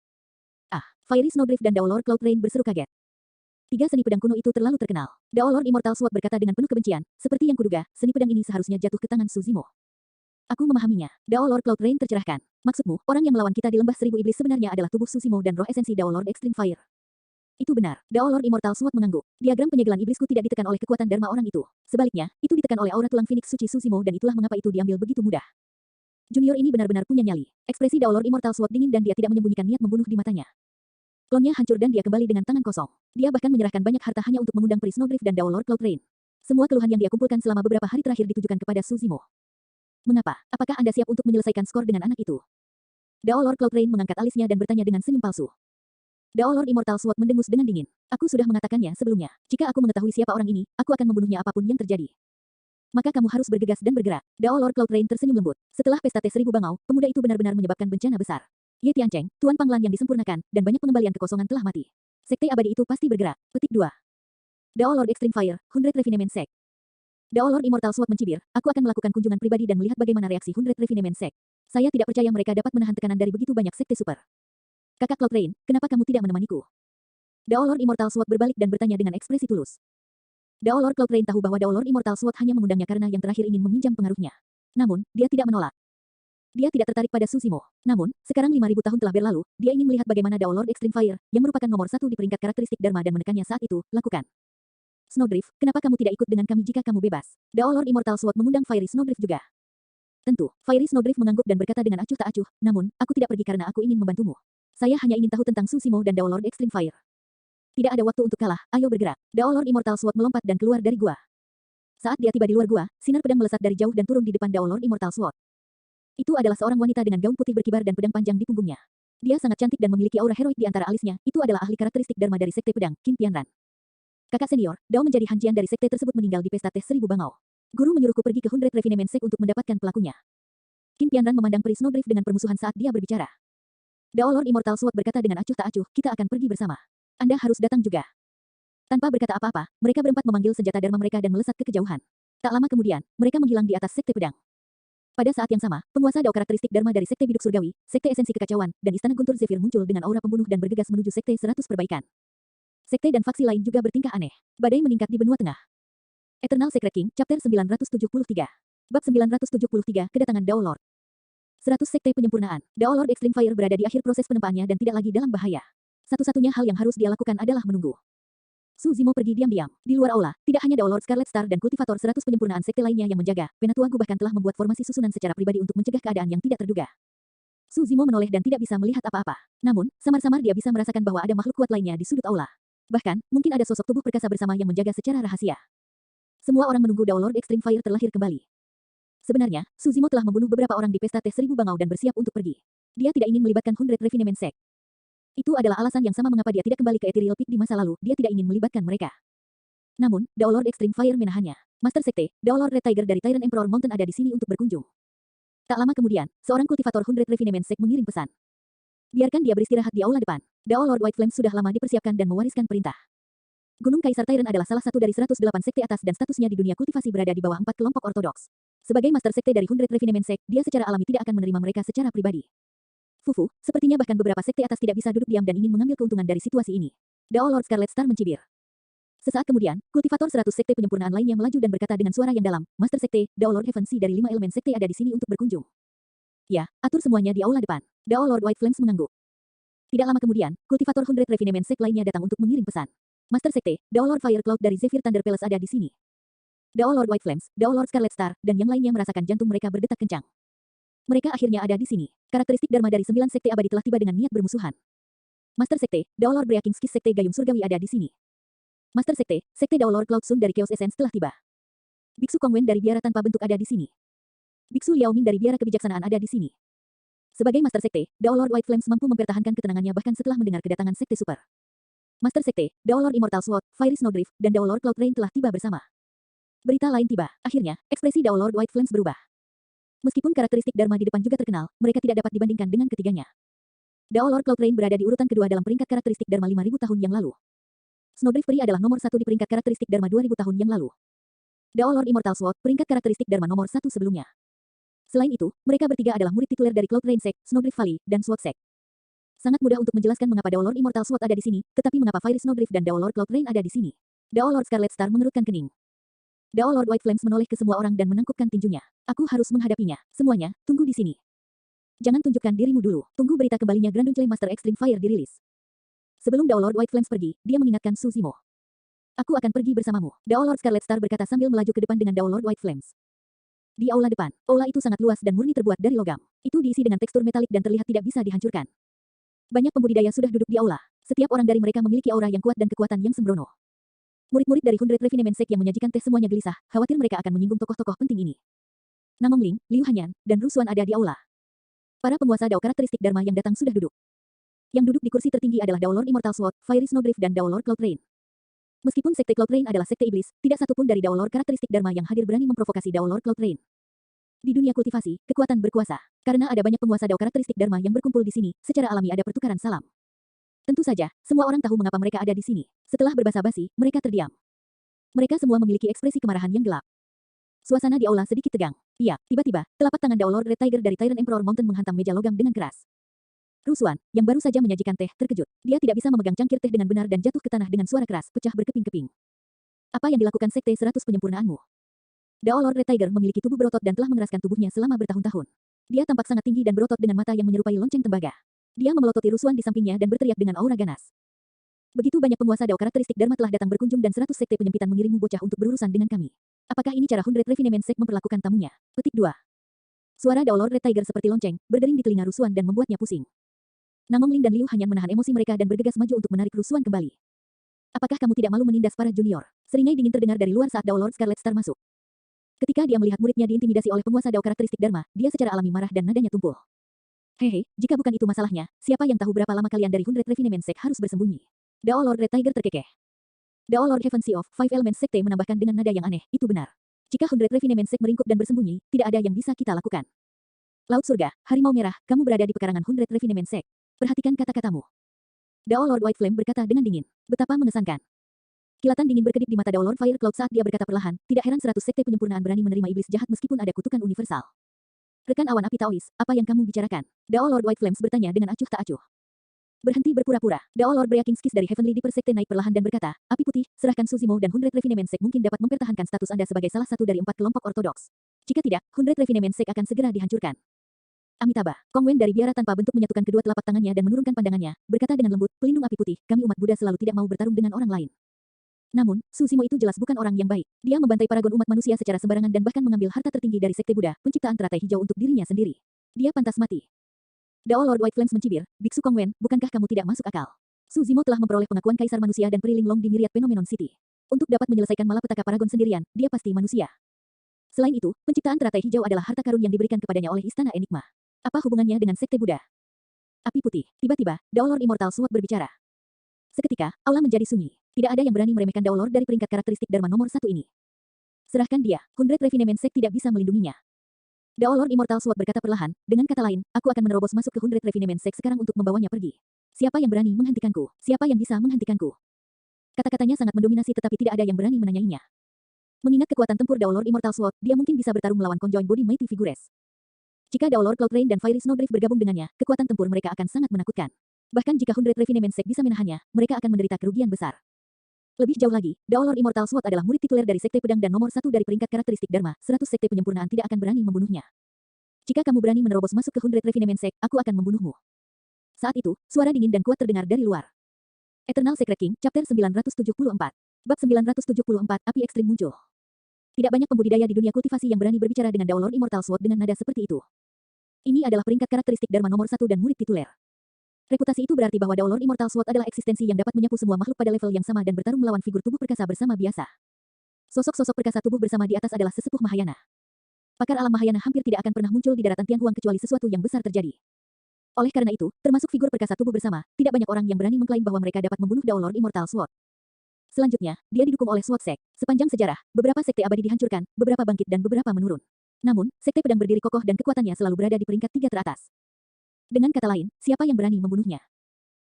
Ah, Fiery Snowdrift dan Dao Lord Cloud Rain berseru kaget. 3 seni pedang kuno itu terlalu terkenal. Dao Lord Immortal Sword berkata dengan penuh kebencian, seperti yang kuduga, seni pedang ini seharusnya jatuh ke tangan Su Zimo. Aku memahaminya. Dao Lord Cloud Rain tercerahkan. Maksudmu, orang yang melawan kita di lembah 1000 iblis sebenarnya adalah tubuh Su Zimo dan roh esensi Dao Lord Extreme Fire. Itu benar. Dao Lord Immortal Sword mengangguk. Diagram penyegelan iblisku tidak ditekan oleh kekuatan dharma orang itu. Sebaliknya, itu ditekan oleh aura tulang Phoenix suci Su Zimo dan itulah mengapa itu diambil begitu mudah. Junior ini benar-benar punya nyali. Ekspresi Dao Lord Immortal Sword dingin dan dia tidak menyembunyikan niat membunuh di matanya. Klonnya hancur dan dia kembali dengan tangan kosong. Dia bahkan menyerahkan banyak harta hanya untuk mengundang Peri Snowdrift dan Dao Lord Cloud Rain. Semua keluhan yang dia kumpulkan selama beberapa hari terakhir ditujukan kepada Su Zimo. Mengapa? Apakah Anda siap untuk menyelesaikan skor dengan anak itu? Dao Lord Cloud Rain mengangkat alisnya dan bertanya dengan senyum palsu. Dao Lord Immortal Sword mendengus dengan dingin. Aku sudah mengatakannya sebelumnya. Jika aku mengetahui siapa orang ini, aku akan membunuhnya apapun yang terjadi. Maka kamu harus bergegas dan bergerak. Dao Lord Cloud Rain tersenyum lembut. Setelah pesta teh 1000 bangau, pemuda itu benar-benar menyebabkan bencana besar. Ye Tiancheng, Tuan Panglan yang disempurnakan, dan banyak pengembalian kekosongan telah mati. Sekte abadi itu pasti bergerak. Petik 2. Dao Lord Extreme Fire, 100 Refinement Sect. Dao Lord Immortal Sword mencibir, aku akan melakukan kunjungan pribadi dan melihat bagaimana reaksi 100 Refinement Sect. Saya tidak percaya mereka dapat menahan tekanan dari begitu banyak sekte super. Kakak Cloud Rain, kenapa kamu tidak menemaniku? Dao Lord Immortal Sword berbalik dan bertanya dengan ekspresi tulus. Dao Lord Cloud Rain tahu bahwa Dao Lord Immortal Sword hanya mengundangnya karena yang terakhir ingin meminjam pengaruhnya. Namun, dia tidak menolak. Dia tidak tertarik pada Su Zimo. Namun, sekarang 5000 tahun telah berlalu, dia ingin melihat bagaimana Dao Lord Extreme Fire, yang merupakan nomor 1 di peringkat karakteristik Dharma dan menekannya saat itu, lakukan. Snowdrift, kenapa kamu tidak ikut dengan kami jika kamu bebas? Dao Lord Immortal Sword mengundang Fiery Snowdrift juga. Tentu, Fiery Snowdrift mengangguk dan berkata dengan acuh tak acuh, namun, aku tidak pergi karena aku ingin membantumu. Saya hanya ingin tahu tentang Su Zimo dan Dao Lord Extreme Fire. Tidak ada waktu untuk kalah, ayo bergerak. Dao Lord Immortal Sword melompat dan keluar dari gua. Saat dia tiba di luar gua, sinar pedang melesat dari jauh dan turun di depan Dao Lord Immortal Sword. Itu adalah seorang wanita dengan gaun putih berkibar dan pedang panjang di punggungnya. Dia sangat cantik dan memiliki aura heroik di antara alisnya, itu adalah ahli karakteristik Dharma dari Sekte Pedang, Qin Pianran. Kakak senior, Dao menjadi hanjian dari sekte tersebut meninggal di pesta teh 1000 bangau. Guru menyuruhku pergi ke 100 Refinement Sect untuk mendapatkan pelakunya. Qin Pianran memandang Peri Snowdrift dengan permusuhan saat dia berbicara. Dao Lord Immortal Sword berkata dengan acuh tak acuh, kita akan pergi bersama. Anda harus datang juga. Tanpa berkata apa-apa, mereka berempat memanggil senjata Dharma mereka dan melesat ke kejauhan. Tak lama kemudian, mereka menghilang di atas sekte pedang. Pada saat yang sama, penguasa Dao karakteristik Dharma dari Sekte Biduk Surgawi, Sekte Esensi Kekacauan, dan Istana Guntur Zephyr muncul dengan aura pembunuh dan bergegas menuju Sekte 100 Perbaikan. Sekte dan faksi lain juga bertingkah aneh. Badai meningkat di benua tengah. Eternal Secret King, Chapter 973. Bab 973, Kedatangan Dao Lord. 100 Sekte Penyempurnaan. Dao Lord Extreme Fire berada di akhir proses penempaannya dan tidak lagi dalam bahaya. Satu-satunya hal yang harus dia lakukan adalah menunggu. Su Zimo pergi diam-diam. Di luar aula, tidak hanya Dao Lord Scarlet Star dan kultivator 100 penyempurnaan sekte lainnya yang menjaga, Penatua Gu bahkan telah membuat formasi susunan secara pribadi untuk mencegah keadaan yang tidak terduga. Su Zimo menoleh dan tidak bisa melihat apa-apa. Namun, samar-samar dia bisa merasakan bahwa ada makhluk kuat lainnya di sudut aula. Bahkan, mungkin ada sosok tubuh perkasa bersama yang menjaga secara rahasia. Semua orang menunggu Dao Lord Extreme Fire terlahir kembali. Sebenarnya, Su Zimo telah membunuh beberapa orang di pesta teh 1000 bangau dan bersiap untuk pergi. Dia tidak ingin melibatkan 100 Refinement Sect. Itu adalah alasan yang sama mengapa dia tidak kembali ke Ethereal Peak di masa lalu, dia tidak ingin melibatkan mereka. Namun, Dao Lord Extreme Fire menahannya. Master Sekte, Dao Lord Red Tiger dari Tyrant Emperor Mountain ada di sini untuk berkunjung. Tak lama kemudian, seorang kultivator 100 Refinement Sect mengirim pesan. Biarkan dia beristirahat di aula depan. Dao Lord White Flame sudah lama dipersiapkan dan mewariskan perintah. Gunung Kaisar Tyrant adalah salah satu dari 108 sekte atas dan statusnya di dunia kultivasi berada di bawah 4 kelompok ortodoks. Sebagai master sekte dari 100 Refinement Sect, dia secara alami tidak akan menerima mereka secara pribadi. Fufu, sepertinya bahkan beberapa sekte atas tidak bisa duduk diam dan ingin mengambil keuntungan dari situasi ini. Dao Lord Scarlet Star mencibir. Sesaat kemudian, kultivator 100 sekte penyempurnaan lainnya melaju dan berkata dengan suara yang dalam, Master Sekte, Dao Lord Heaven Sea dari 5 elemen sekte ada di sini untuk berkunjung. Ya, atur semuanya di aula depan. Dao Lord White Flames mengangguk. Tidak lama kemudian, kultivator 100 Refinement Sect lainnya datang untuk mengirim pesan. Master Sekte, Dao Lord Fire Cloud dari Zephyr Thunder Palace ada di sini. Dao Lord White Flames, Dao Lord Scarlet Star, dan yang lainnya merasakan jantung mereka berdetak kencang. Mereka akhirnya ada di sini. Karakteristik Dharma dari 9 sekte abadi telah tiba dengan niat bermusuhan. Master Sekte, Dao Lord Breaking Skis Sekte Gayung Surgawi ada di sini. Master Sekte, Sekte Dao Lord Cloud Sun dari Chaos Essence telah tiba. Biksu Kongwen dari Biara Tanpa Bentuk ada di sini. Biksu Liao Ming dari Biara Kebijaksanaan ada di sini. Sebagai Master Sekte, Dao Lord White Flames mampu mempertahankan ketenangannya bahkan setelah mendengar kedatangan Sekte Super. Master Sekte, Dao Lord Immortal Sword, Fiery Snowdrift, dan Dao Lord Cloud Rain telah tiba bersama. Berita lain tiba. Akhirnya, ekspresi Dao Lord White Flames berubah. Meskipun karakteristik Dharma di depan juga terkenal, mereka tidak dapat dibandingkan dengan ketiganya. Dao Lord Cloud Rain berada di urutan kedua dalam peringkat karakteristik Dharma 5.000 tahun yang lalu. Snowdrift Peri adalah nomor 1 di peringkat karakteristik Dharma 2.000 tahun yang lalu. Dao Lord Immortal Sword, peringkat karakteristik Dharma nomor 1 sebelumnya. Selain itu, mereka bertiga adalah murid tituler dari Cloud Rain Sect, Snowdrift Valley, dan Sword Sect. Sangat mudah untuk menjelaskan mengapa Dao Lord Immortal Sword ada di sini, tetapi mengapa Fiery Snowdrift dan Dao Lord Cloud Rain ada di sini. Dao Lord Scarlet Star mengerutkan kening. Dao Lord White Flames menoleh ke semua orang dan menangkupkan tinjunya. Aku harus menghadapinya. Semuanya, tunggu di sini. Jangan tunjukkan dirimu dulu. Tunggu berita kembalinya Granduncle Master Extreme Fire dirilis. Sebelum Dao Lord White Flames pergi, dia mengingatkan Su Zimo. Aku akan pergi bersamamu. Dao Lord Scarlet Star berkata sambil melaju ke depan dengan Dao Lord White Flames. Di aula depan, aula itu sangat luas dan murni terbuat dari logam. Itu diisi dengan tekstur metalik dan terlihat tidak bisa dihancurkan. Banyak pembudidaya sudah duduk di aula. Setiap orang dari mereka memiliki aura yang kuat dan kekuatan yang sembrono. Murid-murid dari Hundred Refinement Sect yang menyajikan teh semuanya gelisah, khawatir mereka akan menyinggung tokoh-tokoh penting ini. Namong Ling, Liu Hanyan, dan Rusuan ada di aula. Para penguasa Dao karakteristik Dharma yang datang sudah duduk. Yang duduk di kursi tertinggi adalah Dao Lord Immortal Sword, Fiery Snowdrift dan Dao Lord Cloud Rain. Meskipun Sekte Cloud Rain adalah sekte iblis, tidak satupun dari Dao Lord karakteristik Dharma yang hadir berani memprovokasi Dao Lord Cloud Rain. Di dunia kultivasi, kekuatan berkuasa. Karena ada banyak penguasa Dao karakteristik Dharma yang berkumpul di sini, secara alami ada pertukaran salam. Tentu saja, semua orang tahu mengapa mereka ada di sini. Setelah berbasa-basi, mereka terdiam. Mereka semua memiliki ekspresi kemarahan yang gelap. Suasana di aula sedikit tegang. Iya, tiba-tiba, telapak tangan Dao Lord Red Tiger dari Tyrant Emperor Mountain menghantam meja logam dengan keras. Rusuan, yang baru saja menyajikan teh, terkejut. Dia tidak bisa memegang cangkir teh dengan benar dan jatuh ke tanah dengan suara keras, pecah berkeping-keping. Apa yang dilakukan Sekte 100 penyempurnaanmu? Dao Lord Red Tiger memiliki tubuh berotot dan telah mengeraskan tubuhnya selama bertahun-tahun. Dia tampak sangat tinggi dan berotot dengan mata yang menyerupai lonceng tembaga. Dia memelototi Rusuan di sampingnya dan berteriak dengan aura ganas. Begitu banyak penguasa Dao karakteristik Dharma telah datang berkunjung dan 100 sekte penyempitan mengirimmu bocah untuk berurusan dengan kami. Apakah ini cara Hundred Refinement Sect memperlakukan tamunya? Petik 2. Suara Dao Lord Red Tiger seperti lonceng, berdering di telinga Rusuan dan membuatnya pusing. Namong Ling dan Liu Hanyan menahan emosi mereka dan bergegas maju untuk menarik Rusuan kembali. Apakah kamu tidak malu menindas para junior? Seringai dingin terdengar dari luar saat Dao Lord Scarlet Star masuk. Ketika dia melihat muridnya diintimidasi oleh penguasa Dao karakteristik Dharma, dia secara alami marah dan nadanya tumpul. Hehe, jika bukan itu masalahnya, siapa yang tahu berapa lama kalian dari Hundred Refinement Sect harus bersembunyi? Dao Lord Red Tiger terkekeh. Dao Lord Heaven Sea of Five Elements Sekte menambahkan dengan nada yang aneh, itu benar. Jika Hundred Refinement Sect meringkuk dan bersembunyi, tidak ada yang bisa kita lakukan. Laut Surga, Harimau Merah, kamu berada di pekarangan Hundred Refinement Sect. Perhatikan kata-katamu. Dao Lord White Flame berkata dengan dingin. Betapa mengesankan. Kilatan dingin berkedip di mata Dao Lord Fire Cloud saat dia berkata perlahan, tidak heran 100 sekte penyempurnaan berani menerima iblis jahat meskipun ada kutukan universal. Rekan awan api Taois, apa yang kamu bicarakan? Dao Lord White Flames bertanya dengan acuh tak acuh. Berhenti berpura-pura. Dao Lord Breaking Skis dari Heavenly Deeper Sekte naik perlahan dan berkata, Api Putih, serahkan Su Zimo dan Hundred Refinement Sect mungkin dapat mempertahankan status Anda sebagai salah satu dari 4 kelompok ortodoks. Jika tidak, Hundred Refinement Sect akan segera dihancurkan. Amitabha, Kongwen dari Biara Tanpa Bentuk menyatukan kedua telapak tangannya dan menurunkan pandangannya, berkata dengan lembut, pelindung Api Putih, kami umat Buddha selalu tidak mau bertarung dengan orang lain. Namun, Su Zimo itu jelas bukan orang yang baik. Dia membantai paragon umat manusia secara sembarangan dan bahkan mengambil harta tertinggi dari Sekte Buddha, penciptaan teratai hijau untuk dirinya sendiri. Dia pantas mati. Dao Lord White Flames mencibir, Biksu Kongwen, bukankah kamu tidak masuk akal? Su Zimo telah memperoleh pengakuan Kaisar Manusia dan Pri Linglong di Myriad Phenomenon City. Untuk dapat menyelesaikan malapetaka paragon sendirian, dia pasti manusia. Selain itu, penciptaan teratai hijau adalah harta karun yang diberikan kepadanya oleh Istana Enigma. Apa hubungannya dengan Sekte Buddha? Api Putih, tiba-tiba, Dao Lord Immortal Sword berbicara. Seketika, aula menjadi sunyi. Tidak ada yang berani meremehkan Dao Lord dari peringkat karakteristik Dharma nomor 1 ini. Serahkan dia, Hundred Refinement Sect tidak bisa melindunginya. Dao Lord Immortal Sword berkata perlahan, dengan kata lain, aku akan menerobos masuk ke Hundred Refinement Sect sekarang untuk membawanya pergi. Siapa yang berani menghentikanku? Siapa yang bisa menghentikanku? Kata-katanya sangat mendominasi tetapi tidak ada yang berani menanyainya. Mengingat kekuatan tempur Dao Lord Immortal Sword, dia mungkin bisa bertarung melawan Conjoined Body Mighty Figures. Jika Dao Lord Cloud Rain dan Fiery Snowdrift bergabung dengannya, kekuatan tempur mereka akan sangat menakutkan. Bahkan jika Hundred Refinement Sect bisa menahannya, mereka akan menderita kerugian besar. Lebih jauh lagi, Dao Lord Immortal Sword adalah murid tituler dari Sekte Pedang dan nomor 1 dari peringkat karakteristik Dharma, 100 sekte penyempurnaan tidak akan berani membunuhnya. Jika kamu berani menerobos masuk ke Hundred Refinement Sect, aku akan membunuhmu. Saat itu, suara dingin dan kuat terdengar dari luar. Eternal Secret King, Chapter 974. Bab 974, Api Ekstrim muncul. Tidak banyak pembudidaya di dunia kultivasi yang berani berbicara dengan Dao Lord Immortal Sword dengan nada seperti itu. Ini adalah peringkat karakteristik Dharma nomor 1 dan murid tituler. Reputasi itu berarti bahwa Dao Lord Immortal Sword adalah eksistensi yang dapat menyapu semua makhluk pada level yang sama dan bertarung melawan figur tubuh perkasa bersama biasa. Sosok-sosok perkasa tubuh bersama di atas adalah sesepuh Mahayana. Pakar alam Mahayana hampir tidak akan pernah muncul di daratan Tianhuang kecuali sesuatu yang besar terjadi. Oleh karena itu, termasuk figur perkasa tubuh bersama, tidak banyak orang yang berani mengklaim bahwa mereka dapat membunuh Dao Lord Immortal Sword. Selanjutnya, dia didukung oleh Sword Sect. Sepanjang sejarah, beberapa sekte abadi dihancurkan, beberapa bangkit dan beberapa menurun. Namun, sekte pedang berdiri kokoh dan kekuatannya selalu berada di peringkat 3 teratas. Dengan kata lain, siapa yang berani membunuhnya?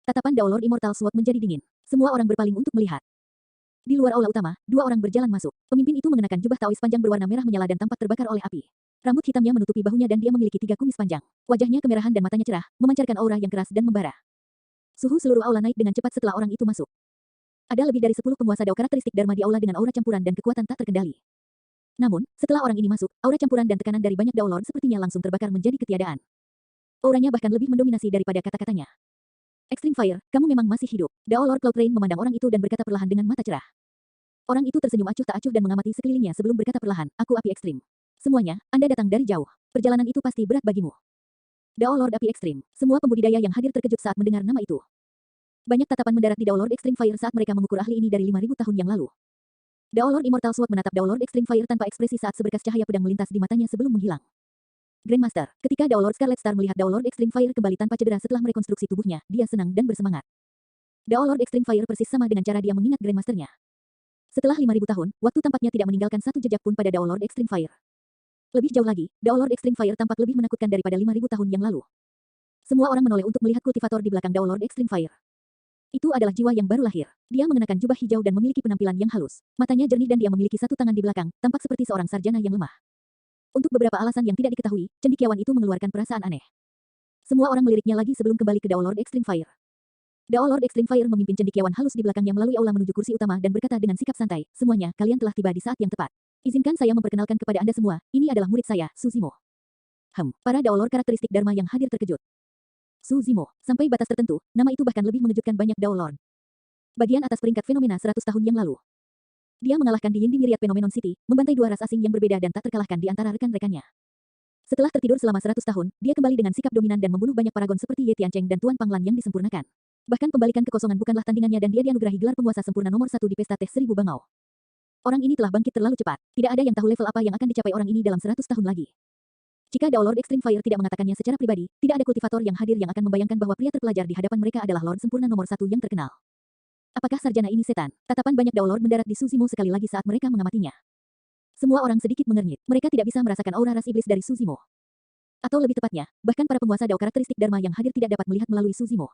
Tatapan Dao Lord Immortal Sword menjadi dingin. Semua orang berpaling untuk melihat. Di luar aula utama, dua orang berjalan masuk. Pemimpin itu mengenakan jubah taois panjang berwarna merah menyala dan tampak terbakar oleh api. Rambut hitamnya menutupi bahunya dan dia memiliki 3 kumis panjang. Wajahnya kemerahan dan matanya cerah, memancarkan aura yang keras dan membara. Suhu seluruh aula naik dengan cepat setelah orang itu masuk. Ada lebih dari 10 penguasa Dao karakteristik Dharma di aula dengan aura campuran dan kekuatan tak terkendali. Namun, setelah orang ini masuk, aura campuran dan tekanan dari banyak Dao Lord sepertinya langsung terbakar menjadi ketiadaan. Auranya bahkan lebih mendominasi daripada kata-katanya. Extreme Fire, kamu memang masih hidup. Dao Lord Cloud Rain memandang orang itu dan berkata perlahan dengan mata cerah. Orang itu tersenyum acuh tak acuh dan mengamati sekelilingnya sebelum berkata perlahan, aku api ekstrim. Semuanya, Anda datang dari jauh. Perjalanan itu pasti berat bagimu. Dao Lord api ekstrim. Semua pembudidaya yang hadir terkejut saat mendengar nama itu. Banyak tatapan mendarat di Dao Lord Extreme Fire saat mereka mengukur ahli ini dari 5.000 tahun yang lalu. Dao Lord Immortal Sword menatap Dao Lord Extreme Fire tanpa ekspresi saat seberkas cahaya pedang melintas di matanya sebelum menghilang. Grandmaster, ketika Dao Lord Scarlet Star melihat Dao Lord Extreme Fire kembali tanpa cedera setelah merekonstruksi tubuhnya, dia senang dan bersemangat. Dao Lord Extreme Fire persis sama dengan cara dia mengingat Grandmasternya. Setelah 5.000 tahun, waktu tampaknya tidak meninggalkan satu jejak pun pada Dao Lord Extreme Fire. Lebih jauh lagi, Dao Lord Extreme Fire tampak lebih menakutkan daripada 5.000 tahun yang lalu. Semua orang menoleh untuk melihat kultivator di belakang Dao Lord Extreme Fire. Itu adalah jiwa yang baru lahir. Dia mengenakan jubah hijau dan memiliki penampilan yang halus. Matanya jernih dan dia memiliki satu tangan di belakang, tampak seperti seorang sarjana yang lemah. Untuk beberapa alasan yang tidak diketahui, cendekiawan itu mengeluarkan perasaan aneh. Semua orang meliriknya lagi sebelum kembali ke Dao Lord Extreme Fire. Dao Lord Extreme Fire memimpin cendekiawan halus di belakangnya melalui aula menuju kursi utama dan berkata dengan sikap santai, semuanya, kalian telah tiba di saat yang tepat. Izinkan saya memperkenalkan kepada Anda semua, ini adalah murid saya, Su Zimo. Para Dao Lord karakteristik Dharma yang hadir terkejut. Su Zimo, sampai batas tertentu, nama itu bahkan lebih mengejutkan banyak Dao Lord. Bagian atas peringkat fenomena 100 tahun yang lalu. Dia mengalahkan di Yinding Myriad Phenomenon City, membantai 2 ras asing yang berbeda dan tak terkalahkan di antara rekan-rekannya. Setelah tertidur selama 100 tahun, dia kembali dengan sikap dominan dan membunuh banyak paragon seperti Ye Tiancheng dan Tuan Panglan yang disempurnakan. Bahkan pembalikan kekosongan bukanlah tandingannya dan dia dianugerahi gelar penguasa sempurna nomor 1 di pesta teh 1000 bangau. Orang ini telah bangkit terlalu cepat. Tidak ada yang tahu level apa yang akan dicapai orang ini dalam 100 tahun lagi. Jika Dao Lord Extreme Fire tidak mengatakannya secara pribadi, tidak ada kultivator yang hadir yang akan membayangkan bahwa pria terpelajar di hadapan mereka adalah Lord sempurna nomor 1 yang terkenal. Apakah sarjana ini setan? Tatapan banyak Dao Lord mendarat di Su Zimo sekali lagi saat mereka mengamatinya. Semua orang sedikit mengernyit. Mereka tidak bisa merasakan aura ras iblis dari Su Zimo. Atau lebih tepatnya, bahkan para penguasa Dao karakteristik Dharma yang hadir tidak dapat melihat melalui Su Zimo.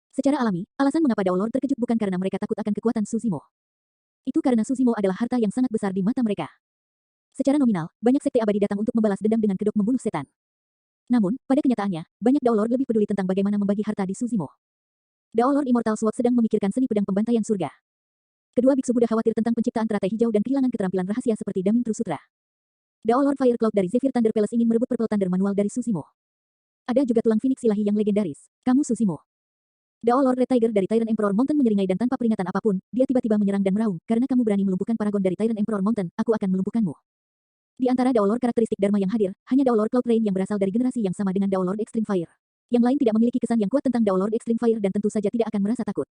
Secara alami, alasan mengapa Dao Lord terkejut bukan karena mereka takut akan kekuatan Su Zimo. Itu karena Su Zimo adalah harta yang sangat besar di mata mereka. Secara nominal, banyak sekte abadi datang untuk membalas dendam dengan kedok membunuh setan. Namun, pada kenyataannya, banyak Dao Lord lebih peduli tentang bagaimana membagi harta di Su Zimo. Dao Lord Immortal Sword sedang memikirkan seni pedang pembantaian surga. Kedua biksu Buddha khawatir tentang penciptaan teratai hijau dan kehilangan keterampilan rahasia seperti Damin True Sutra. Dao Lord Fire Cloud dari Zephyr Thunder Palace ingin merebut Purple Thunder manual dari Su Zimo. Ada juga tulang Phoenix ilahi yang legendaris. Kamu Su Zimo. Dao Lord Red Tiger dari Tyrant Emperor Mountain menyeringai dan tanpa peringatan apapun, dia tiba-tiba menyerang dan meraung, karena kamu berani melumpuhkan paragon dari Tyrant Emperor Mountain, aku akan melumpuhkanmu. Di antara Dao Lord karakteristik Dharma yang hadir, hanya Dao Lord Cloud Rain yang berasal dari generasi yang sama dengan Dao Lord Extreme Fire. Yang lain tidak memiliki kesan yang kuat tentang Dao Lord Extreme Fire dan tentu saja tidak akan merasa takut.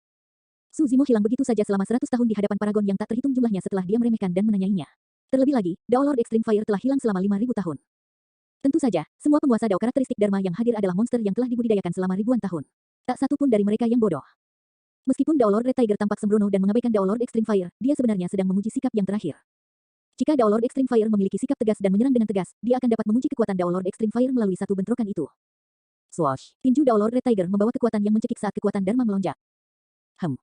Su Zimo hilang begitu saja selama 100 tahun di hadapan paragon yang tak terhitung jumlahnya setelah dia meremehkan dan menanyainya. Terlebih lagi, Dao Lord Extreme Fire telah hilang selama 5.000 tahun. Tentu saja, semua penguasa Dao karakteristik Dharma yang hadir adalah monster yang telah dibudidayakan selama ribuan tahun. Tak satu pun dari mereka yang bodoh. Meskipun Dao Lord Red Tiger tampak sembrono dan mengabaikan Dao Lord Extreme Fire, dia sebenarnya sedang menguji sikap yang terakhir. Jika Dao Lord Extreme Fire memiliki sikap tegas dan menyerang dengan tegas, dia akan dapat menguji kekuatan Dao Lord Extreme Fire melalui satu bentrokan itu. Swoosh! Tinju Dao Lord Red Tiger membawa kekuatan yang mencekik saat kekuatan Dharma melonjak.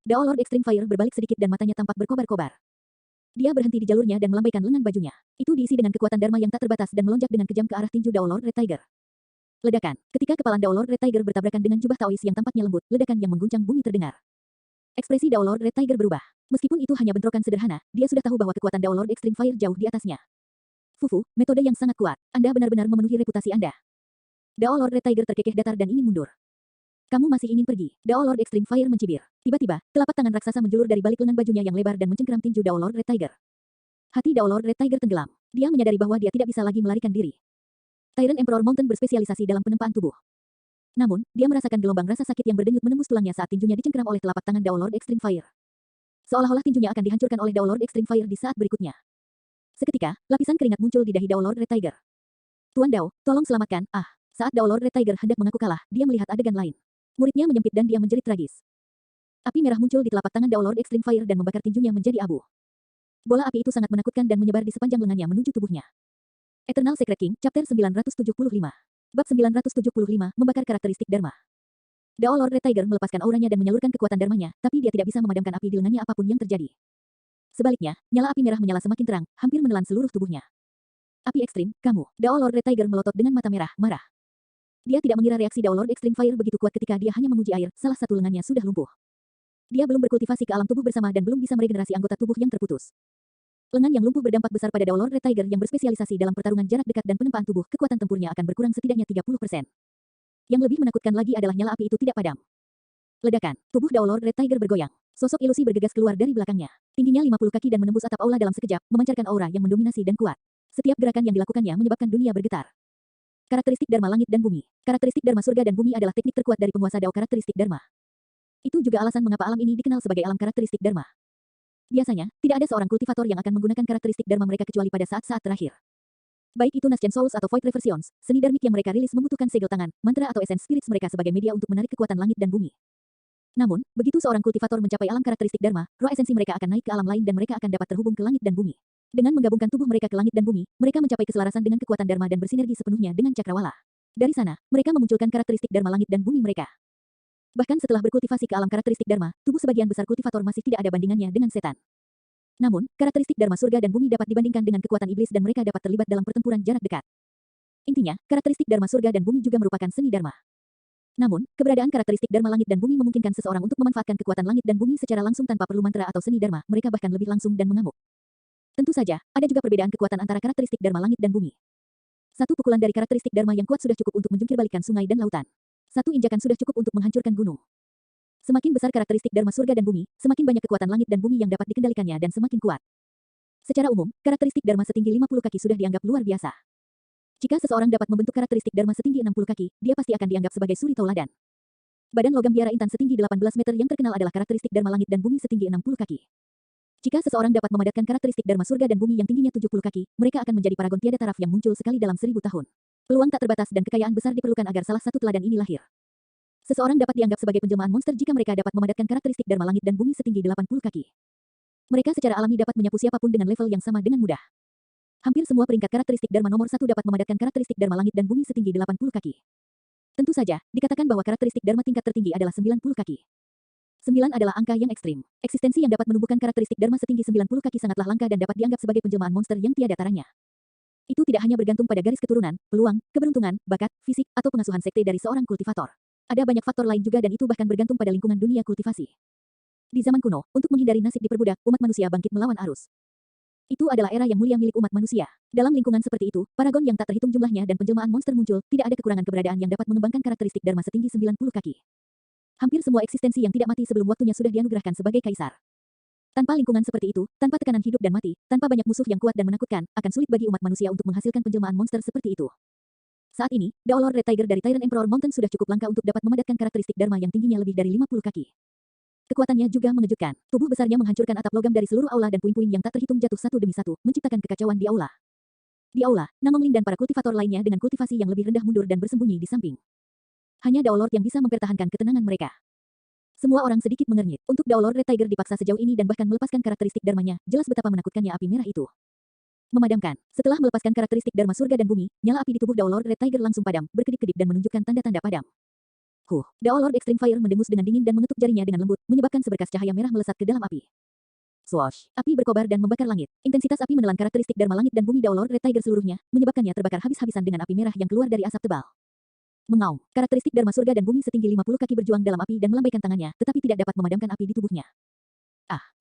Dao Lord Extreme Fire berbalik sedikit dan matanya tampak berkobar-kobar. Dia berhenti di jalurnya dan melambaikan lengan bajunya. Itu diisi dengan kekuatan Dharma yang tak terbatas dan melonjak dengan kejam ke arah tinju Dao Lord Red Tiger. Ledakan. Ketika kepalan Dao Lord Red Tiger bertabrakan dengan jubah taois yang tampaknya lembut, ledakan yang mengguncang bumi terdengar. Ekspresi Dao Lord Red Tiger berubah. Meskipun itu hanya bentrokan sederhana, dia sudah tahu bahwa kekuatan Dao Lord Extreme Fire jauh di atasnya. Fufu, metode yang sangat kuat. Anda benar-benar memenuhi reputasi Anda. Dao Lord Red Tiger terkekeh datar dan ingin mundur. Kamu masih ingin pergi? Dao Lord Extreme Fire mencibir. Tiba-tiba, telapak tangan raksasa menjulur dari balik lengan bajunya yang lebar dan mencengkeram tinju Dao Lord Red Tiger. Hati Dao Lord Red Tiger tenggelam. Dia menyadari bahwa dia tidak bisa lagi melarikan diri. Tyrant Emperor Mountain berspesialisasi dalam penempaan tubuh. Namun, dia merasakan gelombang rasa sakit yang berdenyut menembus tulangnya saat tinjunya dicengkeram oleh telapak tangan Dao Lord Extreme Fire. Seolah-olah tinjunya akan dihancurkan oleh Dao Lord Extreme Fire di saat berikutnya. Seketika, lapisan keringat muncul di dahi Dao Lord Red Tiger. Tuan Dao, tolong selamatkan, ah. Saat Dao Lord Red Tiger hendak mengaku kalah, dia melihat adegan lain. Muridnya menyempit dan dia menjerit tragis. Api merah muncul di telapak tangan Dao Lord Extreme Fire dan membakar tinjunya menjadi abu. Bola api itu sangat menakutkan dan menyebar di sepanjang lengannya menuju tubuhnya. Eternal Secret King, Chapter 975. Bab 975, membakar karakteristik Dharma. Dao Lord Red Tiger melepaskan auranya dan menyalurkan kekuatan dharmanya, tapi dia tidak bisa memadamkan api di lengannya apapun yang terjadi. Sebaliknya, nyala api merah menyala semakin terang, hampir menelan seluruh tubuhnya. Api ekstrim, kamu. Dao Lord Red Tiger melotot dengan mata merah, marah. Dia tidak mengira reaksi Dao Lord Extreme Fire begitu kuat ketika dia hanya menguji air, salah satu lengannya sudah lumpuh. Dia belum berkultivasi ke alam tubuh bersama dan belum bisa meregenerasi anggota tubuh yang terputus. Lengan yang lumpuh berdampak besar pada Dao Lord Red Tiger yang berspesialisasi dalam pertarungan jarak dekat dan penempaan tubuh, kekuatan tempurnya akan berkurang setidaknya 30%. Yang lebih menakutkan lagi adalah nyala api itu tidak padam. Ledakan, tubuh Dao Lord Red Tiger bergoyang. Sosok ilusi bergegas keluar dari belakangnya. Tingginya 50 kaki dan menembus atap aula dalam sekejap, memancarkan aura yang mendominasi dan kuat. Setiap gerakan yang dilakukannya menyebabkan dunia bergetar. Karakteristik Dharma Langit dan Bumi. Karakteristik Dharma Surga dan Bumi adalah teknik terkuat dari penguasa Dao karakteristik Dharma. Itu juga alasan mengapa alam ini dikenal sebagai alam karakteristik Dharma. Biasanya, tidak ada seorang kultivator yang akan menggunakan karakteristik Dharma mereka kecuali pada saat-saat terakhir. Baik itu Nascent Souls atau Void Reversions, seni dharmik yang mereka rilis membutuhkan segel tangan, mantra atau essence spirits mereka sebagai media untuk menarik kekuatan langit dan bumi. Namun, begitu seorang kultivator mencapai alam karakteristik Dharma, roh esensi mereka akan naik ke alam lain dan mereka akan dapat terhubung ke langit dan bumi. Dengan menggabungkan tubuh mereka ke langit dan bumi, mereka mencapai keselarasan dengan kekuatan Dharma dan bersinergi sepenuhnya dengan Cakrawala. Dari sana, mereka memunculkan karakteristik Dharma langit dan bumi mereka. Bahkan setelah berkultivasi ke alam karakteristik Dharma, tubuh sebagian besar kultivator masih tidak ada bandingannya dengan setan. Namun, karakteristik Dharma surga dan bumi dapat dibandingkan dengan kekuatan iblis dan mereka dapat terlibat dalam pertempuran jarak dekat. Intinya, karakteristik Dharma surga dan bumi juga merupakan seni Dharma. Namun, keberadaan karakteristik Dharma langit dan bumi memungkinkan seseorang untuk memanfaatkan kekuatan langit dan bumi secara langsung tanpa perlu mantra atau seni Dharma, mereka bahkan lebih langsung dan mengamuk. Tentu saja, ada juga perbedaan kekuatan antara karakteristik Dharma langit dan bumi. Satu pukulan dari karakteristik Dharma yang kuat sudah cukup untuk menjungkirbalikkan sungai dan lautan. Satu injakan sudah cukup untuk menghancurkan gunung. Semakin besar karakteristik Dharma surga dan bumi, semakin banyak kekuatan langit dan bumi yang dapat dikendalikannya dan semakin kuat. Secara umum, karakteristik Dharma setinggi 50 kaki sudah dianggap luar biasa. Jika seseorang dapat membentuk karakteristik Dharma setinggi 60 kaki, dia pasti akan dianggap sebagai suri tauladan. Badan logam biara intan setinggi 18 meter yang terkenal adalah karakteristik Dharma langit dan bumi setinggi 60 kaki. Jika seseorang dapat memadatkan karakteristik Dharma surga dan bumi yang tingginya 70 kaki, mereka akan menjadi paragon tiada taraf yang muncul sekali dalam 1000 tahun. Peluang tak terbatas dan kekayaan besar diperlukan agar salah satu teladan ini lahir. Seseorang dapat dianggap sebagai penjelmaan monster jika mereka dapat memadatkan karakteristik Dharma langit dan bumi setinggi 80 kaki. Mereka secara alami dapat menyapu siapapun dengan level yang sama dengan mudah. Hampir semua peringkat karakteristik Dharma nomor 1 dapat memadatkan karakteristik Dharma langit dan bumi setinggi 80 kaki. Tentu saja, dikatakan bahwa karakteristik Dharma tingkat tertinggi adalah 90 kaki. 9 adalah angka yang ekstrim. Eksistensi yang dapat menumbuhkan karakteristik Dharma setinggi 90 kaki sangatlah langka dan dapat dianggap sebagai penjelmaan monster yang tiada taranya. Itu tidak hanya bergantung pada garis keturunan, peluang, keberuntungan, bakat, fisik, atau pengasuhan sekte dari seorang kultivator. Ada banyak faktor lain juga dan itu bahkan bergantung pada lingkungan dunia kultivasi. Di zaman kuno, untuk menghindari nasib diperbudak, umat manusia bangkit melawan arus. Itu adalah era yang mulia milik umat manusia. Dalam lingkungan seperti itu, paragon yang tak terhitung jumlahnya dan penjelmaan monster muncul, tidak ada kekurangan keberadaan yang dapat mengembangkan karakteristik Dharma setinggi 90 kaki. Hampir semua eksistensi yang tidak mati sebelum waktunya sudah dianugerahkan sebagai kaisar. Tanpa lingkungan seperti itu, tanpa tekanan hidup dan mati, tanpa banyak musuh yang kuat dan menakutkan, akan sulit bagi umat manusia untuk menghasilkan penjelmaan monster seperti itu. Saat ini, Dao Lord Red Tiger dari Tyrant Emperor Mountain sudah cukup langka untuk dapat memadatkan karakteristik Dharma yang tingginya lebih dari 50 kaki. Kekuatannya juga mengejutkan. Tubuh besarnya menghancurkan atap logam dari seluruh aula dan puing-puing yang tak terhitung jatuh satu demi satu, menciptakan kekacauan di aula. Di aula, Namongling dan para kultivator lainnya dengan kultivasi yang lebih rendah mundur dan bersembunyi di samping. Hanya Dao Lord yang bisa mempertahankan ketenangan mereka. Semua orang sedikit mengernyit. Untuk Dao Lord Red Tiger dipaksa sejauh ini dan bahkan melepaskan karakteristik Dharmanya, jelas betapa menakutkannya api merah itu. Memadamkan. Setelah melepaskan karakteristik Dharma surga dan bumi, nyala api di tubuh Dao Lord Red Tiger langsung padam, berkedip-kedip dan menunjukkan tanda-tanda padam. Dao Lord Extreme Fire mendengus dengan dingin dan mengetuk jarinya dengan lembut, menyebabkan seberkas cahaya merah melesat ke dalam api. Swoosh! Api berkobar dan membakar langit. Intensitas api menelan karakteristik Dharma langit dan bumi Dao Lord Red Tiger seluruhnya, menyebabkannya terbakar habis-habisan dengan api merah yang keluar dari asap tebal. Mengaum. Karakteristik Dharma surga dan bumi setinggi 50 kaki berjuang dalam api dan melambaikan tangannya, tetapi tidak dapat memadamkan api di tubuhnya.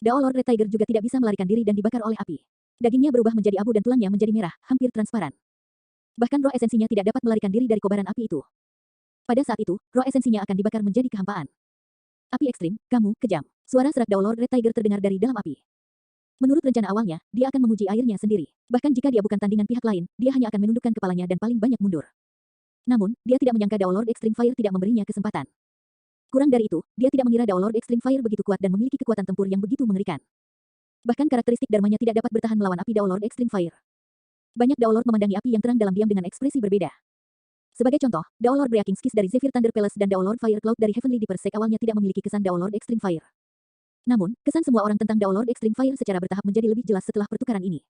Dao Lord Red Tiger juga tidak bisa melarikan diri dan dibakar oleh api. Dagingnya berubah menjadi abu dan tulangnya menjadi merah, hampir transparan. Bahkan roh esensinya tidak dapat melarikan diri dari kobaran api itu. Pada saat itu, roh esensinya akan dibakar menjadi kehampaan. Api ekstrim, kamu, kejam. Suara serak Dao Lord Red Tiger terdengar dari dalam api. Menurut rencana awalnya, dia akan menguji airnya sendiri. Bahkan jika dia bukan tandingan pihak lain, dia hanya akan menundukkan kepalanya dan paling banyak mundur. Namun, dia tidak menyangka Dao Lord Extreme Fire tidak memberinya kesempatan. Kurang dari itu, dia tidak mengira Dao Lord Extreme Fire begitu kuat dan memiliki kekuatan tempur yang begitu mengerikan. Bahkan karakteristik dharmanya tidak dapat bertahan melawan api Dao Lord Extreme Fire. Banyak Dao Lord memandangi api yang terang dalam diam dengan ekspresi berbeda. Sebagai contoh, Dao Lord Breaking Skies dari Zephyr Thunder Palace dan Dao Lord Fire Cloud dari Heavenly Deeper Sect awalnya tidak memiliki kesan Dao Lord Extreme Fire. Namun, kesan semua orang tentang Dao Lord Extreme Fire secara bertahap menjadi lebih jelas setelah pertukaran ini.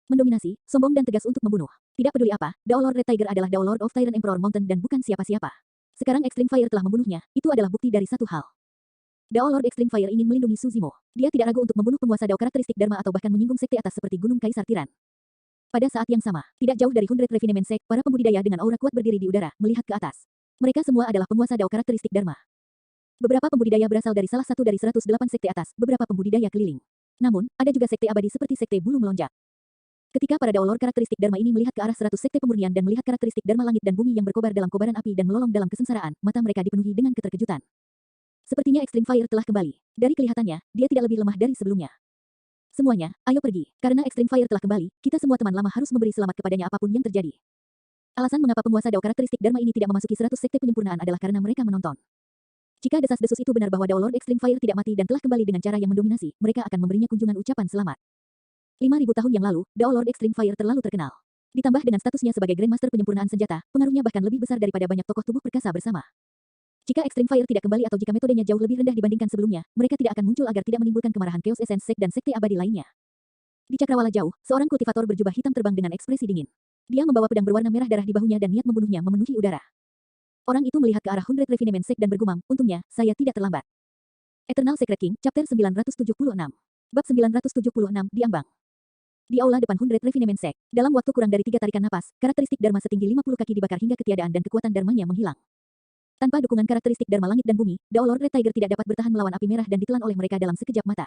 Mendominasi, sombong dan tegas untuk membunuh. Tidak peduli apa, Dao Lord Red Tiger adalah Dao Lord of Tyrant Emperor Mountain dan bukan siapa-siapa. Sekarang Extreme Fire telah membunuhnya, itu adalah bukti dari satu hal. Dao Lord Extreme Fire ingin melindungi Suzimo. Dia tidak ragu untuk membunuh penguasa Dao karakteristik Dharma atau bahkan menyinggung sekte atas seperti Gunung Kaisar Tiran. Pada saat yang sama, tidak jauh dari 100 Refinement Sect, para pembudidaya dengan aura kuat berdiri di udara, melihat ke atas. Mereka semua adalah penguasa Dao karakteristik Dharma. Beberapa pembudidaya berasal dari salah satu dari 108 sekte atas, beberapa pembudidaya keliling. Namun, ada juga sekte abadi seperti sekte bulu melonjak. Ketika para Dao Lord karakteristik Dharma ini melihat ke arah 100 sekte pemurnian dan melihat karakteristik Dharma langit dan bumi yang berkobar dalam kobaran api dan melolong dalam kesengsaraan, mata mereka dipenuhi dengan keterkejutan. Sepertinya Extreme Fire telah kembali. Dari kelihatannya, dia tidak lebih lemah dari sebelumnya. Semuanya, ayo pergi. Karena Extreme Fire telah kembali, kita semua teman lama harus memberi selamat kepadanya apapun yang terjadi. Alasan mengapa penguasa Dao karakteristik Dharma ini tidak memasuki 100 sekte penyempurnaan adalah karena mereka menonton. Jika desas-desus itu benar bahwa Dao Lord Extreme Fire tidak mati dan telah kembali dengan cara yang mendominasi, mereka akan memberinya kunjungan ucapan selamat. 5.000 tahun yang lalu, Dao Lord Extreme Fire terlalu terkenal. Ditambah dengan statusnya sebagai Grandmaster penyempurnaan senjata, pengaruhnya bahkan lebih besar daripada banyak tokoh tubuh perkasa bersama. Jika Extreme Fire tidak kembali atau jika metodenya jauh lebih rendah dibandingkan sebelumnya, mereka tidak akan muncul agar tidak menimbulkan kemarahan Chaos Essence Sect dan sekte abadi lainnya. Di cakrawala jauh, seorang kultivator berjubah hitam terbang dengan ekspresi dingin. Dia membawa pedang berwarna merah darah di bahunya dan niat membunuhnya memenuhi udara. Orang itu melihat ke arah 100 Refinement Sect dan bergumam, untungnya, saya tidak terlambat. Eternal Secret King, Chapter 976. Bab 976, diambang. Di aula depan 100 Refinement Sect, dalam waktu kurang dari 3 tarikan napas, karakteristik Dharma setinggi 50 kaki dibakar hingga ketiadaan dan kekuatan Dharmanya menghilang. Tanpa dukungan karakteristik Dharma langit dan bumi, Dao Lord Red Tiger tidak dapat bertahan melawan api merah dan ditelan oleh mereka dalam sekejap mata.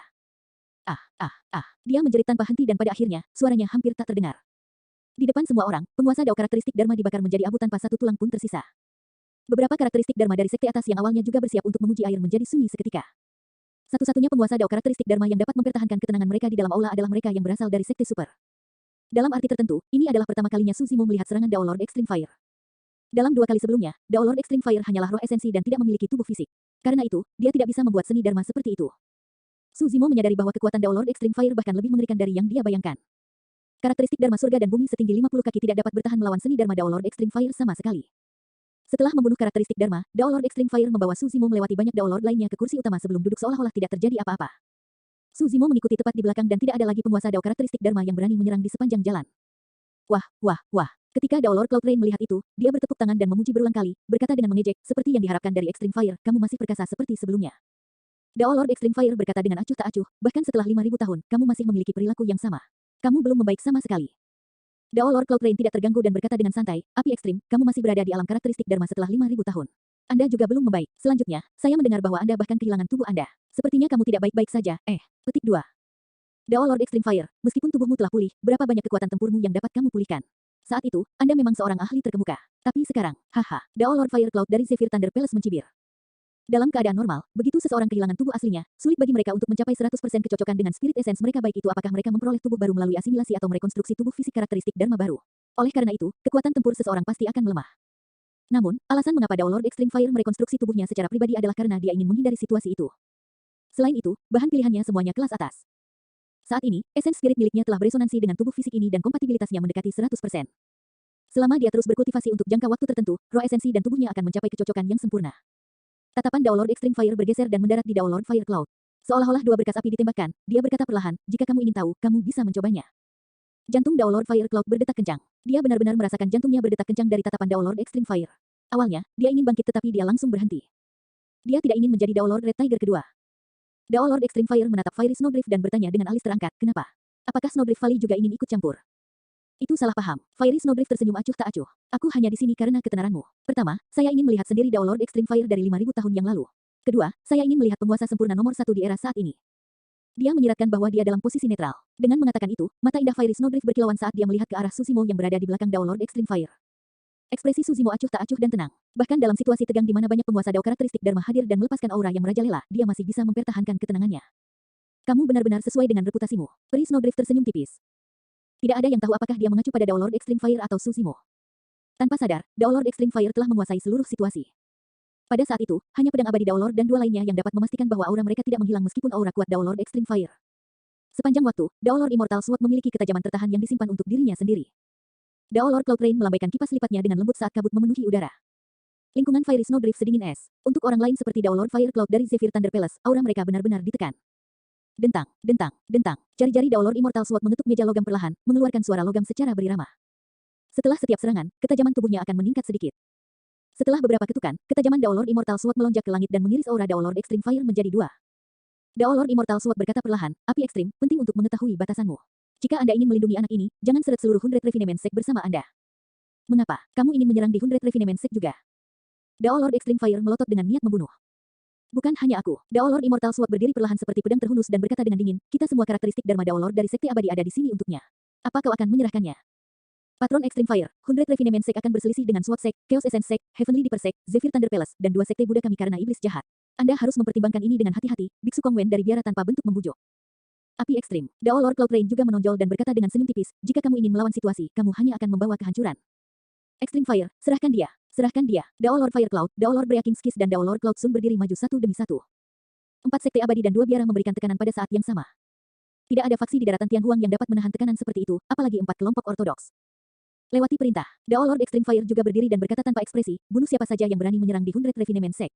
Dia menjerit tanpa henti dan pada akhirnya, suaranya hampir tak terdengar. Di depan semua orang, penguasa Dao karakteristik Dharma dibakar menjadi abu tanpa satu tulang pun tersisa. Beberapa karakteristik Dharma dari sekte atas yang awalnya juga bersiap untuk menguji air menjadi sunyi seketika. Satu-satunya penguasa Dao karakteristik Dharma yang dapat mempertahankan ketenangan mereka di dalam aula adalah mereka yang berasal dari sekte super. Dalam arti tertentu, ini adalah pertama kalinya Suzimo melihat serangan Dao Lord Extreme Fire. Dalam 2 kali sebelumnya, Dao Lord Extreme Fire hanyalah roh esensi dan tidak memiliki tubuh fisik. Karena itu, dia tidak bisa membuat seni Dharma seperti itu. Suzimo menyadari bahwa kekuatan Dao Lord Extreme Fire bahkan lebih mengerikan dari yang dia bayangkan. Karakteristik Dharma surga dan bumi setinggi 50 kaki tidak dapat bertahan melawan seni Dharma Dao Lord Extreme Fire sama sekali. Setelah membunuh karakteristik Dharma, Dao Lord Extreme Fire membawa Suzimo melewati banyak Dao Lord lainnya ke kursi utama sebelum duduk seolah-olah tidak terjadi apa-apa. Suzimo mengikuti tepat di belakang dan tidak ada lagi penguasa Dao karakteristik Dharma yang berani menyerang di sepanjang jalan. Wah. Ketika Dao Lord Cloud Rain melihat itu, dia bertepuk tangan dan memuji berulang kali, berkata dengan mengejek, seperti yang diharapkan dari Extreme Fire, kamu masih perkasa seperti sebelumnya. Dao Lord Extreme Fire berkata dengan acuh tak acuh, bahkan setelah 5.000 tahun, kamu masih memiliki perilaku yang sama. Kamu belum membaik sama sekali. Dao Lord Cloud Rain tidak terganggu dan berkata dengan santai, api ekstrim, kamu masih berada di alam karakteristik Dharma setelah 5.000 tahun. Anda juga belum membaik. Selanjutnya, saya mendengar bahwa Anda bahkan kehilangan tubuh Anda. Sepertinya kamu tidak baik-baik saja. Petik 2. Dao Lord Extreme Fire, meskipun tubuhmu telah pulih, berapa banyak kekuatan tempurmu yang dapat kamu pulihkan? Saat itu, Anda memang seorang ahli terkemuka. Tapi sekarang, Dao Lord Fire Cloud dari Zephyr Thunder Palace mencibir. Dalam keadaan normal, begitu seseorang kehilangan tubuh aslinya, sulit bagi mereka untuk mencapai 100% kecocokan dengan spirit essence mereka baik itu apakah mereka memperoleh tubuh baru melalui asimilasi atau merekonstruksi tubuh fisik karakteristik Dharma baru. Oleh karena itu, kekuatan tempur seseorang pasti akan melemah. Namun, alasan mengapa Dao Lord Extreme Fire merekonstruksi tubuhnya secara pribadi adalah karena dia ingin menghindari situasi itu. Selain itu, bahan pilihannya semuanya kelas atas. Saat ini, essence spirit miliknya telah beresonansi dengan tubuh fisik ini dan kompatibilitasnya mendekati 100%. Selama dia terus berkultivasi untuk jangka waktu tertentu, roh esensi dan tubuhnya akan mencapai kecocokan yang sempurna. Tatapan Dao Lord Extreme Fire bergeser dan mendarat di Dao Lord Fire Cloud. Seolah-olah 2 berkas api ditembakkan, dia berkata perlahan, jika kamu ingin tahu, kamu bisa mencobanya. Jantung Dao Lord Fire Cloud berdetak kencang. Dia benar-benar merasakan jantungnya berdetak kencang dari tatapan Dao Lord Extreme Fire. Awalnya, dia ingin bangkit tetapi dia langsung berhenti. Dia tidak ingin menjadi Dao Lord Red Tiger kedua. Dao Lord Extreme Fire menatap Fiery Snowdrift dan bertanya dengan alis terangkat, kenapa? Apakah Snowdrift Valley juga ingin ikut campur? Itu salah paham. Fiery Snowdrift tersenyum acuh tak acuh. Aku hanya di sini karena ketenaranmu. Pertama, saya ingin melihat sendiri Dao Lord Extreme Fire dari 5.000 tahun yang lalu. Kedua, saya ingin melihat penguasa sempurna nomor 1 di era saat ini. Dia menyiratkan bahwa dia dalam posisi netral. Dengan mengatakan itu, mata indah Fiery Snowdrift berkilauan saat dia melihat ke arah Suzimo yang berada di belakang Dao Lord Extreme Fire. Ekspresi Suzimo acuh tak acuh dan tenang. Bahkan dalam situasi tegang di mana banyak penguasa Dao karakteristik Dharma hadir dan melepaskan aura yang merajalela, dia masih bisa mempertahankan ketenangannya. Kamu benar-benar sesuai dengan reputasimu. Peri Snowdrift tersenyum tipis. Tidak ada yang tahu apakah dia mengacu pada Dao Lord Extreme Fire atau Suzimo. Tanpa sadar, Dao Lord Extreme Fire telah menguasai seluruh situasi. Pada saat itu, hanya pedang abadi Dao Lord dan dua lainnya yang dapat memastikan bahwa aura mereka tidak menghilang meskipun aura kuat Dao Lord Extreme Fire. Sepanjang waktu, Dao Lord Immortal Sword memiliki ketajaman tertahan yang disimpan untuk dirinya sendiri. Dao Lord Cloud Rain melambaikan kipas lipatnya dengan lembut saat kabut memenuhi udara. Lingkungan Fiery Snowdrift sedingin es. Untuk orang lain seperti Dao Lord Fire Cloud dari Zephyr Thunder Palace, aura mereka benar-benar ditekan. Dentang, dentang, dentang. Jari-jari Dao Lord Immortal Sword mengetuk meja logam perlahan, mengeluarkan suara logam secara berirama. Setelah setiap serangan, ketajaman tubuhnya akan meningkat sedikit. Setelah beberapa ketukan, ketajaman Dao Lord Immortal Sword melonjak ke langit dan mengiris aura Dao Lord Extreme Fire menjadi dua. Dao Lord Immortal Sword berkata perlahan, api ekstrim, penting untuk mengetahui batasanmu. Jika Anda ingin melindungi anak ini, jangan seret seluruh 100 Refinement Sect bersama Anda. Mengapa? Kamu ingin menyerang di 100 Refinement Sect juga? Dao Lord Extreme Fire melotot dengan niat membunuh. Bukan hanya aku. Dao Lord Immortal Sword berdiri perlahan seperti pedang terhunus dan berkata dengan dingin, kita semua karakteristik Dharma Dao Lord dari Sekte Abadi ada di sini untuknya. Apa kau akan menyerahkannya? Patron Extreme Fire, 100 Refinement Sect akan berselisih dengan SWOT Sect, Chaos Essence Sect, Heavenly Deeper Sect, Zephyr Thunder Palace, dan dua sekte Buddha kami karena iblis jahat. Anda harus mempertimbangkan ini dengan hati-hati, Biksu Kong Wen dari biara tanpa bentuk membujuk. Api ekstrim. Dao Lord Cloud Rain juga menonjol dan berkata dengan senyum tipis, jika kamu ingin melawan situasi, kamu hanya akan membawa kehancuran. Extreme Fire, serahkan dia. Serahkan dia. Dao Lord Fire Cloud, Dao Lord Breaking Skis dan Dao Lord Cloud Sun berdiri maju satu demi satu. 4 sekte abadi dan 2 biara memberikan tekanan pada saat yang sama. Tidak ada faksi di daratan Tianhuang yang dapat menahan tekanan seperti itu, apalagi 4 kelompok ortodoks. Lewati perintah, Dao Lord Extreme Fire juga berdiri dan berkata tanpa ekspresi, bunuh siapa saja yang berani menyerang di 100 Refinement Sect.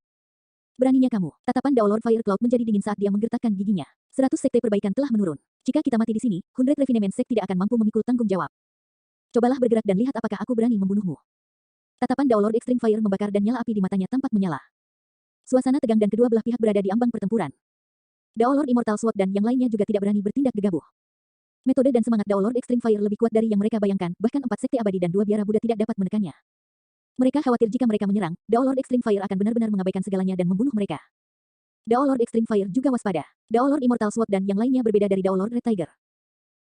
Beraninya kamu. Tatapan Dao Lord Fire Cloud menjadi dingin saat dia menggertakkan giginya. 100 sekte perbaikan telah menurun. Jika kita mati di sini, 100 Refinement Sect tidak akan mampu memikul tanggung jawab. Cobalah bergerak dan lihat apakah aku berani membunuhmu. Tatapan Dao Lord Extreme Fire membakar dan nyala api di matanya tampak menyala. Suasana tegang dan kedua belah pihak berada di ambang pertempuran. Dao Lord Immortal Sword dan yang lainnya juga tidak berani bertindak gegabah. Metode dan semangat Dao Lord Extreme Fire lebih kuat dari yang mereka bayangkan, bahkan 4 sekte abadi dan 2 biara Buddha tidak dapat menekannya. Mereka khawatir jika mereka menyerang, Dao Lord Extreme Fire akan benar-benar mengabaikan segalanya dan membunuh mereka. Dao Lord Extreme Fire juga waspada. Dao Lord Immortal Sword dan yang lainnya berbeda dari Dao Lord Red Tiger.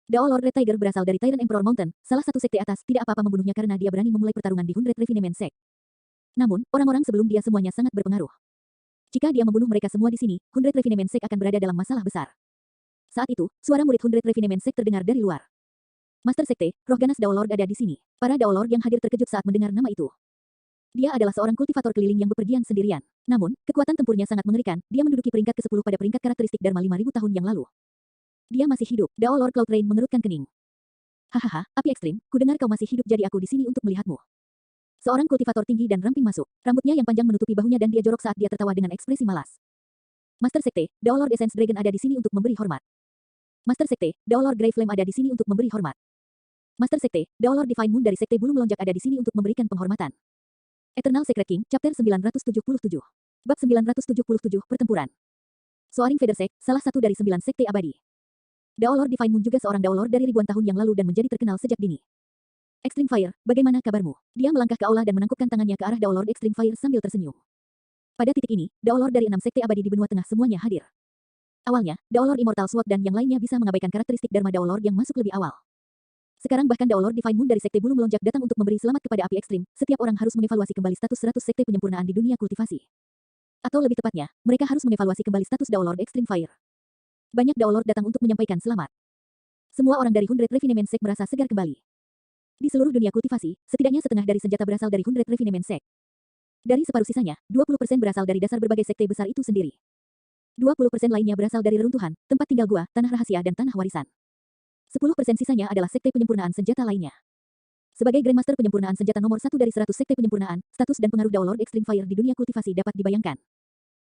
Dao Lord Red Tiger berasal dari Tyrant Emperor Mountain, salah satu sekte atas, tidak apa-apa membunuhnya karena dia berani memulai pertarungan di 100 Refinement Sect. Namun, orang-orang sebelum dia semuanya sangat berpengaruh. Jika dia membunuh mereka semua di sini, 100 Refinement Sect akan berada dalam masalah besar. Saat itu, suara murid 100 Refinement Sect terdengar dari luar. Master Sekte, roh ganas Dao Lord ada di sini. Para Dao Lord yang hadir terkejut saat mendengar nama itu. Dia adalah seorang kultivator keliling yang bepergian sendirian. Namun, kekuatan tempurnya sangat mengerikan, dia menduduki peringkat ke-10 pada peringkat karakteristik Dharma 5000 tahun yang lalu. Dia masih hidup. Dao Lord Cloud Rain mengerutkan kening. Hahaha, api ekstrim, kudengar kau masih hidup jadi aku di sini untuk melihatmu. Seorang kultivator tinggi dan ramping masuk. Rambutnya yang panjang menutupi bahunya dan dia jorok saat dia tertawa dengan ekspresi malas. Master Sekte, Dao Lord Essence Dragon ada di sini untuk memberi hormat. Master Sekte, Dao Lord Grey Flame ada di sini untuk memberi hormat. Master Sekte, Dao Lord Divine Moon dari Sekte Bulu Melonjak ada di sini untuk memberikan penghormatan. Eternal Secret King, Chapter 977. Bab 977, Pertempuran. Soaring Feather Sect, salah satu dari 9 sekte abadi. Dao Lord Divine Moon juga seorang Dao Lord dari ribuan tahun yang lalu dan menjadi terkenal sejak dini. Extreme Fire, bagaimana kabarmu? Dia melangkah ke aula dan menangkupkan tangannya ke arah Dao Lord Extreme Fire sambil tersenyum. Pada titik ini, Dao Lord dari 6 sekte abadi di benua tengah semuanya hadir. Awalnya, Dao Lord Immortal Sword dan yang lainnya bisa mengabaikan karakteristik Dharma Dao Lord yang masuk lebih awal. Sekarang bahkan Dao Lord Divine Moon dari Sekte Bulu Melonjak datang untuk memberi selamat kepada api ekstrim. Setiap orang harus mengevaluasi kembali status 100 sekte penyempurnaan di dunia kultivasi. Atau lebih tepatnya, mereka harus mengevaluasi kembali status Dao Lord Extreme Fire. Banyak Dao Lord datang untuk menyampaikan selamat. Semua orang dari 100 Refinement Sect merasa segar kembali. Di seluruh dunia kultivasi, setidaknya setengah dari senjata berasal dari 100 Refinement Sect. Dari separuh sisanya, 20% berasal dari dasar berbagai sekte besar itu sendiri. 20% lainnya berasal dari reruntuhan, tempat tinggal gua, tanah rahasia dan tanah warisan. 10% sisanya adalah sekte penyempurnaan senjata lainnya. Sebagai Grandmaster penyempurnaan senjata nomor 1 dari 100 sekte penyempurnaan, status dan pengaruh Dao Lord Extreme Fire di dunia kultivasi dapat dibayangkan.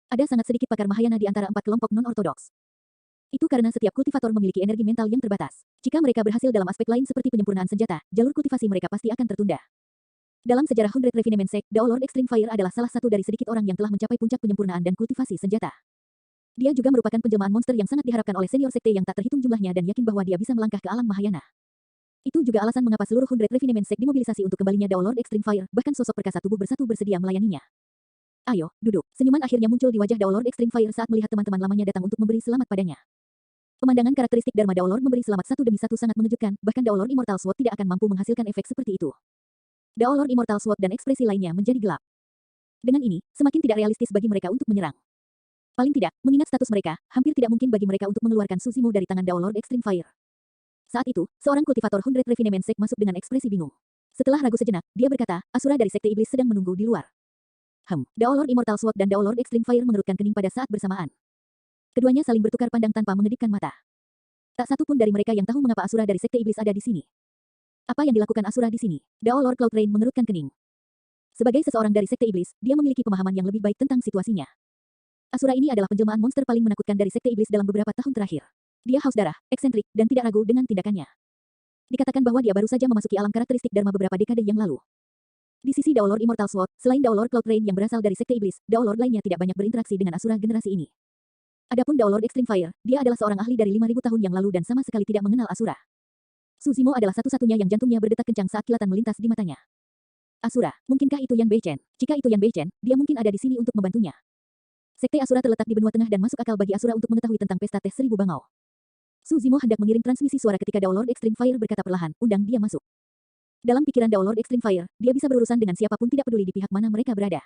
Ada sangat sedikit pakar Mahayana di antara 4 kelompok non-ortodoks. Itu karena setiap kultivator memiliki energi mental yang terbatas. Jika mereka berhasil dalam aspek lain seperti penyempurnaan senjata, jalur kultivasi mereka pasti akan tertunda. Dalam sejarah 100 Refinement Sect, Dao Lord Extreme Fire adalah salah satu dari sedikit orang yang telah mencapai puncak penyempurnaan dan kultivasi senjata. Dia juga merupakan penjelmaan monster yang sangat diharapkan oleh senior sekte yang tak terhitung jumlahnya dan yakin bahwa dia bisa melangkah ke alam Mahayana. Itu juga alasan mengapa seluruh 100 Refinement Sect dimobilisasi untuk kembalinya Dao Lord Extreme Fire, bahkan sosok perkasa tubuh bersatu bersedia melayaninya. Ayo, duduk. Senyuman akhirnya muncul di wajah Dao Lord Extreme Fire saat melihat teman-teman lamanya datang untuk memberi selamat padanya. Pemandangan karakteristik Dharma Dao Lord memberi selamat satu demi satu sangat mengejutkan, bahkan Dao Lord Immortal Sword tidak akan mampu menghasilkan efek seperti itu. Dao Lord Immortal Sword dan ekspresi lainnya menjadi gelap. Dengan ini, semakin tidak realistis bagi mereka untuk menyerang. Paling tidak, mengingat status mereka, hampir tidak mungkin bagi mereka untuk mengeluarkan Sushimo dari tangan Dao Lord Extreme Fire. Saat itu, seorang kultivator 100 Refinement Sect masuk dengan ekspresi bingung. Setelah ragu sejenak, dia berkata, Asura dari Sekte Iblis sedang menunggu di luar. Dao Lord Immortal Sword dan Dao Lord Extreme Fire mengerutkan kening pada saat bersamaan. Keduanya saling bertukar pandang tanpa mengedipkan mata. Tak satu pun dari mereka yang tahu mengapa Asura dari Sekte Iblis ada di sini. Apa yang dilakukan Asura di sini? Dao Lord Cloud Rain mengerutkan kening. Sebagai seseorang dari Sekte Iblis, dia memiliki pemahaman yang lebih baik tentang situasinya. Asura ini adalah penjelmaan monster paling menakutkan dari Sekte Iblis dalam beberapa tahun terakhir. Dia haus darah, eksentrik, dan tidak ragu dengan tindakannya. Dikatakan bahwa dia baru saja memasuki alam karakteristik Dharma beberapa dekade yang lalu. Di sisi Dao Lord Immortal Sword, selain Dao Lord Cloud Rain yang berasal dari Sekte Iblis, Dao Lord lainnya tidak banyak berinteraksi dengan Asura generasi ini. Adapun Dao Lord Extreme Fire, dia adalah seorang ahli dari 5.000 tahun yang lalu dan sama sekali tidak mengenal Asura. Suzimo adalah satu-satunya yang jantungnya berdetak kencang saat kilatan melintas di matanya. Asura, mungkinkah itu Yan Beichen? Jika itu Yan Beichen, dia mungkin ada di sini untuk membantunya. Sekte Asura terletak di benua tengah dan masuk akal bagi Asura untuk mengetahui tentang pesta teh 1000 bangau. Suzimo hendak mengirim transmisi suara ketika Dao Lord Extreme Fire berkata perlahan, undang dia masuk. Dalam pikiran Dao Lord Extreme Fire, dia bisa berurusan dengan siapapun tidak peduli di pihak mana mereka berada.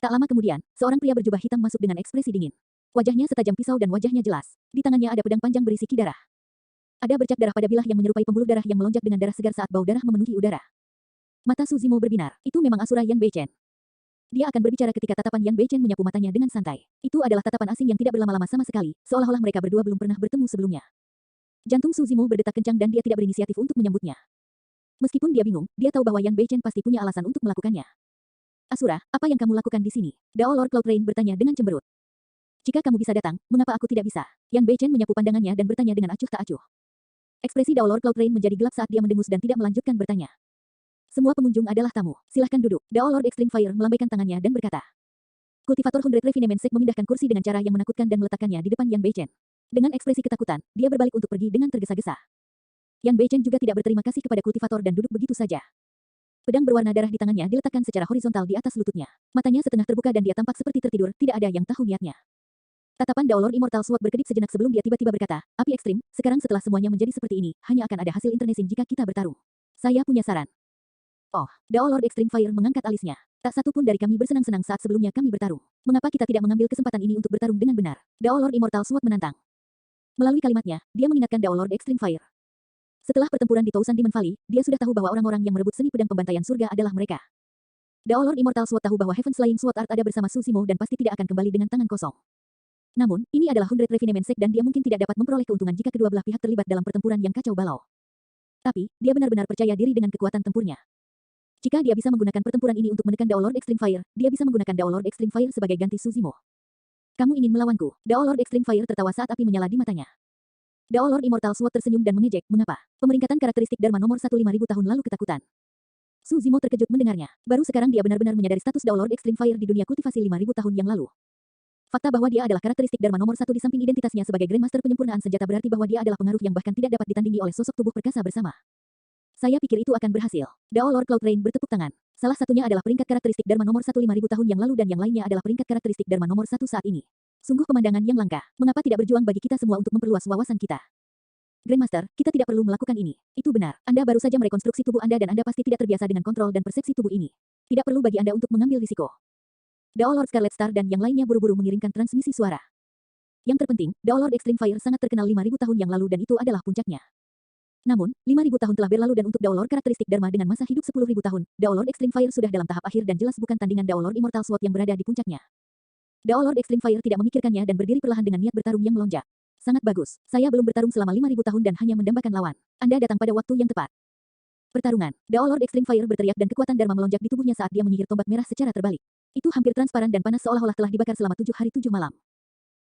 Tak lama kemudian, seorang pria berjubah hitam masuk dengan ekspresi dingin. Wajahnya setajam pisau dan wajahnya jelas. Di tangannya ada pedang panjang berisi ki darah. Ada bercak darah pada bilah yang menyerupai pembuluh darah yang melonjak dengan darah segar saat bau darah memenuhi udara. Mata Suzimo berbinar. Itu memang Asura Yan Beichen. Dia akan berbicara ketika tatapan Yan Beichen menyapu matanya dengan santai. Itu adalah tatapan asing yang tidak berlama-lama sama sekali, seolah-olah mereka berdua belum pernah bertemu sebelumnya. Jantung Suzimo berdetak kencang dan dia tidak berinisiatif untuk menyambutnya. Meskipun dia bingung, dia tahu bahwa Yan Beichen pasti punya alasan untuk melakukannya. Asura, apa yang kamu lakukan di sini? Dao Lord Cloud Rain bertanya dengan cemberut. Jika kamu bisa datang, mengapa aku tidak bisa? Yan Beichen menyapu pandangannya dan bertanya dengan acuh tak acuh. Ekspresi Dao Lord Cloud Rain menjadi gelap saat dia mendengus dan tidak melanjutkan bertanya. Semua pengunjung adalah tamu. Silahkan duduk. Dao Lord Extreme Fire melambaikan tangannya dan berkata. Kultivator 100 Refinement Sect memindahkan kursi dengan cara yang menakutkan dan meletakkannya di depan Yan Beichen. Dengan ekspresi ketakutan, dia berbalik untuk pergi dengan tergesa-gesa. Yan Beichen juga tidak berterima kasih kepada kultivator dan duduk begitu saja. Pedang berwarna darah di tangannya diletakkan secara horizontal di atas lututnya. Matanya setengah terbuka dan dia tampak seperti tertidur, tidak ada yang tahu niatnya. Tatapan Dao Lord Immortal Sword berkedip sejenak sebelum dia tiba-tiba berkata, api ekstrim, sekarang setelah semuanya menjadi seperti ini, hanya akan ada hasil internecine jika kita bertarung. Saya punya saran. Oh, Dao Lord Extreme Fire mengangkat alisnya. Tak satu pun dari kami bersenang-senang saat sebelumnya kami bertarung. Mengapa kita tidak mengambil kesempatan ini untuk bertarung dengan benar? Dao Lord Immortal Sword menantang. Melalui kalimatnya, dia mengingatkan Dao Lord Extreme Fire. Setelah pertempuran di Tousan Demon Valley, dia sudah tahu bahwa orang-orang yang merebut seni pedang pembantaian surga adalah mereka. Dao Lord Immortal Sword tahu bahwa Heaven Slaying Sword Art ada bersama Suzimo dan pasti tidak akan kembali dengan tangan kosong. Namun, ini adalah 100 Refinement Sect dan dia mungkin tidak dapat memperoleh keuntungan jika kedua belah pihak terlibat dalam pertempuran yang kacau balau. Tapi, dia benar-benar percaya diri dengan kekuatan tempurnya. Jika dia bisa menggunakan pertempuran ini untuk menekan Dao Lord Extreme Fire, dia bisa menggunakan Dao Lord Extreme Fire sebagai ganti Suzimo. Kamu ingin melawanku? Dao Lord Extreme Fire tertawa saat api menyala di matanya. Dao Lord Immortal Sword tersenyum dan mengejek, mengapa? Pemeringkatan karakteristik Dharma nomor 1 5.000 tahun lalu ketakutan. Suzimo terkejut mendengarnya. Baru sekarang dia benar-benar menyadari status Dao Lord Extreme Fire di dunia kultivasi 5.000 tahun yang lalu. Fakta bahwa dia adalah karakteristik Dharma nomor 1 di samping identitasnya sebagai Grandmaster penyempurnaan senjata berarti bahwa dia adalah pengaruh yang bahkan tidak dapat ditandingi oleh sosok tubuh perkasa bersama. Saya pikir itu akan berhasil. Dao Lord Cloud Rain bertepuk tangan. Salah satunya adalah peringkat karakteristik Dharma nomor 1 5.000 tahun yang lalu dan yang lainnya adalah peringkat karakteristik Dharma nomor 1 saat ini. Sungguh pemandangan yang langka. Mengapa tidak berjuang bagi kita semua untuk memperluas wawasan kita? Grandmaster, kita tidak perlu melakukan ini. Itu benar. Anda baru saja merekonstruksi tubuh Anda dan Anda pasti tidak terbiasa dengan kontrol dan persepsi tubuh ini. Tidak perlu bagi Anda untuk mengambil risiko. Dao Lord Scarlet Star dan yang lainnya buru-buru mengirimkan transmisi suara. Yang terpenting, Dao Lord Extreme Fire sangat terkenal 5.000 tahun yang lalu dan itu adalah puncaknya. Namun, 5.000 tahun telah berlalu dan untuk Dao Lord karakteristik Dharma dengan masa hidup 10.000 tahun, Dao Lord Extreme Fire sudah dalam tahap akhir dan jelas bukan tandingan Dao Lord Immortal Sword yang berada di puncaknya. Dao Lord Extreme Fire tidak memikirkannya dan berdiri perlahan dengan niat bertarung yang melonjak. Sangat bagus. Saya belum bertarung selama 5.000 tahun dan hanya mendambakan lawan. Anda datang pada waktu yang tepat. Pertarungan. Dao Lord Extreme Fire berteriak dan kekuatan Dharma melonjak di tubuhnya saat dia menyihir tombak merah secara terbalik. Itu hampir transparan dan panas seolah-olah telah dibakar selama 7 hari 7 malam.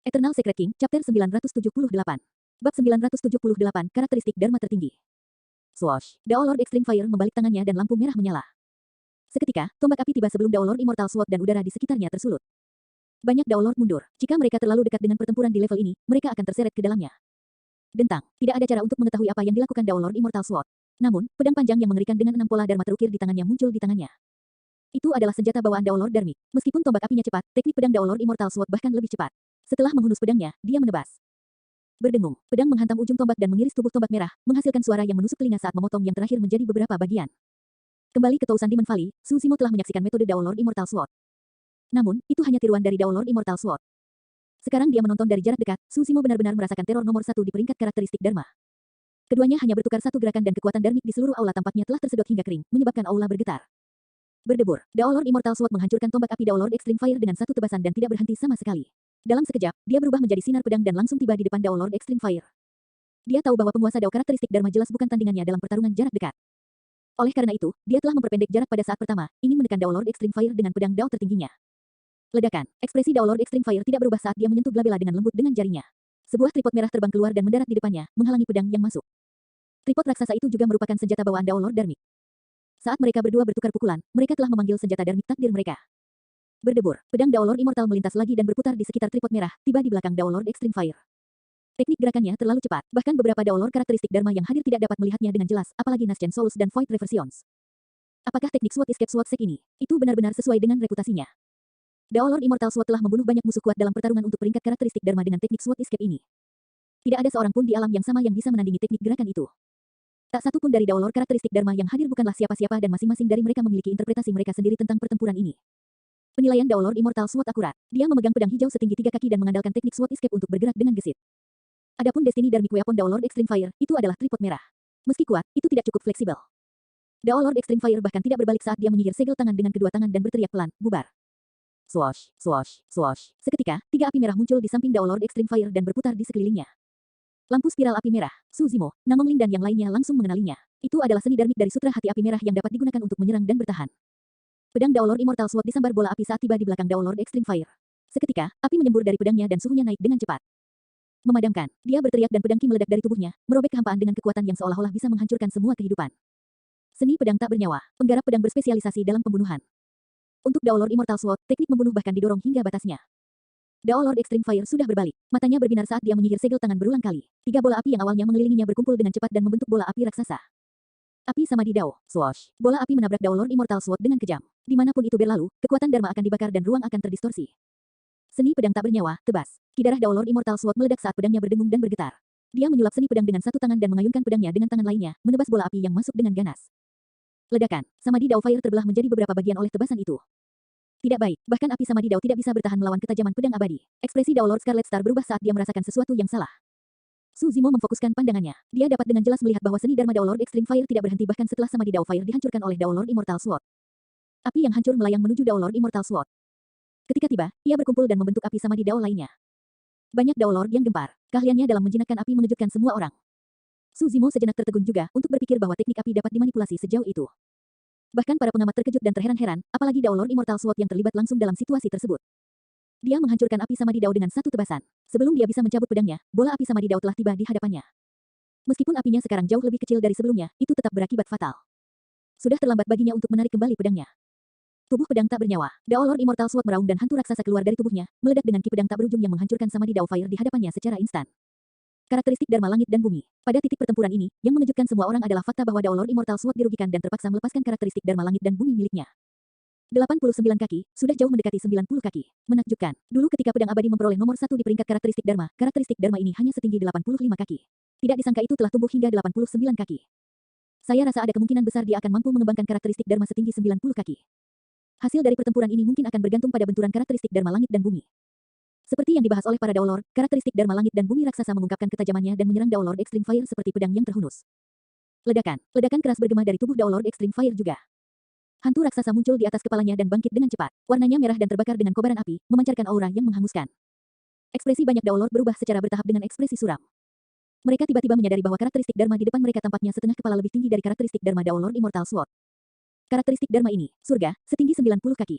Eternal Secret King, Chapter 978. Bab 978, Karakteristik Dharma Tertinggi. Swoosh. Dao Lord Extreme Fire membalik tangannya dan lampu merah menyala. Seketika, tombak api tiba sebelum Dao Lord Immortal Sword dan udara di sekitarnya tersulut. Banyak Dao Lord mundur. Jika mereka terlalu dekat dengan pertempuran di level ini, mereka akan terseret ke dalamnya. Dentang. Tidak ada cara untuk mengetahui apa yang dilakukan Dao Lord Immortal Sword. Namun, pedang panjang yang mengerikan dengan 6 pola Dharma terukir di tangannya muncul di tangannya. Itu adalah senjata bawaan Dao Lord Dharmic. Meskipun tombak apinya cepat, teknik pedang Dao Lord Immortal Sword bahkan lebih cepat. Setelah menghunus pedangnya, dia menebas. Berdengung, pedang menghantam ujung tombak dan mengiris tubuh tombak merah, menghasilkan suara yang menusuk telinga saat memotong yang terakhir menjadi beberapa bagian. Kembali ke Tousan Demon Valley, Suzimo telah menyaksikan metode Dao Lord Immortal Sword. Namun, itu hanya tiruan dari Dao Lord Immortal Sword. Sekarang dia menonton dari jarak dekat, Suzimo benar-benar merasakan teror nomor 1 di peringkat karakteristik Dharma. Keduanya hanya bertukar satu gerakan dan kekuatan darmik di seluruh aula tampaknya telah tersedot hingga kering, menyebabkan aula bergetar. Berdebur, Dao Lord Immortal Sword menghancurkan tombak api Dao Lord Extreme Fire dengan satu tebasan dan tidak berhenti sama sekali. Dalam sekejap, dia berubah menjadi sinar pedang dan langsung tiba di depan Dao Lord Extreme Fire. Dia tahu bahwa penguasa Dao karakteristik Dharma jelas bukan tandingannya dalam pertarungan jarak dekat. Oleh karena itu, dia telah memperpendek jarak pada saat pertama, ingin menekan Dao Lord Extreme Fire dengan pedang Dao tertingginya. Ledakan, ekspresi Dao Lord Extreme Fire tidak berubah saat dia menyentuh Glabella dengan lembut dengan jarinya. Sebuah tripod merah terbang keluar dan mendarat di depannya, menghalangi pedang yang masuk. Tripod raksasa itu juga merupakan senjata bawaan Dao Lord Dharmik. Saat mereka berdua bertukar pukulan, mereka telah memanggil senjata Dharmik takdir mereka. Berdebur, pedang Dao Lord Immortal melintas lagi dan berputar di sekitar tripod merah, tiba di belakang Dao Lord Extreme Fire. Teknik gerakannya terlalu cepat, bahkan beberapa Dao Lord karakteristik Dharma yang hadir tidak dapat melihatnya dengan jelas, apalagi Nascent Souls dan Void Reversions. Apakah teknik Sword Escape Sword Sek ini? Itu benar-benar sesuai dengan reputasinya. Dao Lord Immortal Sword telah membunuh banyak musuh kuat dalam pertarungan untuk peringkat karakteristik Dharma dengan teknik Sword Escape ini. Tidak ada seorang pun di alam yang sama yang bisa menandingi teknik gerakan itu. Tak satu pun dari Dao Lord karakteristik Dharma yang hadir bukanlah siapa-siapa dan masing-masing dari mereka memiliki interpretasi mereka sendiri tentang pertempuran ini. Penilaian Dao Lord Immortal Sword akurat. Dia memegang pedang hijau setinggi 3 kaki dan mengandalkan teknik Sword Escape untuk bergerak dengan gesit. Adapun Destiny Dharmic Weapon Dao Lord Extreme Fire, itu adalah tripod merah. Meski kuat, itu tidak cukup fleksibel. Dao Lord Extreme Fire bahkan tidak berbalik saat dia menyihir segel tangan dengan kedua tangan dan berteriak pelan, bubar. Swosh, swosh, swosh. Seketika, 3 api merah muncul di samping Dao Lord Extreme Fire dan berputar di sekelilingnya. Lampu spiral api merah, Su Zimo, Namongling dan yang lainnya langsung mengenalinya. Itu adalah seni darmik dari sutra hati api merah yang dapat digunakan untuk menyerang dan bertahan. Pedang Dao Lord Immortal Sword disambar bola api saat tiba di belakang Dao Lord Extreme Fire. Seketika, api menyembur dari pedangnya dan suhunya naik dengan cepat. Memadamkan, dia berteriak dan pedang Ki meledak dari tubuhnya, merobek kehampaan dengan kekuatan yang seolah-olah bisa menghancurkan semua kehidupan. Seni pedang tak bernyawa, penggarap pedang berspesialisasi dalam pembunuhan. Untuk Dao Lord Immortal Sword, teknik membunuh bahkan didorong hingga batasnya. Dao Lord Extreme Fire sudah berbalik. Matanya berbinar saat dia menyihir segel tangan berulang kali. 3 bola api yang awalnya mengelilinginya berkumpul dengan cepat dan membentuk bola api raksasa. Api Samadhi Dao, Swosh. Bola api menabrak Dao Lord Immortal Sword dengan kejam. Dimanapun itu berlalu, kekuatan Dharma akan dibakar dan ruang akan terdistorsi. Seni pedang tak bernyawa, tebas. Ki darah Dao Lord Immortal Sword meledak saat pedangnya berdengung dan bergetar. Dia menyulap seni pedang dengan satu tangan dan mengayunkan pedangnya dengan tangan lainnya, menebas bola api yang masuk dengan ganas. Ledakan, Samadhi Dao Fire terbelah menjadi beberapa bagian oleh tebasan itu. Tidak baik, bahkan api Samadhi Dao tidak bisa bertahan melawan ketajaman pedang abadi. Ekspresi Dao Lord Scarlet Star berubah saat dia merasakan sesuatu yang salah. Su Zimo memfokuskan pandangannya. Dia dapat dengan jelas melihat bahwa seni Dharma Dao Lord Extreme Fire tidak berhenti bahkan setelah Samadhi Dao Fire dihancurkan oleh Dao Lord Immortal Sword. Api yang hancur melayang menuju Dao Lord Immortal Sword. Ketika tiba, ia berkumpul dan membentuk api Samadhi Dao lainnya. Banyak Dao Lord yang gempar. Keahliannya dalam menjinakkan api mengejutkan semua orang. Su Zimo sejenak tertegun juga untuk berpikir bahwa teknik api dapat dimanipulasi sejauh itu. Bahkan para pengamat terkejut dan terheran-heran, apalagi Dao Lord Immortal Sword yang terlibat langsung dalam situasi tersebut. Dia menghancurkan api Samadhi Dao dengan satu tebasan. Sebelum dia bisa mencabut pedangnya, bola api Samadhi Dao telah tiba di hadapannya. Meskipun apinya sekarang jauh lebih kecil dari sebelumnya, itu tetap berakibat fatal. Sudah terlambat baginya untuk menarik kembali pedangnya. Tubuh pedang tak bernyawa. Dao Lord Immortal Sword meraung dan hantu raksasa keluar dari tubuhnya, meledak dengan ki pedang tak berujung yang menghancurkan Samadhi Dao Fire di hadapannya secara instan. Karakteristik Dharma Langit dan Bumi. Pada titik pertempuran ini, yang mengejutkan semua orang adalah fakta bahwa Dao Lord Immortal Sword dirugikan dan terpaksa melepaskan karakteristik Dharma Langit dan Bumi miliknya. 89 kaki, sudah jauh mendekati 90 kaki. Menakjubkan. Dulu ketika pedang abadi memperoleh nomor 1 di peringkat karakteristik Dharma ini hanya setinggi 85 kaki. Tidak disangka itu telah tumbuh hingga 89 kaki. Saya rasa ada kemungkinan besar dia akan mampu mengembangkan karakteristik Dharma setinggi 90 kaki. Hasil dari pertempuran ini mungkin akan bergantung pada benturan karakteristik Dharma Langit dan Bumi. Seperti yang dibahas oleh para Dao Lord, karakteristik Dharma Langit dan Bumi raksasa mengungkapkan ketajamannya dan menyerang Dao Lord Extreme Fire seperti pedang yang terhunus. Ledakan keras bergema dari tubuh Dao Lord Extreme Fire juga. Hantu raksasa muncul di atas kepalanya dan bangkit dengan cepat. Warnanya merah dan terbakar dengan kobaran api, memancarkan aura yang menghanguskan. Ekspresi banyak Dao Lord berubah secara bertahap dengan ekspresi suram. Mereka tiba-tiba menyadari bahwa karakteristik Dharma di depan mereka tampaknya setengah kepala lebih tinggi dari karakteristik Dharma Dao Lord Immortal Sword. Karakteristik Dharma ini, surga, setinggi 90 kaki.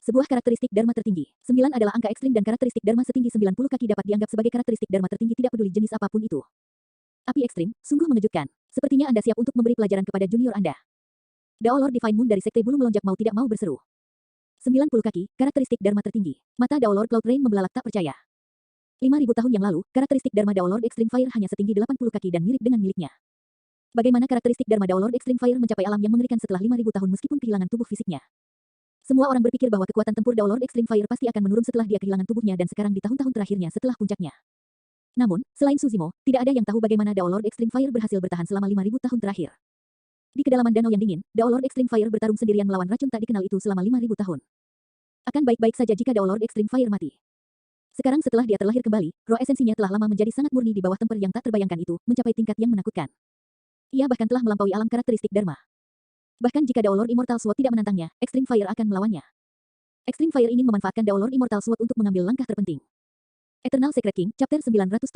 Sebuah karakteristik Dharma tertinggi. 9 adalah angka ekstrim dan karakteristik Dharma setinggi 90 kaki dapat dianggap sebagai karakteristik Dharma tertinggi tidak peduli jenis apapun itu. Api ekstrim, sungguh mengejutkan. Sepertinya Anda siap untuk memberi pelajaran kepada junior Anda. Dao Lord Divine Moon dari Sekte Bulu melonjak mau tidak mau berseru. 90 kaki, karakteristik Dharma tertinggi. Mata Dao Lord Cloud Rain membelalak tak percaya. 5.000 tahun yang lalu, karakteristik Dharma Dao Lord Extreme Fire hanya setinggi 80 kaki dan mirip dengan miliknya. Bagaimana karakteristik Dharma Dao Lord Extreme Fire mencapai alam yang mengerikan setelah 5.000 tahun meskipun kehilangan tubuh fisiknya? Semua orang berpikir bahwa kekuatan tempur Dao Lord Extreme Fire pasti akan menurun setelah dia kehilangan tubuhnya dan sekarang di tahun-tahun terakhirnya setelah puncaknya. Namun, selain Su Zimo, tidak ada yang tahu bagaimana Dao Lord Extreme Fire berhasil bertahan selama 5.000 tahun terakhir. Di kedalaman danau yang dingin, Dao Lord Extreme Fire bertarung sendirian melawan racun tak dikenal itu selama 5.000 tahun. Akan baik-baik saja jika Dao Lord Extreme Fire mati. Sekarang setelah dia terlahir kembali, roh esensinya telah lama menjadi sangat murni di bawah temper yang tak terbayangkan itu, mencapai tingkat yang menakutkan. Ia bahkan telah melampaui alam karakteristik Dharma. Bahkan jika Dao Lord Immortal Sword tidak menantangnya, Extreme Fire akan melawannya. Extreme Fire ingin memanfaatkan Dao Lord Immortal Sword untuk mengambil langkah terpenting. Eternal Secret King, Chapter 979.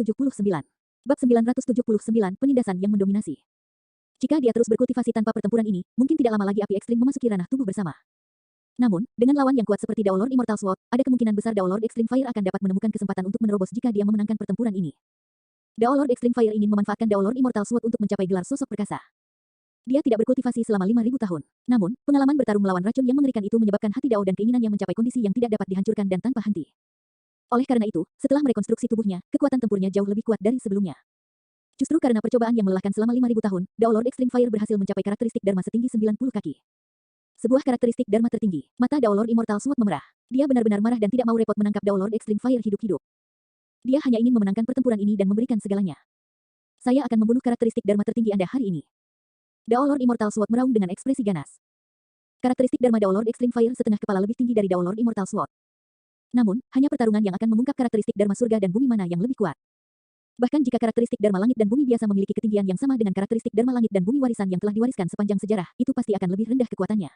Bab 979, Penindasan yang mendominasi. Jika dia terus berkultivasi tanpa pertempuran ini, mungkin tidak lama lagi api ekstrim memasuki ranah tubuh bersama. Namun, dengan lawan yang kuat seperti Dao Lord Immortal Sword, ada kemungkinan besar Dao Lord Extreme Fire akan dapat menemukan kesempatan untuk menerobos jika dia memenangkan pertempuran ini. Dao Lord Extreme Fire ingin memanfaatkan Dao Lord Immortal Sword untuk mencapai gelar sosok perkasa. Dia tidak berkultivasi selama 5.000 tahun. Namun, pengalaman bertarung melawan racun yang mengerikan itu menyebabkan hati Dao dan keinginannya mencapai kondisi yang tidak dapat dihancurkan dan tanpa henti. Oleh karena itu, setelah merekonstruksi tubuhnya, kekuatan tempurnya jauh lebih kuat dari sebelumnya. Justru karena percobaan yang melelahkan selama 5.000 tahun, Dao Lord Extreme Fire berhasil mencapai karakteristik Dharma setinggi 90 kaki. Sebuah karakteristik Dharma tertinggi. Mata Dao Lord Immortal Sword memerah. Dia benar-benar marah dan tidak mau repot menangkap Dao Lord Extreme Fire hidup-hidup. Dia hanya ingin memenangkan pertempuran ini dan memberikan segalanya. Saya akan membunuh karakteristik Dharma tertinggi Anda hari ini. Dao Lord Immortal Sword meraung dengan ekspresi ganas. Karakteristik Dharma Dao Lord Extreme Fire setengah kepala lebih tinggi dari Dao Lord Immortal Sword. Namun, hanya pertarungan yang akan mengungkap karakteristik Dharma surga dan bumi mana yang lebih kuat. Bahkan jika karakteristik Dharma langit dan bumi biasa memiliki ketinggian yang sama dengan karakteristik Dharma langit dan bumi warisan yang telah diwariskan sepanjang sejarah, itu pasti akan lebih rendah kekuatannya.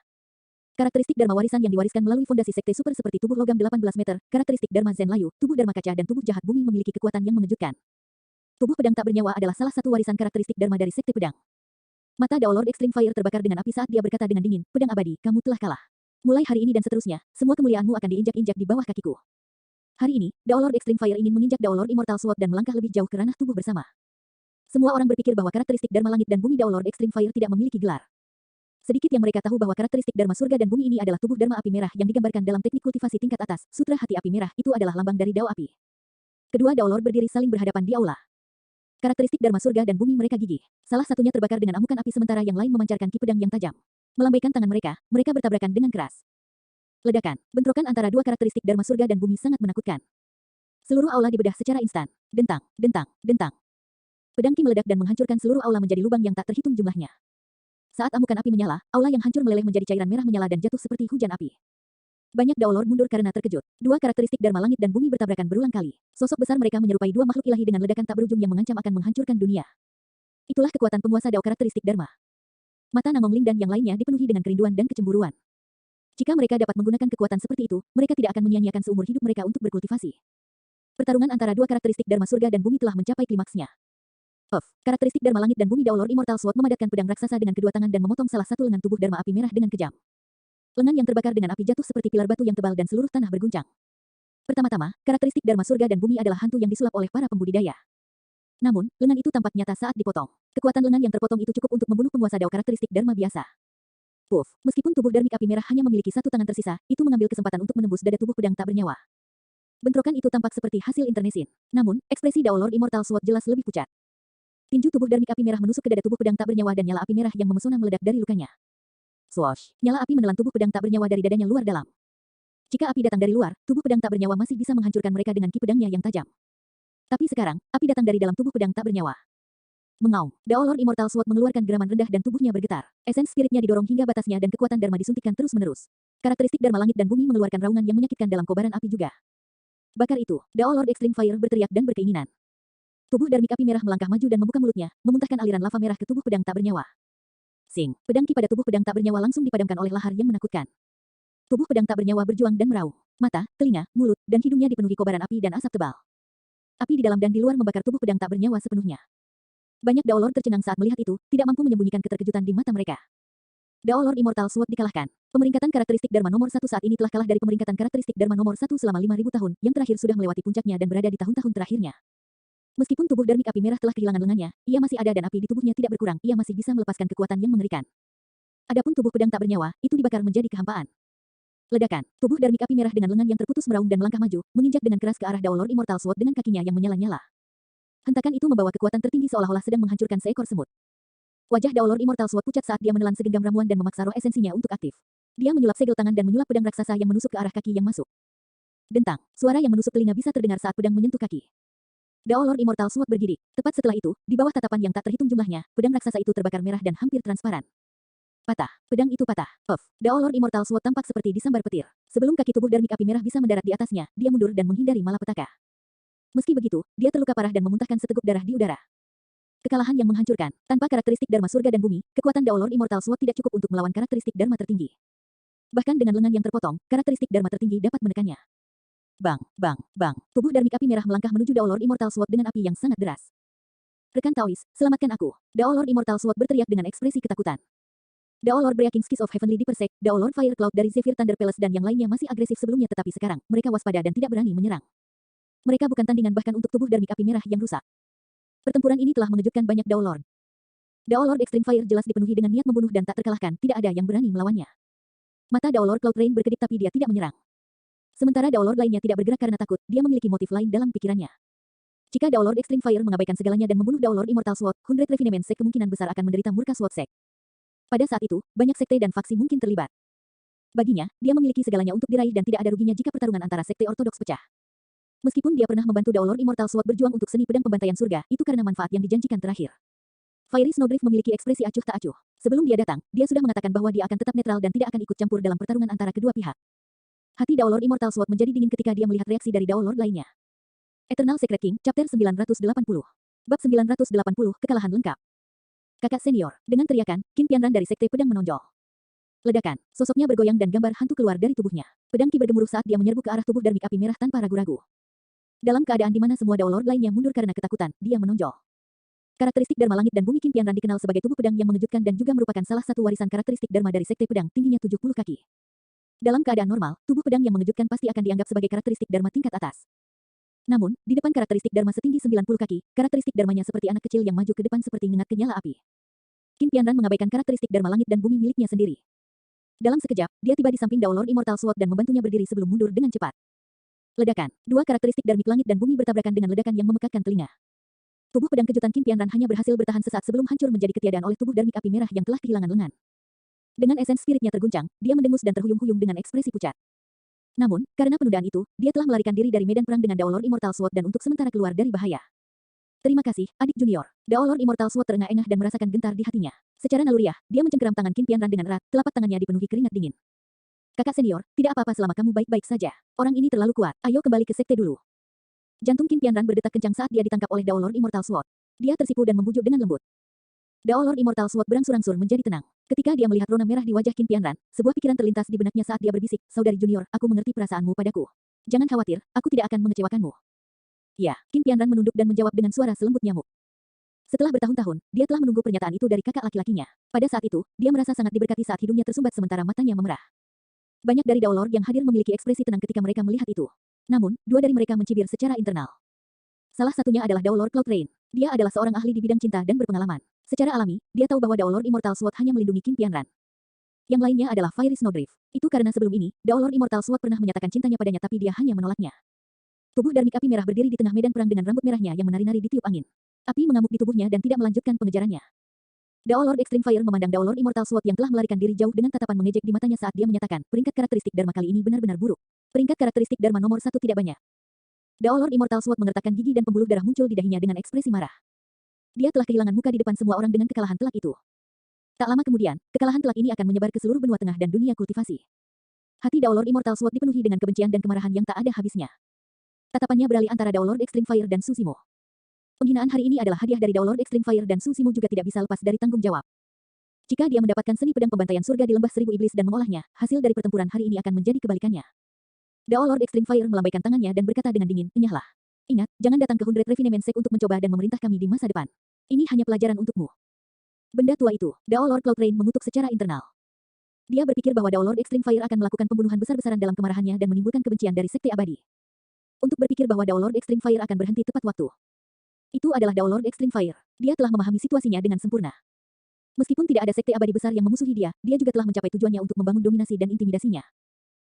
Karakteristik Dharma warisan yang diwariskan melalui fondasi sekte super seperti tubuh logam 18 meter, karakteristik Dharma Zen Layu, tubuh Dharma kaca dan tubuh jahat bumi memiliki kekuatan yang mengejutkan. Tubuh pedang tak bernyawa adalah salah satu warisan karakteristik Dharma dari sekte pedang. Mata Dao Lord Extreme Fire terbakar dengan api saat dia berkata dengan dingin, pedang abadi, kamu telah kalah. Mulai hari ini dan seterusnya, semua kemuliaanmu akan diinjak-injak di bawah kakiku. Hari ini, Dao Lord Extreme Fire ingin menginjak Dao Lord Immortal Sword dan melangkah lebih jauh ke ranah tubuh bersama. Semua orang berpikir bahwa karakteristik Dharma langit dan bumi Dao Lord Extreme Fire tidak memiliki gelar. Sedikit yang mereka tahu bahwa karakteristik Dharma surga dan bumi ini adalah tubuh Dharma api merah yang digambarkan dalam teknik kultivasi tingkat atas, sutra hati api merah itu adalah lambang dari Dao api. Kedua Dao Lord berdiri saling berhadapan di aula. Karakteristik Dharma surga dan bumi mereka gigih. Salah satunya terbakar dengan amukan api sementara yang lain memancarkan ki pedang yang tajam. Melambaikan tangan mereka, mereka bertabrakan dengan keras. Ledakan, bentrokan antara dua karakteristik Dharma surga dan bumi sangat menakutkan. Seluruh aula dibedah secara instan. Dentang, dentang, dentang. Pedang ki meledak dan menghancurkan seluruh aula menjadi lubang yang tak terhitung jumlahnya. Saat amukan api menyala, aula yang hancur meleleh menjadi cairan merah menyala dan jatuh seperti hujan api. Banyak Dao Lord mundur karena terkejut. Dua karakteristik Dharma langit dan bumi bertabrakan berulang kali. Sosok besar mereka menyerupai dua makhluk ilahi dengan ledakan tak berujung yang mengancam akan menghancurkan dunia. Itulah kekuatan penguasa Dao karakteristik Dharma. Mata Namong Ling dan yang lainnya dipenuhi dengan kerinduan dan kecemburuan. Jika mereka dapat menggunakan kekuatan seperti itu, mereka tidak akan menyia-nyiakan seumur hidup mereka untuk berkultivasi. Pertarungan antara dua karakteristik Dharma surga dan bumi telah mencapai klimaksnya. Karakteristik Dharma langit dan bumi Dao Lord Immortal Sword memadatkan pedang raksasa dengan kedua tangan dan memotong salah satu lengan tubuh Dharma api merah dengan kejam. Lengan yang terbakar dengan api jatuh seperti pilar batu yang tebal dan seluruh tanah berguncang. Pertama-tama, karakteristik Dharma surga dan bumi adalah hantu yang disulap oleh para pembudidaya. Namun, lengan itu tampak nyata saat dipotong. Kekuatan lengan yang terpotong itu cukup untuk membunuh penguasa Dao karakteristik Dharma biasa. Meskipun tubuh Dharmik api merah hanya memiliki satu tangan tersisa, itu mengambil kesempatan untuk menembus dada tubuh pedang tak bernyawa. Bentrokan itu tampak seperti hasil internesin. Namun, ekspresi Dao Lord Immortal Sword jelas lebih pucat. Tinju tubuh Dharmik api merah menusuk ke dada tubuh pedang tak bernyawa dan nyala api merah yang memesona meledak dari lukanya. Swoosh! Nyala api menelan tubuh pedang tak bernyawa dari dadanya luar dalam. Jika api datang dari luar, tubuh pedang tak bernyawa masih bisa menghancurkan mereka dengan ki pedangnya yang tajam. Tapi sekarang, api datang dari dalam tubuh pedang tak bernyawa. Mengaum, Dao Lord Immortal Sword mengeluarkan geraman rendah dan tubuhnya bergetar. Esens spiritnya didorong hingga batasnya dan kekuatan Dharma disuntikkan terus-menerus. Karakteristik Dharma langit dan bumi mengeluarkan raungan yang menyakitkan dalam kobaran api juga. Bakar itu, Dao Lord Extreme Fire berteriak dan berkeinginan. Tubuh Dharmik api merah melangkah maju dan membuka mulutnya, memuntahkan aliran lava merah ke tubuh pedang tak bernyawa. Sing, pedang ki pada tubuh pedang tak bernyawa langsung dipadamkan oleh lahar yang menakutkan. Tubuh pedang tak bernyawa berjuang dan meraung. Mata, telinga, mulut, dan hidungnya dipenuhi kobaran api dan asap tebal. Api di dalam dan di luar membakar tubuh pedang tak bernyawa sepenuhnya. Banyak Dao Lord tercengang saat melihat itu, tidak mampu menyembunyikan keterkejutan di mata mereka. Dao Lord Immortal Sword dikalahkan. Pemeringkatan karakteristik Dharma nomor 1 saat ini telah kalah dari pemeringkatan karakteristik Dharma nomor 1 selama 5.000 tahun, yang terakhir sudah melewati puncaknya dan berada di tahun-tahun terakhirnya. Meskipun tubuh Dharmik api merah telah kehilangan lengannya, ia masih ada dan api di tubuhnya tidak berkurang, ia masih bisa melepaskan kekuatan yang mengerikan. Adapun tubuh pedang tak bernyawa, itu dibakar menjadi kehampaan. Ledakan, tubuh Dharmik api merah dengan lengan yang terputus meraung dan melangkah maju, menginjak dengan keras ke arah Dao Lord Immortal Sword dengan kakinya yang menyala-nyala. Hentakan itu membawa kekuatan tertinggi seolah-olah sedang menghancurkan seekor semut. Wajah Dao Lord Immortal Sword pucat saat dia menelan segenggam ramuan dan memaksa roh esensinya untuk aktif. Dia menyulap segel tangan dan menyulap pedang raksasa yang menusuk ke arah kaki yang masuk. Dentang, suara yang menusuk telinga bisa terdengar saat pedang menyentuh kaki. Dao Lord Immortal Sword bergidik. Tepat setelah itu, di bawah tatapan yang tak terhitung jumlahnya, pedang raksasa itu terbakar merah dan hampir transparan. Patah. Pedang itu patah. Dao Lord Immortal Sword tampak seperti disambar petir. Sebelum kaki tubuh Darmik Api Merah bisa mendarat di atasnya, dia mundur dan menghindari malapetaka. Meski begitu, dia terluka parah dan memuntahkan seteguk darah di udara. Kekalahan yang menghancurkan. Tanpa karakteristik Dharma Surga dan Bumi, kekuatan Dao Lord Immortal Sword tidak cukup untuk melawan karakteristik Dharma tertinggi. Bahkan dengan lengan yang terpotong, karakteristik Dharma tertinggi dapat menekannya. Bang, bang, bang. Tubuh Darmik Api Merah melangkah menuju Dao Lord Immortal Sword dengan api yang sangat deras. Rekan Taois, selamatkan aku. Dao Lord Immortal Sword berteriak dengan ekspresi ketakutan. Dao Lord Breaking Skies of Heavenly Deepersec, Dao Lord Fire Cloud dari Zephyr Thunder Palace dan yang lainnya masih agresif sebelumnya tetapi sekarang, mereka waspada dan tidak berani menyerang. Mereka bukan tandingan bahkan untuk tubuh Darmik Api Merah yang rusak. Pertempuran ini telah mengejutkan banyak Dao Lord. Dao Lord Extreme Fire jelas dipenuhi dengan niat membunuh dan tak terkalahkan, tidak ada yang berani melawannya. Mata Dao Lord Cloud Rain berkedip tapi dia tidak menyerang. Sementara Dao Lord lainnya tidak bergerak karena takut, dia memiliki motif lain dalam pikirannya. Jika Dao Lord Extreme Fire mengabaikan segalanya dan membunuh Dao Lord Immortal Sword, 100 Refinement Sect kemungkinan besar akan menderita murka Sword Sect. Pada saat itu, banyak sekte dan faksi mungkin terlibat. Baginya, dia memiliki segalanya untuk diraih dan tidak ada ruginya jika pertarungan antara sekte ortodoks pecah. Meskipun dia pernah membantu Dao Lord Immortal Sword berjuang untuk seni pedang pembantaian surga, itu karena manfaat yang dijanjikan terakhir. Fiery Snowdrift memiliki ekspresi acuh tak acuh. Sebelum dia datang, dia sudah mengatakan bahwa dia akan tetap netral dan tidak akan ikut campur dalam pertarungan antara kedua pihak. Hati Dao Lord Immortal Sword menjadi dingin ketika dia melihat reaksi dari Dao Lord lainnya. Eternal Secret King, Chapter 980. Bab 980, Kekalahan Lengkap. Kakak senior, dengan teriakan, Qin Pianran dari Sekte Pedang menonjol. Ledakan, sosoknya bergoyang dan gambar hantu keluar dari tubuhnya. Pedang Qi bergemuruh saat dia menyerbu ke arah tubuh Darmik Api Merah tanpa ragu-ragu. Dalam keadaan di mana semua Dao Lord lainnya mundur karena ketakutan, dia menonjol. Karakteristik Dharma Langit dan Bumi Qin Pianran dikenal sebagai tubuh pedang yang mengejutkan dan juga merupakan salah satu warisan karakteristik Dharma dari Sekte Pedang, tingginya 70 kaki. Dalam keadaan normal, tubuh pedang yang mengejutkan pasti akan dianggap sebagai karakteristik Dharma tingkat atas. Namun, di depan karakteristik Dharma setinggi 90 kaki, karakteristik Dharmanya seperti anak kecil yang maju ke depan seperti ngengat ke nyala api. Qin Pianran mengabaikan karakteristik Dharma Langit dan Bumi miliknya sendiri. Dalam sekejap, dia tiba di samping Dao Lord Immortal Sword dan membantunya berdiri sebelum mundur dengan cepat. Ledakan, dua karakteristik Darmik Langit dan Bumi bertabrakan dengan ledakan yang memekakkan telinga. Tubuh pedang kejutan Qin Pianran hanya berhasil bertahan sesaat sebelum hancur menjadi ketiadaan oleh tubuh Darmik Api Merah yang telah kehilangan lengan. Dengan esens spiritnya terguncang, dia mendengus dan terhuyung-huyung dengan ekspresi pucat. Namun, karena penundaan itu, dia telah melarikan diri dari medan perang dengan Dao Lord Immortal Sword dan untuk sementara keluar dari bahaya. Terima kasih, adik junior. Dao Lord Immortal Sword terengah-engah dan merasakan gentar di hatinya. Secara naluriah, dia mencengkeram tangan Qin Pianran dengan erat, telapak tangannya dipenuhi keringat dingin. Kakak senior, tidak apa-apa selama kamu baik-baik saja. Orang ini terlalu kuat, ayo kembali ke sekte dulu. Jantung Qin Pianran berdetak kencang saat dia ditangkap oleh Dao Lord Immortal Sword. Dia tersipu dan membujuk dengan lembut. Dao Lord Immortal Sword berangsur-angsur menjadi tenang. Ketika dia melihat rona merah di wajah Qin Pianran, sebuah pikiran terlintas di benaknya saat dia berbisik, saudari junior, aku mengerti perasaanmu padaku. Jangan khawatir, aku tidak akan mengecewakanmu. Ya, Qin Pianran menunduk dan menjawab dengan suara selembut nyamuk. Setelah bertahun-tahun, dia telah menunggu pernyataan itu dari kakak laki-lakinya. Pada saat itu, dia merasa sangat diberkati saat hidungnya tersumbat sementara matanya memerah. Banyak dari Dao Lord yang hadir memiliki ekspresi tenang ketika mereka melihat itu. Namun, dua dari mereka mencibir secara internal. Salah satunya adalah Dao Lord Cloud Rain. Dia adalah seorang ahli di bidang cinta dan berpengalaman. Secara alami, dia tahu bahwa Dao Lord Immortal Sword hanya melindungi Qin Pianran. Yang lainnya adalah Fiery Snowdrift. Itu karena sebelum ini, Dao Lord Immortal Sword pernah menyatakan cintanya padanya tapi dia hanya menolaknya. Tubuh Darmik Api Merah berdiri di tengah medan perang dengan rambut merahnya yang menari-nari ditiup angin. Api mengamuk di tubuhnya dan tidak melanjutkan pengejarannya. Dao Lord Extreme Fire memandang Dao Lord Immortal Sword yang telah melarikan diri jauh dengan tatapan mengejek di matanya saat dia menyatakan, peringkat karakteristik Dharma kali ini benar-benar buruk. Peringkat karakteristik Dharma nomor 1 tidak banyak. Dao Lord Immortal Sword mengertakkan gigi dan pembuluh darah muncul di dahinya dengan ekspresi marah. Dia telah kehilangan muka di depan semua orang dengan kekalahan telak itu. Tak lama kemudian, kekalahan telak ini akan menyebar ke seluruh benua tengah dan dunia kultivasi. Hati Dao Lord Immortal Sword dipenuhi dengan kebencian dan kemarahan yang tak ada habisnya. Tatapannya beralih antara Dao Lord Extreme Fire dan Susimo. Penghinaan hari ini adalah hadiah dari Dao Lord Extreme Fire dan Susimo juga tidak bisa lepas dari tanggung jawab. Jika dia mendapatkan seni pedang pembantaian surga di lembah seribu iblis dan mengolahnya, hasil dari pertempuran hari ini akan menjadi kebalikannya. Dao Lord Extreme Fire melambaikan tangannya dan berkata dengan dingin, enyahlah. Ingat, jangan datang ke 100 Refinement Sect untuk mencoba dan memerintah kami di masa depan. Ini hanya pelajaran untukmu. Benda tua itu, Dao Lord Cloud Rain mengutuk secara internal. Dia berpikir bahwa Dao Lord Extreme Fire akan melakukan pembunuhan besar-besaran dalam kemarahannya dan menimbulkan kebencian dari sekte abadi. Untuk berpikir bahwa Dao Lord Extreme Fire akan berhenti tepat waktu. Itu adalah Dao Lord Extreme Fire. Dia telah memahami situasinya dengan sempurna. Meskipun tidak ada sekte abadi besar yang memusuhi dia, dia juga telah mencapai tujuannya untuk membangun dominasi dan intimidasinya.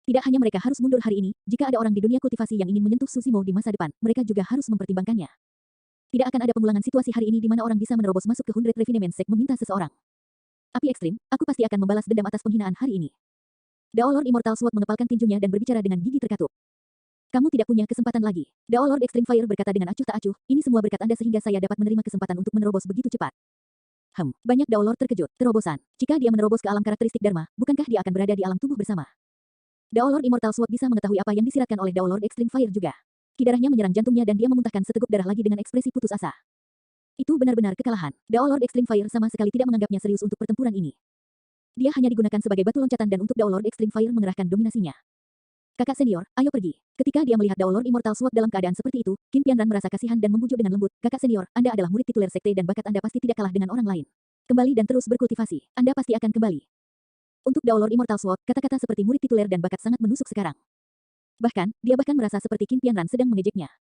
Tidak hanya mereka harus mundur hari ini, jika ada orang di dunia kultivasi yang ingin menyentuh Susimo di masa depan, mereka juga harus mempertimbangkannya. Tidak akan ada pengulangan situasi hari ini di mana orang bisa menerobos masuk ke 100 Refinement Sect meminta seseorang. Api ekstrim, aku pasti akan membalas dendam atas penghinaan hari ini. Dao Lord Immortal Sword mengepalkan tinjunya dan berbicara dengan gigi terkatup. Kamu tidak punya kesempatan lagi. Dao Lord Extreme Fire berkata dengan acuh tak acuh, ini semua berkat Anda sehingga saya dapat menerima kesempatan untuk menerobos begitu cepat. Banyak Dao Lord terkejut, terobosan. Jika dia menerobos ke alam karakteristik Dharma, bukankah dia akan berada di alam tubuh bersama? Dao Lord Immortal Sword bisa mengetahui apa yang disiratkan oleh Dao Lord Extreme Fire juga. Kidarahnya menyerang jantungnya dan dia memuntahkan seteguk darah lagi dengan ekspresi putus asa. Itu benar-benar kekalahan. Dao Lord Extreme Fire sama sekali tidak menganggapnya serius untuk pertempuran ini. Dia hanya digunakan sebagai batu loncatan dan untuk Dao Lord Extreme Fire mengerahkan dominasinya. Kakak senior, ayo pergi. Ketika dia melihat Dao Lord Immortal Sword dalam keadaan seperti itu, Qin Pianran merasa kasihan dan membujuk dengan lembut. Kakak senior, Anda adalah murid tituler sekte dan bakat Anda pasti tidak kalah dengan orang lain. Kembali dan terus berkultivasi. Anda pasti akan kembali. Untuk Dao Lord Immortal Sword, kata-kata seperti murid tituler dan bakat sangat menusuk sekarang. Bahkan, dia bahkan merasa seperti Qin Pianran sedang mengejeknya.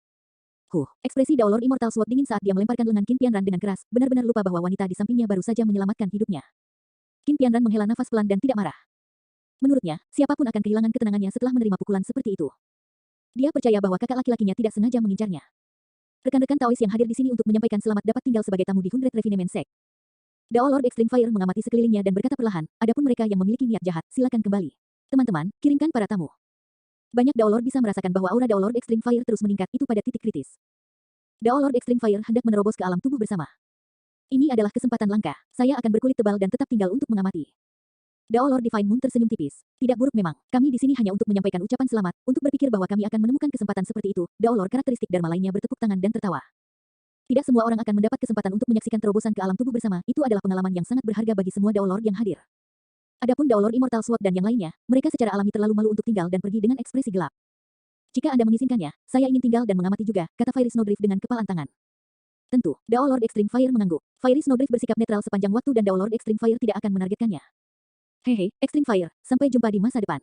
Ekspresi Dao Lord Immortal Sword dingin saat dia melemparkan lengan Qin Pianran dengan keras, benar-benar lupa bahwa wanita di sampingnya baru saja menyelamatkan hidupnya. Qin Pianran menghela nafas pelan dan tidak marah. Menurutnya, siapapun akan kehilangan ketenangannya setelah menerima pukulan seperti itu. Dia percaya bahwa kakak laki-lakinya tidak sengaja mengincarnya. Rekan-rekan Taois yang hadir di sini untuk menyampaikan selamat dapat tinggal sebagai tamu di Hundred Refinement Sect. Dao Lord Extreme Fire mengamati sekelilingnya dan berkata perlahan, adapun mereka yang memiliki niat jahat, silakan kembali. Teman-teman, kirimkan para tamu. Banyak Dao Lord bisa merasakan bahwa aura Dao Lord Extreme Fire terus meningkat itu pada titik kritis. Dao Lord Extreme Fire hendak menerobos ke alam tubuh bersama. Ini adalah kesempatan langka. Saya akan berkulit tebal dan tetap tinggal untuk mengamati. Dao Lord Divine Moon tersenyum tipis. Tidak buruk memang. Kami di sini hanya untuk menyampaikan ucapan selamat, untuk berpikir bahwa kami akan menemukan kesempatan seperti itu. Dao Lord karakteristik Dharma lainnya bertepuk tangan dan tertawa. Tidak semua orang akan mendapat kesempatan untuk menyaksikan terobosan ke alam tubuh bersama. Itu adalah pengalaman yang sangat berharga bagi semua Dao Lord yang hadir. Adapun Dao Lord Immortal Sword dan yang lainnya, mereka secara alami terlalu malu untuk tinggal dan pergi dengan ekspresi gelap. Jika Anda mengizinkannya, saya ingin tinggal dan mengamati juga, kata Fairy Snowdrift dengan kepalan tangan. Tentu, Dao Lord Extreme Fire mengangguk. Fairy Snowdrift bersikap netral sepanjang waktu dan Dao Lord Extreme Fire tidak akan menargetkannya. Hehe, Extreme Fire, sampai jumpa di masa depan.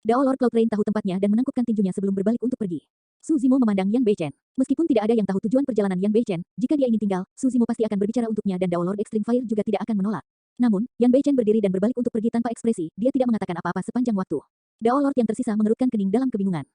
Dao Lord Cloud Rain tahu tempatnya dan menangkupkan tinjunya sebelum berbalik untuk pergi. Su Zimo memandang Yan Beichen. Meskipun tidak ada yang tahu tujuan perjalanan Yan Beichen, jika dia ingin tinggal, Su Zimo pasti akan berbicara untuknya dan Dao Lord Extreme Fire juga tidak akan menolak. Namun, Yan Beichen berdiri dan berbalik untuk pergi tanpa ekspresi, dia tidak mengatakan apa-apa sepanjang waktu. Dao Lord yang tersisa mengerutkan kening dalam kebingungan.